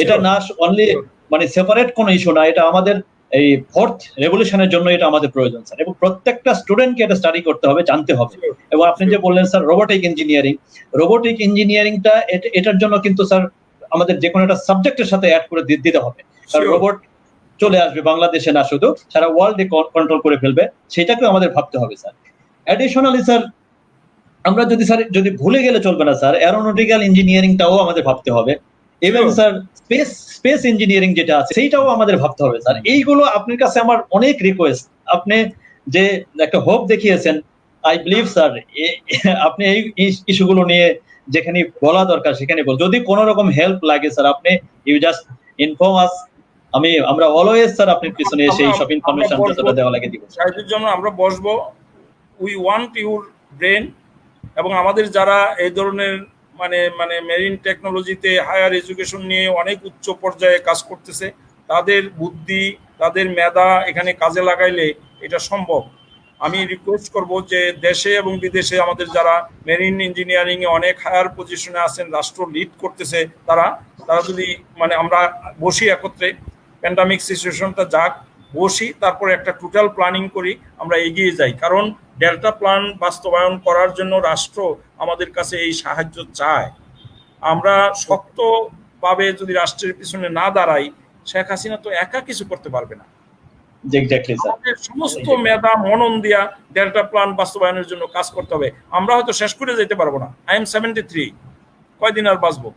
এটা না অনলি মানে সেপারেট কোনো ইস্যু না, এটা আমাদের এই ফোর্থ রেভলিউশনের জন্য এটা আমাদের প্রয়োজন স্যার, এবং প্রত্যেকটা স্টুডেন্টকে এটা স্টাডি করতে হবে, জানতে হবে। এবং আপনি যে বললেন স্যার রোবোটিক ইঞ্জিনিয়ারিং, রোবোটিক ইঞ্জিনিয়ারিংটা এটার জন্য কিন্তু স্যার আমাদের যে কোনো একটা সাবজেক্টের সাথে অ্যাড করে দিতে হবে, কারণ রোবট চলে আসবে বাংলাদেশে না, শুধু সারা ওয়ার্ল্ডে কন্ট্রোল করে ফেলবে, সেটাকেও আমাদের ভাবতে হবে স্যার। অ্যাডিশনালি স্যার, আমরা যদি স্যার যদি ভুলে গেলে চলবে না স্যার, অ্যারোনটিক্যাল ইঞ্জিনিয়ারিংটাও আমাদের ভাবতে হবে। ইভেন স্যার স্পেস ইঞ্জিনিয়ারিং যেটা আছে, সেইটাও আমাদের ভাবতে হবে স্যার। এইগুলো আপনার কাছে আমার অনেক রিকোয়েস্ট, আপনি যে একটা হোপ দেখিয়েছেন, আই বিলিভ স্যার আপনি এই ইস্যুগুলো নিয়ে যেখানে বলা দরকার সেখানে বল। যদি কোনো রকম হেল্প লাগে স্যার, আপনি ইউ জাস্ট ইনফর্ম আস। আমরা অলওয়েজ স্যার আপনার পিছনে এসে এই সব ইনফরমেশন যতটা দেওয়া লাগে দিব। সাহিত্যের জন্য আমরা বসবো, উই ওয়ান্ট ইউর ব্রেন। এবং আমাদের যারা এই ধরনের মানে মানে মেরিন টেকনোলজিতে হায়ার এডুকেশন নিয়ে অনেক উচ্চ পর্যায়ে কাজ করতেছে, তাদের বুদ্ধি, তাদের মেধা এখানে কাজে লাগাইলে এটা সম্ভব। আমি রিকোয়েস্ট করব যে দেশে এবং বিদেশে আমাদের যারা মেরিন ইঞ্জিনিয়ারিং এ অনেক হায়ার পজিশনে আছেন, রাষ্ট্র লিড করতেছে, তারা যদি মানে আমরা বসি একত্রে, প্যান্ডামিক সিচুয়েশনটা যাক, বসি, তারপরে একটা টোটাল প্ল্যানিং করি, আমরা এগিয়ে যাই। কারণ ডেল্টা প্ল্যান বাস্তবায়ন করার জন্য রাষ্ট্র আমাদের কাছে এই সাহায্য চায়। আমরা শক্তভাবে যদি রাষ্ট্রের পিছনে না দাঁড়াই, শেখ হাসিনা তো একা কিছু করতে পারবে না। Exactly sir. আমাদের সমস্ত মেধা মনন দিয়া ডেল্টা প্ল্যান বাস্তবায়নের জন্য কাজ করতে হবে। আমরা হয়তো শেষ করে যেতে পারবো না। আই এম 73, কয়দিন আর বাঁচবো?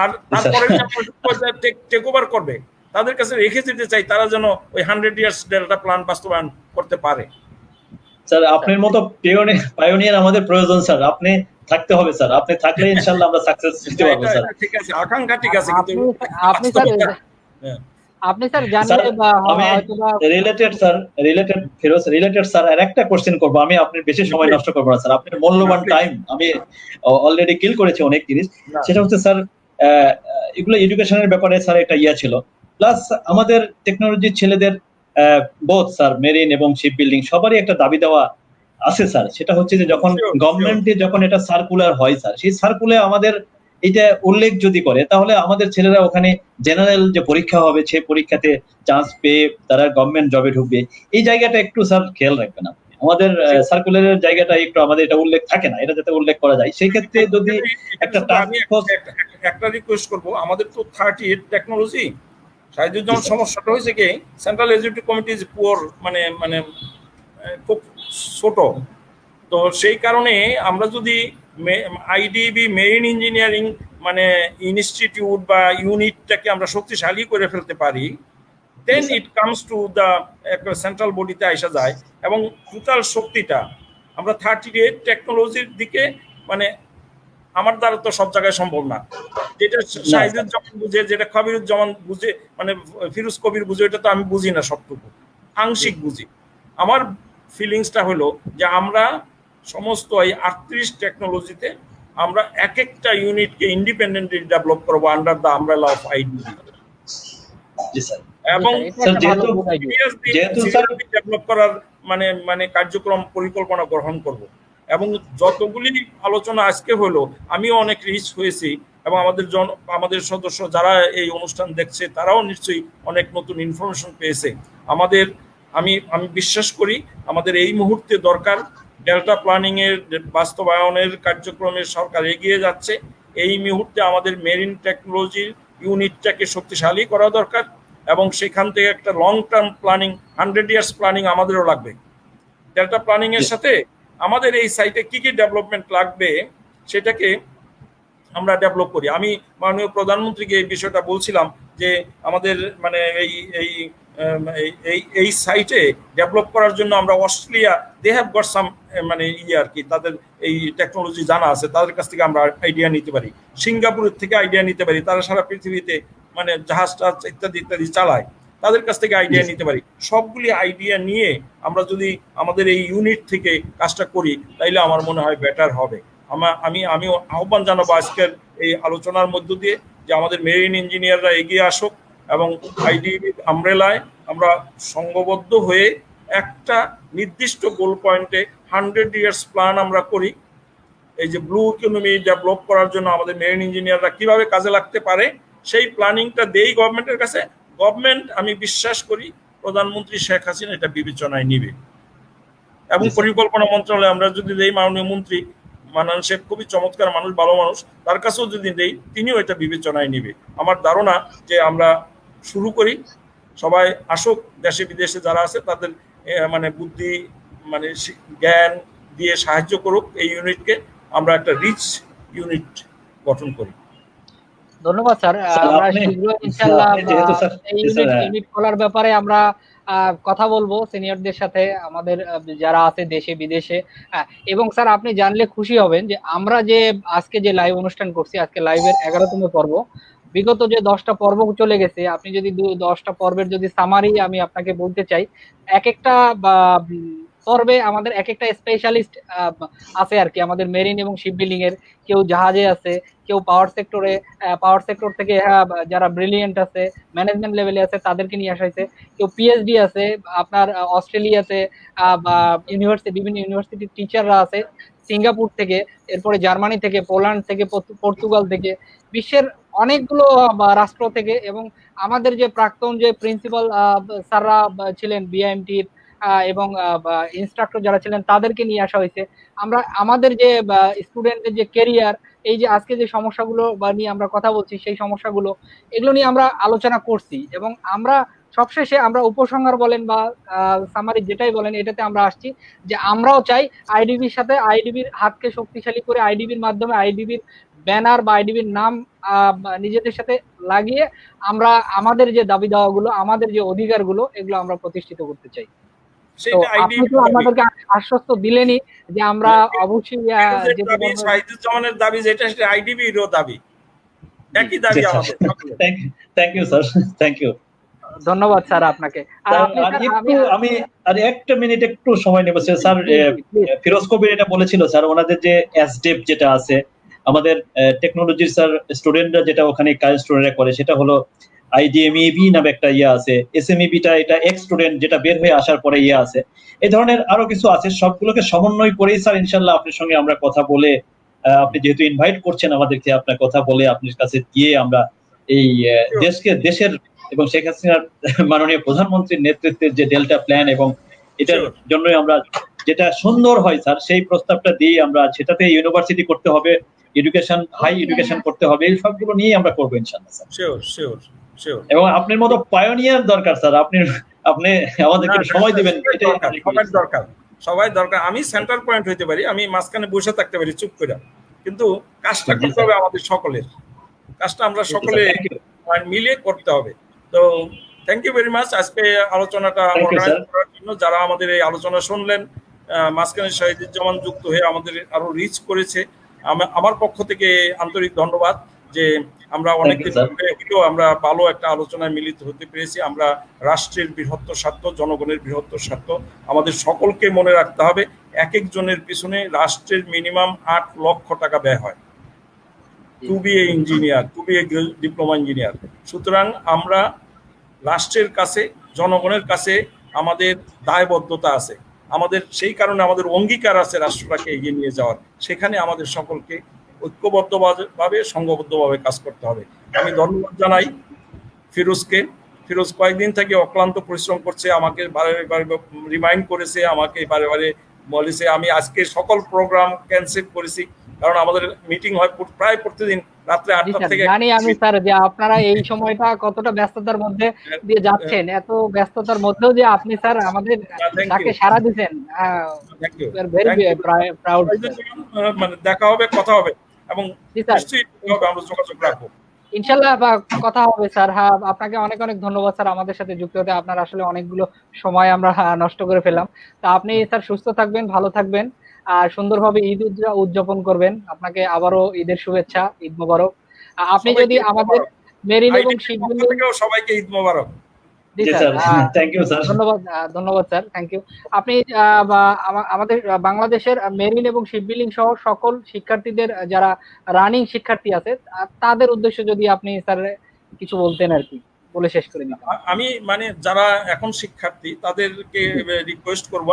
আর তারপরে টেক ওভার করবে, তাদের কাছে রেখে যেতে চাই তারা যেন ওই 100 ইয়ার্স ডেল্টা প্ল্যান বাস্তবায়ন করতে পারে। স্যার আপনার মতো পায়োনিয়ার আমাদের প্রয়োজন স্যার, আপনি থাকতে হবে স্যার, আপনি থাকলে ইনশাআল্লাহ আমরা সাকসেস হতে পারবো স্যার। ঠিক আছে, আকাঙ্ক্ষা ঠিক আছে, কিন্তু আপনি স্যার আপনি স্যার জানলে বা হয়তো বা রিলেটেড স্যার আর একটা কোশ্চেন করব আমি, আপনার বেশি সময় নষ্ট করব না স্যার, আপনার মূল্যবান টাইম আমি অলরেডি কিল করেছি অনেক জিনিস। সেটা হচ্ছে স্যার এগুলো এডুকেশনের ব্যাপারে স্যার একটা ছিল, প্লাস আমাদের টেকনোলজি ছেলেদের বোথ স্যার মেরিন এবং শিপ বিল্ডিং সবারই একটা দাবি দেওয়া আছে স্যার। সেটা হচ্ছে যে যখন গভর্নমেন্টে যখন এটা সার্কুলার হয় স্যার, সেই সার্কুলারে আমাদের এটা উল্লেখ যদি করে তাহলে আমাদের ছেলেরা ওখানে জেনারেল যে পরীক্ষা হবে সেই পরীক্ষাতে চান্স পেয়ে তারা গভর্নমেন্ট জবে ঢুকবে। এই জায়গাটা একটু স্যার খেয়াল রাখবেন আপনি, আমাদের সার্কুলারের জায়গাটা একটু আমাদের এটা উল্লেখ থাকে না, এটা যাতে উল্লেখ করা যায়। সেই ক্ষেত্রে যদি একটা রিকোয়েস্ট করব, আমাদের তো 38 টেকনোলজি শাহিদুজ্জামান সমস্যাটা হয়েছে কি central executive committee is poor, মানে মানে খুব ছোট। তো সেই কারণে আমরা যদি আইডিবি মেরিন ইঞ্জিনিয়ারিং মানে ইনস্টিটিউট বা ইউনিটটাকে আমরা শক্তিশালী করে ফেলতে পারি, দেন ইট কামস টু দ্য একটা সেন্ট্রাল বডিতে আসা যায় এবং টোটাল শক্তিটা আমরা 38 টেকনোলজির দিকে, মানে আমার দ্বারা তো সব জায়গায় সম্ভব না, যেটা শাহিদুজ্জামান বুঝে, যেটা কবিরুজ্জামান বুঝে, মানে ফিরোজ কবির বুঝে, এটা তো আমি বুঝি না সবটুকু, আংশিক বুঝি। আমার ফিলিংসটা হলো যে আমরা সমস্ত এই 38 টেকনোলজিতে আমরা এক একটা ইউনিটকে ইন্ডিপেন্ডেন্টলি ডেভেলপ করবো under the umbrella of ID, এবং ডেভেলপ করার মানে মানে কার্যক্রম পরিকল্পনা গ্রহণ করব। এবং যতগুলি আলোচনা আজকে হলো আমিও অনেক রিচ হয়েছি, এবং আমাদের সদস্য যারা এই অনুষ্ঠান দেখছে তারাও নিশ্চয়ই অনেক নতুন ইনফরমেশন পেয়েছে। আমি আমি বিশ্বাস করি আমাদের এই মুহূর্তে দরকার ডেল্টা প্ল্যানিং এর বাস্তবায়নের কার্যক্রমে সরকার এগিয়ে যাচ্ছে। এই মুহূর্তে আমাদের মেরিন টেকনোলজির ইউনিটটাকে শক্তিশালী করা দরকার, এবং সেখান থেকে একটা long term planning 100 years planning আমাদেরও লাগবে। ডেল্টা প্ল্যানিং এর সাথে আমাদের এই সাইটে কি কি ডেভেলপমেন্ট লাগবে সেটাকে আমরা ডেভেলপ করি। আমি মাননীয় প্রধানমন্ত্রীকে এই বিষয়টা বলছিলাম যে আমাদের মানে এই সাইটে ডেভেলপ করার জন্য আমরা Australia they have got some মানে আর কি, তাদের এই টেকনোলজি জানা আছে, তাদের কাছ থেকে আমরা আইডিয়া নিতে পারি। সিঙ্গাপুরের থেকে আইডিয়া নিতে পারি, তারা সারা পৃথিবীতে মানে জাহাজ ইত্যাদি ইত্যাদি চালায়, তাদের কাছ থেকে আইডিয়া নিতে পারি। সবগুলি আইডিয়া নিয়ে আমরা যদি আমাদের এই ইউনিট থেকে কাজটা করি তাইলে আমার মনে হয় বেটার হবে। আমি আহ্বান জানাবো আজকের এই আলোচনার মধ্য দিয়ে যে আমাদের মেরিন ইঞ্জিনিয়াররা এগিয়ে আসুক এবং আইডিবির আমব্রেলায় আমরা সংঘবদ্ধ হয়ে একটা নির্দিষ্ট গোল পয়েন্টে 100 ইয়ার্স প্ল্যান আমরা করি। এই যে ব্লু ইকোনমি ডেভেলপ করার জন্য আমাদের মেরিন ইঞ্জিনিয়াররা কিভাবে কাজে লাগতে পারে সেই প্ল্যানিংটা দেই গভর্নমেন্টের কাছে। গভর্নমেন্ট, আমি বিশ্বাস করি প্রধানমন্ত্রী শেখ হাসিনা এটা বিবেচনায় নিবে, এবং পরিকল্পনা মন্ত্রণালয়ে আমরা যদি দেই, মাননীয় মন্ত্রী মানান শেখ খুবই চমৎকার মানুষ, ভালো মানুষ, তার কাছেও যদি দেই তিনিও এটা বিবেচনায় নিবে। আমার ধারণা যে আমরা শুরু করি, সবাই আসুক, দেশে বিদেশে যারা আছে তাদের মানে বুদ্ধি মানে জ্ঞান দিয়ে সাহায্য করুক এই ইউনিটকে, আমরা একটা রিচ ইউনিট গঠন করি। ধন্যবাদ স্যার। আমরা শীঘ্রই ইনশাআল্লাহ এই ইউনিট খোলার ব্যাপারে আমরা কথা বলবো সিনিয়রদের সাথে, আমাদের যারা আছে দেশে বিদেশে। এবং স্যার আপনি জানলে খুশি হবেন যে আমরা যে আজকে যে লাইভ অনুষ্ঠান করছি, আজকে লাইভের 11তম পর্ব, বিগত যে 10টা পর্ব চলে গেছে, আপনি যদি 10টা পর্বের যদি সামারি আমি আপনাকে বলতে চাই, এক একটা পর্বে আমাদের এক একটা স্পেশালিস্ট আছে আর কি। আমাদের মেরিন এবং শিপ বিল্ডিং এর কেউ জাহাজে আছে, কেউ পাওয়ার সেক্টর থেকে যারা ব্রিলিয়েন্ট আছে, ম্যানেজমেন্ট লেভেলে আছে, তাদেরকে নিয়ে আসা হয়েছে। কেউ পিএইচডি আছে আপনার অস্ট্রেলিয়াতে, বা বিভিন্ন ইউনিভার্সিটির টিচাররা আছে সিঙ্গাপুর থেকে, এরপরে জার্মানি থেকে, পোল্যান্ড থেকে, পর্তুগাল থেকে, বিশ্বের অনেকগুলো রাষ্ট্র থেকে। এবং আমাদের যে প্রাক্তন যে প্রিন্সিপাল স্যাররা ছিলেন বিআইএমটির এবং ইনস্ট্রাক্টর যারা ছিলেন তাদেরকে নিয়ে আসা হয়েছে। আমরা আমাদের যে স্টুডেন্টদের যে কেরিয়ার এই যে আজকে যে সমস্যাগুলো বা নিয়ে আমরা কথা বলছি, সেই সমস্যাগুলো এগুলো নিয়ে আমরা আলোচনা করছি, এবং আমরা সবশেষে আমরা উপসংহার বলেন বা সামারি যেটাই বলেন, এটাতে আমরা আসছি যে আমরাও চাই আইডিবির সাথে, আইডিবির হাতকে শক্তিশালী করে, আইডিবির মাধ্যমে, আইডিবির ব্যানার বা আইডিবির নাম নিজেদের সাথে লাগিয়ে আমরা আমাদের যে দাবি দাওয়াগুলো, আমাদের যে অধিকারগুলো, এগুলো আমরা প্রতিষ্ঠিত করতে চাই। তো সেটা আপনি আইডিবি তো আমাদেরকে আশ্বস্ত দিলেনই যে আমরা অবশ্যই যেতে দাবি, পারবো। শহীদুজ্জামানের দাবি যেটা, সেটা আইডিবিরও দাবি, একই দাবি আমাদের। Thank you sir, thank you. ধন্যবাদ স্যার আপনাকে। আর আপনি আর স্যার, একটু আমি আর একটা মিনিট একটু সময় নেব স্যার। ফিরোজ কবির এটা বলেছিল স্যার, ওনাদের যে এসডেপ যেটা আছে, আমাদের টেকনোলজির স্যার স্টুডেন্টরা যেটা ওখানে কাজ স্টুডেন্টরা করে, সেটা হলো আইডিএমইবি নামে একটা ইয়ে আছে, এসএমইবিটা এটা এক্স স্টুডেন্ট যেটা বের হয়ে আসার পরে ইয়ে আছে, এই ধরনের আরো কিছু আছে। সবগুলোকে সমন্বয় করেই স্যার ইনশাল্লাহ আপনার সঙ্গে আমরা কথা বলে, আপনি যেহেতু ইনভাইট করছেন আমাদেরকে, আপনার কথা বলে আপনার কাছে গিয়ে আমরা এই দেশের এবং শেখ হাসিনার মাননীয় প্রধানমন্ত্রীর নেতৃত্বের যে ডেল্টা প্ল্যান, এবং এটার জন্যই আমরা যেটা সুন্দর হয় স্যার, সেই প্রস্তাবটা দিয়ে আমরা সেটাতে ইউনিভার্সিটি করতে হবে, এডুকেশন, হাই এডুকেশন করতে হবে, এই সবগুলো নিয়ে আমরা করবো ইনশাআল্লাহ স্যার। এবং আপনার মতো পায়োনিয়ার দরকার স্যার, আপনি আমাদেরকে সময় দিবেন, এটাই সবাই দরকার। আমি সেন্টার পয়েন্ট হইতে পারি, আমি মাঝখানে বসে থাকতে পারি চুপ করে, কিন্তু কাজটা করতে হবে আমাদের সকলের, কাজটা আমরা সকলে মিলে করতে হবে। তো থ্যাংক ইউ ভেরি মাচ আজকে আলোচনাটা অর্গানাইজ করার জন্য। যারা আমাদের এই আলোচনা শুনলেন, মাঝখানে শহীদুজ্জামান যুক্ত হয়ে আমাদের আরো রিচ করেছে, আমার পক্ষ থেকে আন্তরিক ধন্যবাদ যে আমরা অনেকদিন হলেও আমরা ভালো একটা আলোচনায় মিলিত হতে পেরেছি। আমরা রাষ্ট্রের বৃহত্তর স্বার্থ, জনগণের বৃহত্তর স্বার্থ আমাদের সকলকে মনে রাখতে হবে। এক একজনের পিছনে রাষ্ট্রের মিনিমাম 8 লক্ষ টাকা ব্যয় হয় to be a engineer, to be a diploma engineer. সুতরাং আমরা রাষ্ট্রের কাছে, জনগণের কাছে আমাদের দায়বদ্ধতা আছে, আমাদের সেই কারণে আমাদের অঙ্গীকার আছে রাষ্ট্রটাকে এগিয়ে নিয়ে যাওয়ার। সেখানে আমাদের সকলকে ঐক্যবদ্ধভাবে, সংঘবদ্ধভাবে কাজ করতে হবে। আমি ধন্যবাদ জানাই ফিরোজকে। ফিরোজ কয়েকদিন থেকে অক্লান্ত পরিশ্রম করছে, আমাকে বারে বারে রিমাইন্ড করেছে, আমাকে বারে বারে বলেছে। আমি আজকে সকল প্রোগ্রাম ক্যান্সেল করেছি, কারণ আমাদের মিটিং হয় প্রায় প্রতিদিন রাত্রে 8টা থেকে। জানি আমি স্যার যে আপনারা এই সময়টা কতটা ব্যস্ততার মধ্যে দিয়ে যাচ্ছেন, এত ব্যস্ততার মধ্যেও যে আপনি স্যার আমাদের তাকে সাড়া দিয়েছেন, মানে দেখা হবে, কথা হবে, এবং নিশ্চয়ই আমরা যোগাযোগ রাখবো ইনশাল্লাহ, কথা হবে স্যার। হ্যাঁ, আপনাকে অনেক অনেক ধন্যবাদ স্যার আমাদের সাথে যুক্ত হতে। আপনার আসলে অনেকগুলো সময় আমরা নষ্ট করে ফেলাম। তা আপনি স্যার সুস্থ থাকবেন, ভালো থাকবেন, আর সুন্দরভাবে ঈদ উদযাপন করবেন। আপনাকে আবারও ঈদের শুভেচ্ছা, ঈদ মোবারক। আপনি যদি আমাদের মেরিন এবং সবাইকে ঈদ মোবারক। ধন্যবাদ স্যার, থ্যাংক ইউ। আপনি আমাদের বাংলাদেশের মেরিন এবং শিপ বিল্ডিং সহ সকল শিক্ষার্থীদের, যারা রানিং শিক্ষার্থী আছে, তাদের উদ্দেশ্যে যদি আপনি স্যার কিছু বলতেন আর কি, বলে শেষ করে দিন। আমি মানে যারা এখন শিক্ষার্থী তাদেরকে রিকোয়েস্ট করব,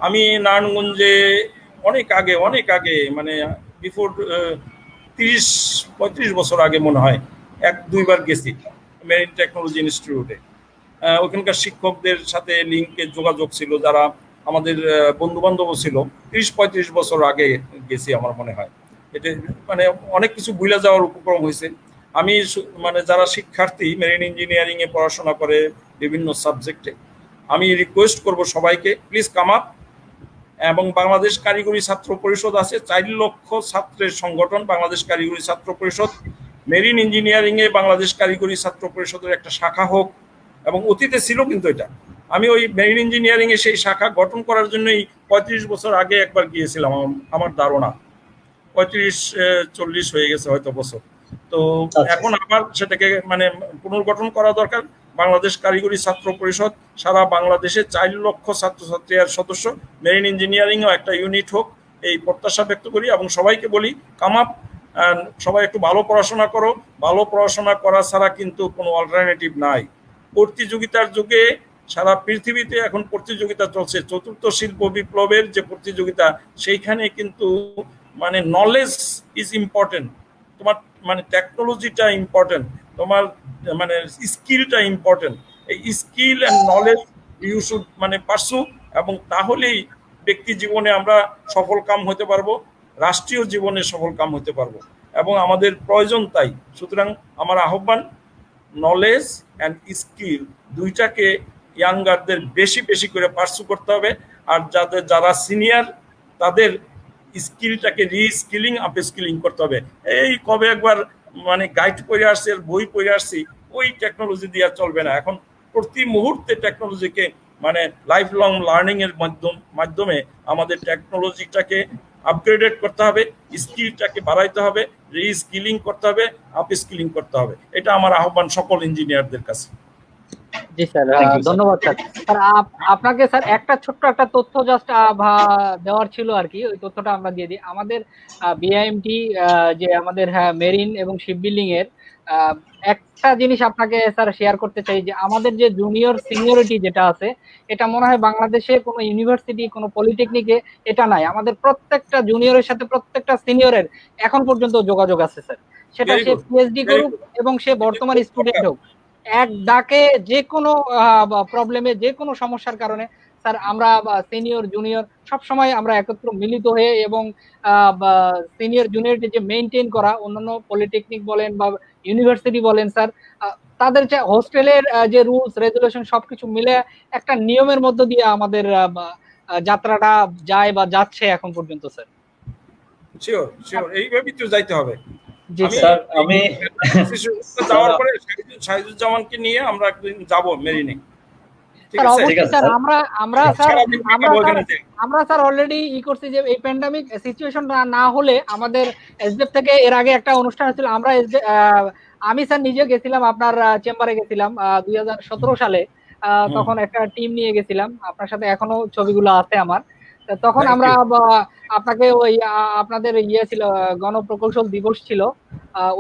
আমি নারায়ণগঞ্জে অনেক আগে মানে বিফোর 30-35 বছর আগে মনে হয় 1-2 বার গেছি মেরিন টেকনোলজি ইনস্টিটিউটে। ওখানকার শিক্ষকদের সাথে লিঙ্কে যোগাযোগ ছিল, যারা আমাদের বন্ধু বান্ধবও ছিল। 30-35 বছর আগে গেছি আমার মনে হয়। এটা মানে অনেক কিছু ভুলে যাওয়ার উপক্রম হয়েছে। আমি মানে যারা শিক্ষার্থী মেরিন ইঞ্জিনিয়ারিং এ পড়াশোনা করে বিভিন্ন সাবজেক্টে, আমি রিকোয়েস্ট করব সবাইকে, প্লিজ কাম আপ। এবং বাংলাদেশ কারিগরি ছাত্র পরিষদ আছে, 4 লক্ষ ছাত্রের সংগঠন বাংলাদেশ কারিগরি ছাত্র পরিষদ। মেরিন ইঞ্জিনিয়ারিং এ বাংলাদেশ কারিগরি ছাত্র পরিষদের একটা শাখা হোক, এবং অতীতে ছিল কিন্তু এটা। আমি ওই মেরিন ইঞ্জিনিয়ারিং এ সেই শাখা গঠন করার জন্যই 35 বছর আগে একবার গিয়েছিলাম, আমার ধারণা 35-40 হয়ে গেছে হয়তো বছর। তো এখন আবার সেটাকে মানে পুনর্গঠন করা দরকার। বাংলাদেশ কারিগরি ছাত্র পরিষদ সারা বাংলাদেশে 4 লক্ষ ছাত্রছাত্রী আর সদস্য, মেরিন ইঞ্জিনিয়ারিংও একটা ইউনিট হোক, এই প্রত্যাশা ব্যক্ত করি। এবং সবাইকে বলি, কাম আপ, সবাই একটু ভালো পড়াশোনা করো। ভালো পড়াশোনা করা ছাড়া কিন্তু কোনো অল্টারনেটিভ নাই। প্রতিযোগিতার যুগে সারা পৃথিবীতে এখন প্রতিযোগিতা চলছে, 4র্থ শিল্প বিপ্লবের যে প্রতিযোগিতা, সেইখানে কিন্তু মানে নলেজ ইজ ইম্পর্টেন্ট, তোমার মানে টেকনোলজিটা ইম্পর্টেন্ট, তোমার মানে স্কিলটা ইম্পর্টেন্ট। এই skill and knowledge you should মানে পারসু, এবং তাহলেই ব্যক্তি জীবনে আমরা সফল কাম হতে পারবো। রাষ্ট্রীয় জীবনে সফল কাম হতে পারবো, এবং আমাদের প্রয়োজন তাই। সুতরাং আমার আহ্বান, নলেজ অ্যান্ড স্কিল দুইটাকে ইয়াঙ্গারদের বেশি বেশি করে পার্সু করতে হবে। আর যারা সিনিয়র তাদের স্কিলটাকে রিস্কিলিং আপ স্কিলিং করতে হবে। এই কবে একবার মানে গাইড পড়ে আসছি আর বই পড়ে আসছি, ওই টেকনোলজি দিয়ে চলবে না। এখন প্রতি মুহূর্তে টেকনোলজিকে মানে লাইফ লং লার্নিং এর মাধ্যমে আমাদের টেকনোলজিটাকে আপগ্রেডেড করতে হবে, স্কিলটাকে বাড়াইতে হবে, রিস্কিলিং করতে হবে, আপ স্কিলিং করতে হবে। এটা আমার আহ্বান সকল ইঞ্জিনিয়ারদের কাছে। জি স্যার, Thank you, sir. ধন্যবাদ স্যার। স্যার আপনাকে স্যার একটা ছোট্ট একটা তথ্য জাস্ট দেওয়ার ছিল আর কি, ওই তথ্যটা আমরা দিয়ে দিই। আমাদের বিআইএমটি যে আমাদের মেরিন এবং শিপ বিল্ডিং এর একটা জিনিস আপনাকে স্যার শেয়ার করতে চাই, যে আমাদের যে জুনিয়র সিনিয়রিটি যেটা আছে, এটা মনে হয় বাংলাদেশে কোনো ইউনিভার্সিটি কোনো পলিটেকনিকে এটা নাই। আমাদের প্রত্যেকটা জুনিয়রের সাথে প্রত্যেকটা সিনিয়রের এখন পর্যন্ত যোগাযোগ আছে স্যার, সেটা Very সে good. পিএইচডি Very করুক good. এবং সে বর্তমান স্টুডেন্ট হোক, এক ডাকে যে কোনো প্রবলেমে যে কোনো সমস্যার কারণে স্যার আমরা সিনিয়র জুনিয়র সব সময় আমরা একত্র মিলিত হয়ে এবং সিনিয়র জুনিয়রটি যে মেইনটেইন করা, অন্যান্য পলিটেকনিক বলেন বা ইউনিভার্সিটি বলেন স্যার, তাদের যে হোস্টেলের যে রুলস রেগুলেশন সবকিছু মিলে একটা নিয়মের মধ্য দিয়ে আমাদের যাত্রাটা যায় বা যাচ্ছে এখন পর্যন্ত স্যার। শিওর শিওর, এইভাবেই তো যাইতে হবে। জি স্যার, আমি যাওয়ার পরে শাহিদুজ্জামানকে নিয়ে আমরা একদিন যাব মেরিনে। ঠিক স্যার আছে, অবশ্যই স্যার, আমরা স্যার সারাদিন কাটাবো ওখানে যেয়ে। আমরা স্যার অলরেডি করছি যে এই প্যান্ডামিক সিচুয়েশন না হলে আমাদের এসডিএফ থেকে এর আগে একটা অনুষ্ঠান হচ্ছিল, আমরা আমি স্যার নিজে গেছিলাম, আপনার চেম্বারে গেছিলাম 2017 সালে, তখন একটা টিম নিয়ে গেছিলাম, আপনার সাথে এখনো ছবিগুলো আছে আমার। তখন Thank আমরা you. আপনাকে ওই আপনাদের ইয়ে ছিল, গণপ্রকৌশল দিবস ছিল,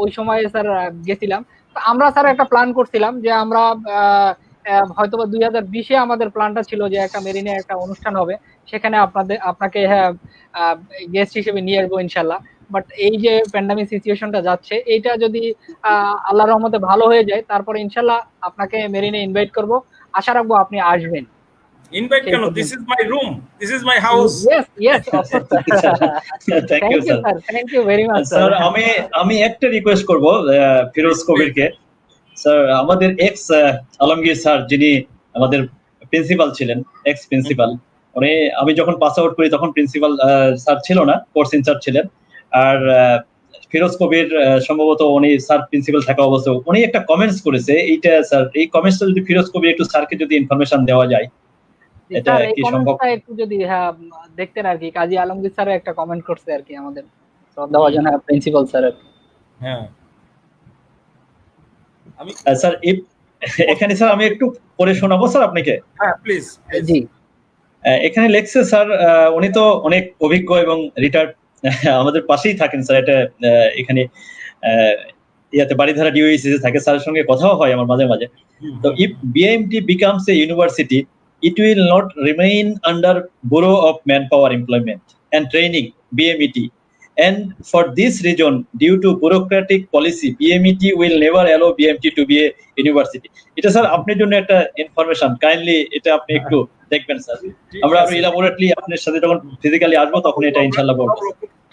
ওই সময় স্যার গেছিলাম। তো আমরা স্যার একটা প্ল্যান করছিলাম যে আমরা হয়তোবা 2020-এ আমাদের প্ল্যানটা ছিল যে একটা মেরিনে একটা অনুষ্ঠান হবে, সেখানে আপনাকে গেস্ট হিসেবে নিয়ে আসবো ইনশাল্লাহ। বাট এই যে প্যান্ডামিক সিচুয়েশনটা যাচ্ছে, এইটা যদি আল্লাহর রহমতে ভালো হয়ে যায়, তারপরে ইনশাল্লাহ আপনাকে মেরিনে ইনভাইট করব, আশা রাখবো আপনি আসবেন। ইনভাইট কেন, this is my room, this is my house. Yes of course sir. Thank you sir. Thank you very much sir, আমি একটা রিকোয়েস্ট করব ফিরোজ কবিরকে। স্যার, আমাদের এক্স আলমগীর স্যার, যিনি আমাদের প্রিন্সিপাল ছিলেন, এক্স প্রিন্সিপাল, উনি, আমি যখন পাস আউট করি তখন প্রিন্সিপাল স্যার ছিল না, কোর্স ইনচার্জ ছিলেন। আর ফিরোজ কবির সম্ভবত উনি স্যার প্রিন্সিপাল থাকা অবস্থায় উনি একটা কমেন্টস করেছে, এইটা স্যার, এই কমেন্টসটা যদি ফিরোজ কবির একটু স্যারকে যদি ইনফরমেশন দেওয়া যায়, এটা স্যার এই কি সম্ভব? কমেন্টটা একটু যদি দেখতেন আর কি, কাজী আলমগীর স্যার একটা কমেন্ট করছে আর কি, আমাদের শ্রদ্ধাভাজন প্রিন্সিপাল স্যার। হ্যাঁ, আমি স্যার এখানে স্যার আমি একটু পড়ে শোনাবো স্যার আপনাকে। হ্যাঁ প্লিজ। জি, এখানে লেখছে স্যার, উনি তো অনেক অভিজ্ঞ এবং রিটায়ার্ড, আমাদের পাশেই থাকেন স্যার, এটা এখানে ইয়াতে বাড়িধারা ডিওইসি থাকে, স্যারের সঙ্গে কথাও হয় আমার মাঝে মাঝে। তো if BMT becomes a university, it will not remain under Bureau of Manpower Employment and Training, BMET. And for this reason, due to bureaucratic policy, BMET will never allow BMT to be a university. এটা sir আপনার জন্য একটা information, kindly এটা আপনি একটু দেখবেন sir. আমরা আরো ইলাবোরেটলি আপনার সাথে যখন ফিজিক্যালি আসবো তখন এটা ইনশাআল্লাহ বলবো।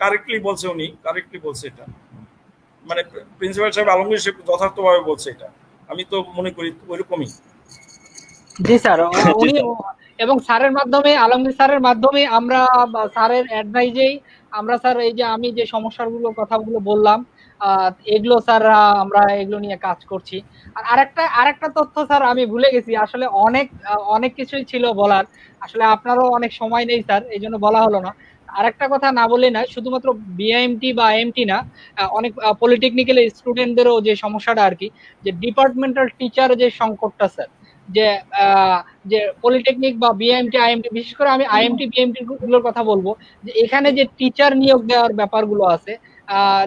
কারেক্টলি বলছে উনি, কারেক্টলি বলছে এটা, মানে প্রিন্সিপাল সাহেব আলমগীর সাহেব যথার্থভাবে বলছে এটা, আমি তো মনে করি ওইরকমই। জি স্যার, উনি এবং স্যারের মাধ্যমে, আলমগীর স্যারের মাধ্যমে আমরা স্যারের অ্যাডভাইজেই আমরা স্যার এই যে আমি যে সমস্যাগুলো কথাগুলো বললাম, এগুলো স্যার আমরা এগুলো নিয়ে কাজ করছি। আর আরেকটা তথ্য স্যার আমি ভুলে গেছি, আসলে অনেক কিছুই ছিল বলার, আসলে আপনারও অনেক সময় নেই স্যার, এই জন্য বলা হলো না। আরেকটা কথা না বলে না, শুধুমাত্র বিআইএমটি বা আইএমটি না, অনেক পলিটেকনিক্যাল স্টুডেন্টদেরও যে সমস্যাটা আর কি, যে ডিপার্টমেন্টাল টিচার যে সংকটটা স্যার, যে পলিটেকনিক বা বিএমটি আইএমটি, বিশেষ করে আমি আইএমটি বিএমটি গুলোর কথা বলবো, যে এখানে যে টিচার নিয়োগ দেওয়ার ব্যাপারগুলো আছে,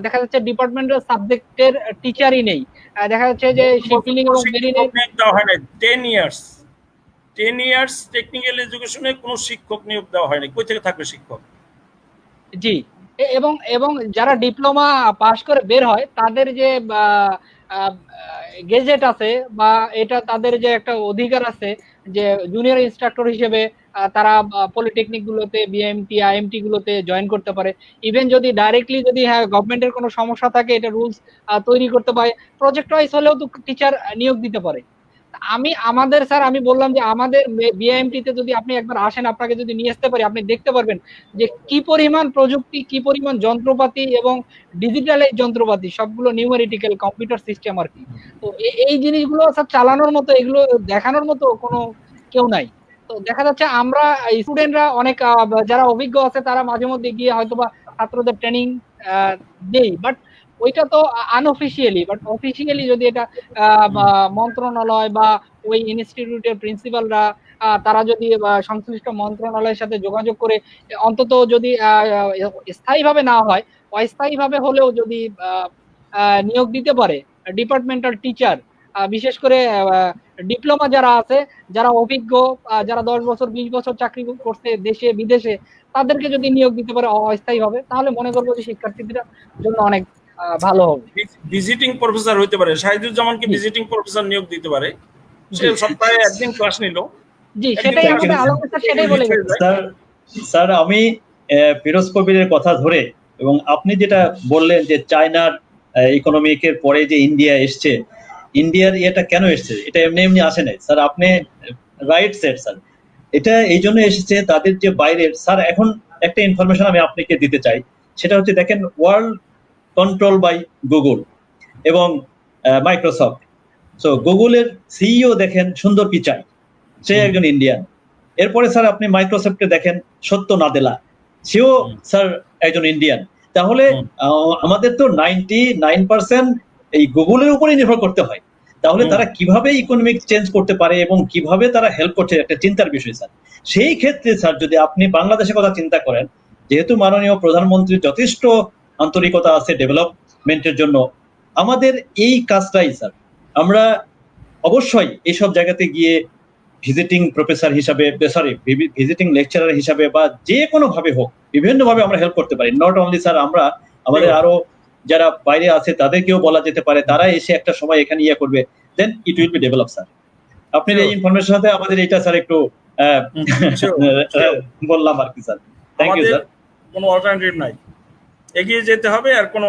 দেখা যাচ্ছে ডিপার্টমেন্টাল সাবজেক্টের টিচারই নেই, দেখা যাচ্ছে যে শিপবিল্ডিং এবং মেরিনে দেওয়া হয় না 10 ইয়ার্স টেকনিক্যাল এডুকেশনে কোনো শিক্ষক নিয়োগ দেওয়া হয় না, কই থেকে থাকবে শিক্ষক? জি, এবং যারা ডিপ্লোমা পাশ করে বের হয় তাদের যে গেজেট আছে বা এটা তাদের যে একটা অধিকার আছে যে জুনিয়র ইনস্ট্রাক্টর হিসেবে তারা পলিটেকনিক গুলোতে, বিএমটি, আইএমটি গুলোতে জয়েন করতে পারে। ইভেন যদি ডাইরেক্টলি যদি হ্যাঁ গভর্নমেন্টের কোনো সমস্যা থাকে, এটা রুলস তৈরি করতে পারে, প্রজেক্ট ওয়াইজ হলেও তো টিচার নিয়োগ দিতে পারে। আমাদের স্যার, আমি বললাম যে আমাদের বিআইএমটিতে যদি আপনি একবার আসেন, আপনাকে যদি নিয়ে আসতে পারি, আপনি দেখতে পারবেন যে কি পরিমাণ প্রযুক্তি, কি পরিমাণ যন্ত্রপাতি এবং ডিজিটালাইজ যন্ত্রপাতি, সবগুলো নিউমেরিটিক্যাল কম্পিউটার সিস্টেম আর কি। তো এই জিনিসগুলো স্যার চালানোর মতো, এগুলো দেখানোর মতো কোনো কেউ নাই। তো দেখা যাচ্ছে আমরা স্টুডেন্টরা অনেক যারা অভিজ্ঞ আছে তারা মাঝে মধ্যে গিয়ে হয়তোবা ছাত্রদের ট্রেনিং দেই, বাট ওইটা তো আনঅফিসিয়ালি। বাট অফিসিয়ালি যদি এটা মন্ত্রণালয় বা ওই ইনস্টিটিউটের প্রিন্সিপালরা তারা যদি সংশ্লিষ্ট মন্ত্রণালয়ের সাথে যোগাযোগ করে অন্তত যদি স্থায়ীভাবে না হয়, অস্থায়ীভাবে হলেও যদি নিয়োগ দিতে পারে ডিপার্টমেন্টাল টিচার, বিশেষ করে ডিপ্লোমা যারা আছে, যারা অভিজ্ঞ, যারা 10 বছর 20 বছর চাকরি করছে দেশে বিদেশে, তাদেরকে যদি নিয়োগ দিতে পারে অস্থায়ীভাবে, তাহলে মনে করবো যে শিক্ষার্থীদের জন্য অনেক ভালো হবে। ভিজিটিং প্রফেসর হইতে পারে, শাহিদুজ্জামানকে ভিজিটিং প্রফেসর নিয়োগ দিতে পারে, সে সপ্তাহে একদিন ক্লাস নিল। জি, সেটাই আমাদের আলোচনা, সেটাই বলে স্যার আমি ফিরোজ কবিরের কথা ধরে, এবং আপনি যেটা বললেন যে চায়নার ইকোনমিকের পরে যে ইন্ডিয়া এসছে, ইন্ডিয়ার এটা কেন এসছে, এটা এমনি এমনি আসে নাই স্যার, আপনি রাইট সেট স্যার। এটা এই জন্য এসেছে তাদের যে বাইরের, স্যার এখন একটা ইনফরমেশন আমি আপনাকে দিতে চাই, সেটা হচ্ছে দেখেন ওয়ার্ল্ড কন্ট্রোল বাই গুগল এবং মাইক্রোসফট। সো গুগলের সিইও দেখেন সুন্দর পিচাই, সে একজন ইন্ডিয়ান। এরপরে স্যার আপনি মাইক্রোসফটে দেখেন সত্য নাদেলা, সেও স্যার একজন ইন্ডিয়ান। তাহলে আমাদের তো 99% এই গুগলের উপরে নির্ভর করতে হয়। তাহলে তারা কিভাবে ইকোনমিক চেঞ্জ করতে পারে এবং কিভাবে তারা হেল্প করছে, একটা চিন্তার বিষয় স্যার। সেই ক্ষেত্রে স্যার যদি আপনি বাংলাদেশের কথা চিন্তা করেন, যেহেতু মাননীয় প্রধানমন্ত্রীর যথেষ্ট আন্তরিকতা আছে ডেভেলপমেন্টের জন্য, আমাদের এই কাজটাই স্যার আমরা অবশ্যই এইসব জায়গাতে গিয়ে ভিজিটিং প্রফেসর হিসাবে, সরি ভিজিটিং লেকচারার হিসাবে বা যে কোনো ভাবে হোক, বিভিন্ন ভাবে আমরা হেল্প করতে পারি। নট অনলি স্যার, আমরা আমাদের আরো যারা বাইরে আছে তাদেরকেও বলা যেতে পারে, তারা এসে একটা সময় এখানে ইয়ে করবে, then it will be develop sir. আপনার এই ইনফরমেশন সাথে আমাদের এটা স্যার একটু বললাম আর কি স্যার। Thank you sir. কোনো অল্টারনেটিভ নাই, এগিয়ে যেতে হবে, আর কোনো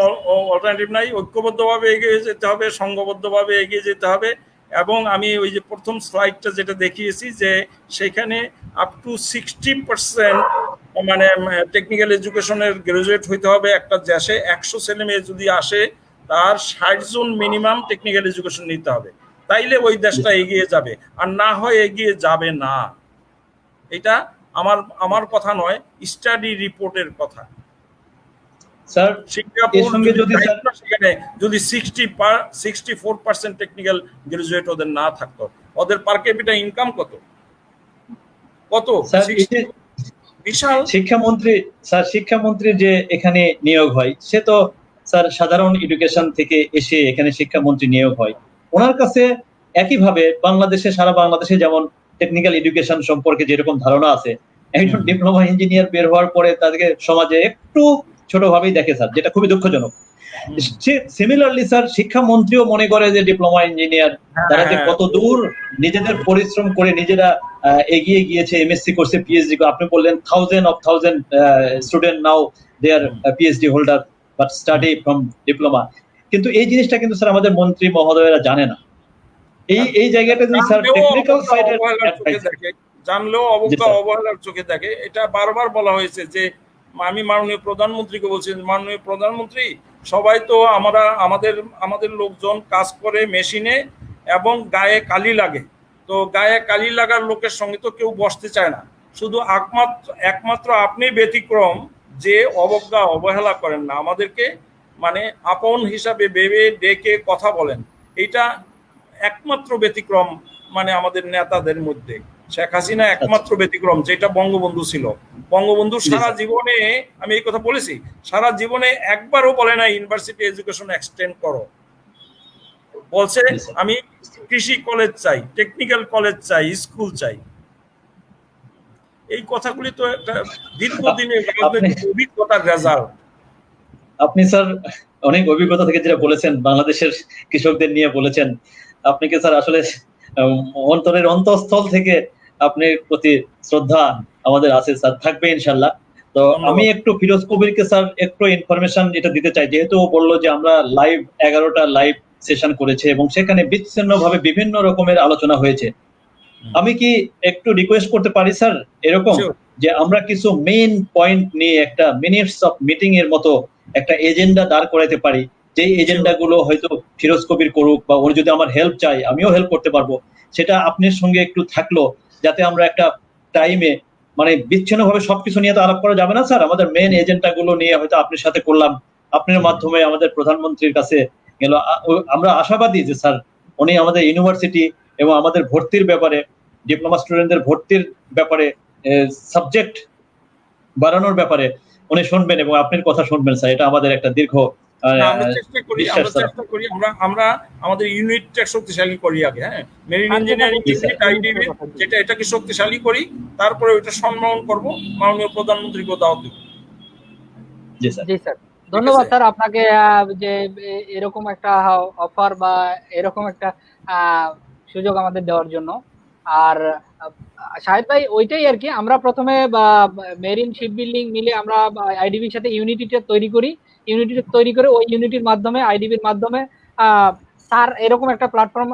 অল্টারনেটিভ নাই। ঐক্যবদ্ধভাবে এগিয়ে যেতে হবে, সংঘবদ্ধভাবে এগিয়ে যেতে হবে। এবং আমি ওই যে প্রথম স্লাইডটা যেটা দেখিয়েছি, যে সেখানে আপ টু 60% মানে টেকনিক্যাল এডুকেশনের গ্রাজুয়েট হইতে হবে একটা দেশে। 100 ছেলে মেয়ে যদি আসে, তার 60 জন মিনিমাম টেকনিক্যাল এডুকেশন নিতে হবে, তাইলে ওই দেশটা এগিয়ে যাবে। আর না হয় এগিয়ে যাবে না। এটা আমার কথা নয়, স্টাডি রিপোর্টের কথা। স্যার সিঙ্গাপুর যদি 64% টেকনিক্যাল গ্রাজুয়েট ওদের না থাকতো, ওদের পার ক্যাপিটা ইনকাম কত বিশাল। শিক্ষামন্ত্রী যে এখানে নিয়োগ হয়, সে তো স্যার সাধারণ এডুকেশন থেকে এসে এখানে শিক্ষামন্ত্রী নিয়োগ হয়। ওনার কাছে একইভাবে বাংলাদেশে, সারা বাংলাদেশে যেমন টেকনিক্যাল এডুকেশন সম্পর্কে যেরকম ধারণা আছে, একজন ডিপ্লোমা ইঞ্জিনিয়ার বের হওয়ার পরে তাদেরকে সমাজে একটু ছোটভাবেই দেখে স্যার, যেটা খুবই দুঃখজনক। সিমিলারলি স্যার শিক্ষামন্ত্রীও মনে করে যে ডিপ্লোমা ইঞ্জিনিয়ার তারা যে কত দূর নিজেদের পরিশ্রম করে নিজেরা এগিয়ে গিয়েছে, এমএসসি করছে, পিএইচডি। আপনি বললেন thousand student now they are PhD holder but study from diploma. কিন্তু এই জিনিসটা কিন্তু স্যার আমাদের মন্ত্রী মহোদয়রা জানে না। এই জায়গাটা যদি স্যার টেকনিক্যাল সাইডে জানলেও অবহেলার চোখে দেখে। এটা বারবার বলা হয়েছে যে, আমি মাননীয় প্রধানমন্ত্রীকে বলছি, মাননীয় প্রধানমন্ত্রী, সবাই তো আমাদের লোকজন কাজ করে মেশিনে এবং গায়ে কালি লাগে, তো গায়ে কালি লাগার লোকের সঙ্গে তো কেউ বসতে চায় না। শুধু একমাত্র আপনি ব্যতিক্রম যে অবহেলা করেন না, আমাদেরকে মানে আপন হিসাবে ভেবে ডেকে কথা বলেন। এটা একমাত্র ব্যতিক্রম মানে আমাদের নেতাদের মধ্যে। শেখ হাসিনা একমাত্র ব্যতিক্রম, যেটা বঙ্গবন্ধু ছিল। বঙ্গবন্ধু সারা জীবনে, আমি এই কথা বলেছি, সারা জীবনে একবারও বলে না ইউনিভার্সিটি এডুকেশন এক্সটেন্ড করো। বলছে আমি কৃষি কলেজ চাই, টেকনিক্যাল কলেজ চাই, স্কুল চাই। এই কথাগুলি তো একটা দীর্ঘদিনের অভিজ্ঞতার রেজাল্ট। আপনি স্যার অনেক অভিজ্ঞতা থেকে যেটা বলেছেন, বাংলাদেশের কৃষকদের নিয়ে বলেছেন, আপনি কি স্যার আসলে অন্তরের অন্তঃস্থল থেকে আপনার প্রতি শ্রদ্ধা আমাদের আছে স্যার, থাকবে ইনশাল্লাহ। তো আমি একটু ফিরোজ কবিরকে স্যার একটু ইনফরমেশন এটা দিতে চাই, যেহেতু ও বললো যে আমরা লাইভ 11টা লাইভ সেশন করেছে এবং সেখানে বিচ্ছিন্নভাবে বিভিন্ন রকমের আলোচনা হয়েছে। আমি কি একটু রিকোয়েস্ট করতে পারি স্যার এরকম যে আমরা কিছু মেইন পয়েন্ট নিয়ে একটা মিনিটস অফ মিটিং এর মতো একটা এজেন্ডা দাঁড় করাইতে পারি, যে এজেন্ডা গুলো হয়তো ফিরোজ কবির করুক, বা ওর যদি আমার হেল্প চাই আমিও হেল্প করতে পারবো, সেটা আপনার সঙ্গে একটু থাকলো, যাতে আমরা একটা টাইমে মানে বিচ্ছিন্ন ভাবে সবকিছু নিয়ে তো আলাপ করা যাবে না স্যার, আমাদের মেইন এজেন্ডা গুলো নিয়ে হয়তো আপনার সাথে করলাম, আপনার মাধ্যমে আমাদের প্রধানমন্ত্রীর কাছে গেল। আমরা আশাবাদী যে স্যার উনি আমাদের ইউনিভার্সিটি এবং আমাদের ভর্তির ব্যাপারে, ডিপ্লোমা স্টুডেন্টদের ভর্তির ব্যাপারে, সাবজেক্ট বাড়ানোর ব্যাপারে উনি শুনবেন এবং আপনার কথা শুনবেন স্যার। এটা আমাদের একটা দীর্ঘ আমরা চেষ্টা করি আমরা আমাদের ইউনিটটা শক্তিশালী করি আগে, হ্যাঁ, মেরিন ইঞ্জিনিয়ারিং ইউনিট আইডিবি, যেটা এটাকে শক্তিশালী করি, তারপরে ওইটা সম্মান করব, মাননীয় প্রধানমন্ত্রীকে দাওয়াত দেব। জি স্যার, ধন্যবাদ স্যার আপনাকে যে এরকম একটা অফার বা এরকম একটা সুযোগ আমাদের দেওয়ার জন্য। আর শাহেদ ভাই ওইটাই আর কি, আমরা প্রথমে মেরিন শিপ বিল্ডিং মিলে আমরা আইডিবির সাথে ইউনিটিটা তৈরি করে ওই ইউনিটির মাধ্যমে, আইডিবির মাধ্যমে স্যার এরকম একটা প্ল্যাটফর্ম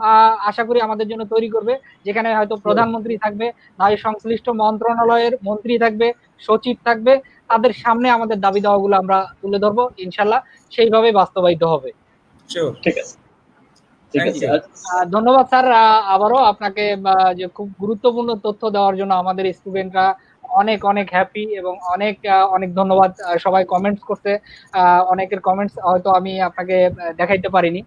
আশা করি আমাদের জন্য তৈরি করবে, যেখানে হয়তো প্রধানমন্ত্রী থাকবে, নয় সংশ্লিষ্ট মন্ত্রণালয়ের মন্ত্রী থাকবে, সচিব থাকবে, তাদের সামনে আমাদের দাবি দাওয়াগুলো আমরা তুলে ধরবো, ইনশাল্লাহ সেইভাবে বাস্তবায়িত হবে। ঠিক আছে, ধন্যবাদ স্যার আবারও আপনাকে, যে খুব গুরুত্বপূর্ণ তথ্য দেওয়ার জন্য। আমাদের স্টুডেন্টরা অনেক অনেক হ্যাপি এবং অনেক অনেক ধন্যবাদ। সবাই কমেন্টস করতে, অনেকের কমেন্টস হয়তো আমি আপনাকে দেখাইতে পারিনি।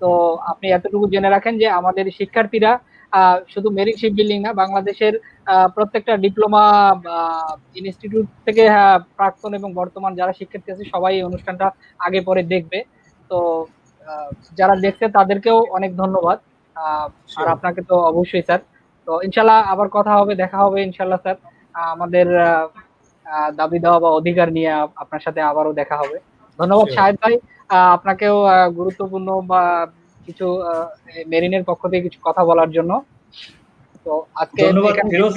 তো আপনি এতটুকু জেনে রাখেন যে আমাদের শিক্ষার্থীরা শুধু মেরিন শিপ বিল্ডিং না, বাংলাদেশের প্রত্যেকটা ডিপ্লোমা ইনস্টিটিউট থেকে প্রাক্তন এবং বর্তমান যারা শিক্ষার্থী আছে সবাই এই অনুষ্ঠানটা আগে পরে দেখবে। তো যারা দেখছে তাদেরকেও অনেক ধন্যবাদ, আর আপনাকে তো অবশ্যই স্যার। তো ইনশাল্লাহ আবার কথা হবে, দেখা হবে ইনশাল্লাহ স্যার। আমাদের দাবি দেওয়া বা অধিকার নিয়ে আপনার সাথে আবারও দেখা হবে। ধন্যবাদ শাহেদ ভাই, আপনাকেও গুরুত্বপূর্ণ বা কিছু মেরিনের পক্ষ থেকে কিছু কথা বলার জন্য। তো আজকে ধন্যবাদ ফিরোজ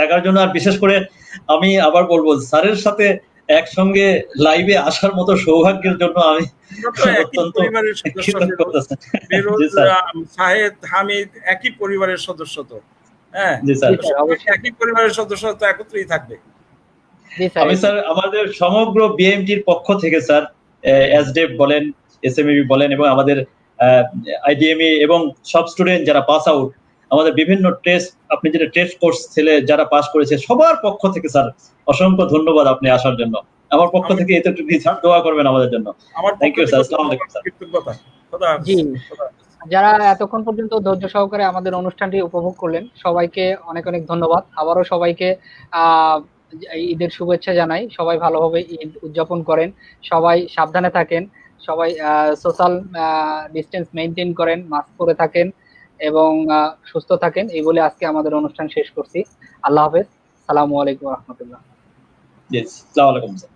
দেখার জন্য। আর বিশেষ করে আমি আবার বলবো, স্যারের সাথে একসঙ্গে লাইভে আসার মতো সৌভাগ্যের জন্য আমি অত্যন্ত শাহেদ হামিদ একই পরিবারের সদস্য, তো হ্যাঁ একই পরিবারের সদস্য, তো একত্রেই থাকবে। আমি স্যার আমাদের সমগ্র বিএমটির পক্ষ থেকে স্যার, এসডেপ বলেন, এসএমইবি বলেন, এবং আমাদের আইডিএমই এবং সব স্টুডেন্ট যারা পাস আউট, আমাদের বিভিন্ন টেস্ট, আপনি যেটা টেস্ট কোর্স ছেলে যারা পাস করেছে, সবার পক্ষ থেকে স্যার অসংখ্য ধন্যবাদ আপনি আসার জন্য। আমার পক্ষ থেকে এতটুকু দোয়া করবেন আমাদের জন্য। Thank you sir. আসসালামু আলাইকুম স্যার। জি, যারা এতক্ষণ পর্যন্ত ধৈর্য সহকারে আমাদের অনুষ্ঠানটি উপভোগ করলেন, সবাইকে অনেক অনেক ধন্যবাদ। আবারও সবাইকে ঈদের শুভেচ্ছা জানাই। সবাই ভালোভাবে ঈদ উদযাপন করেন, সবাই সাবধানে থাকেন, সবাই সোশ্যাল ডিস্টেন্স মেনটেন করেন, মাস্ক পরে থাকেন এবং সুস্থ থাকেন। এই বলে আজকে আমাদের অনুষ্ঠান শেষ করছি। আল্লাহ হাফেজ, সালামু আলাইকুম রহমতুল্লাহ। জি, আসসালামু আলাইকুম স্যার।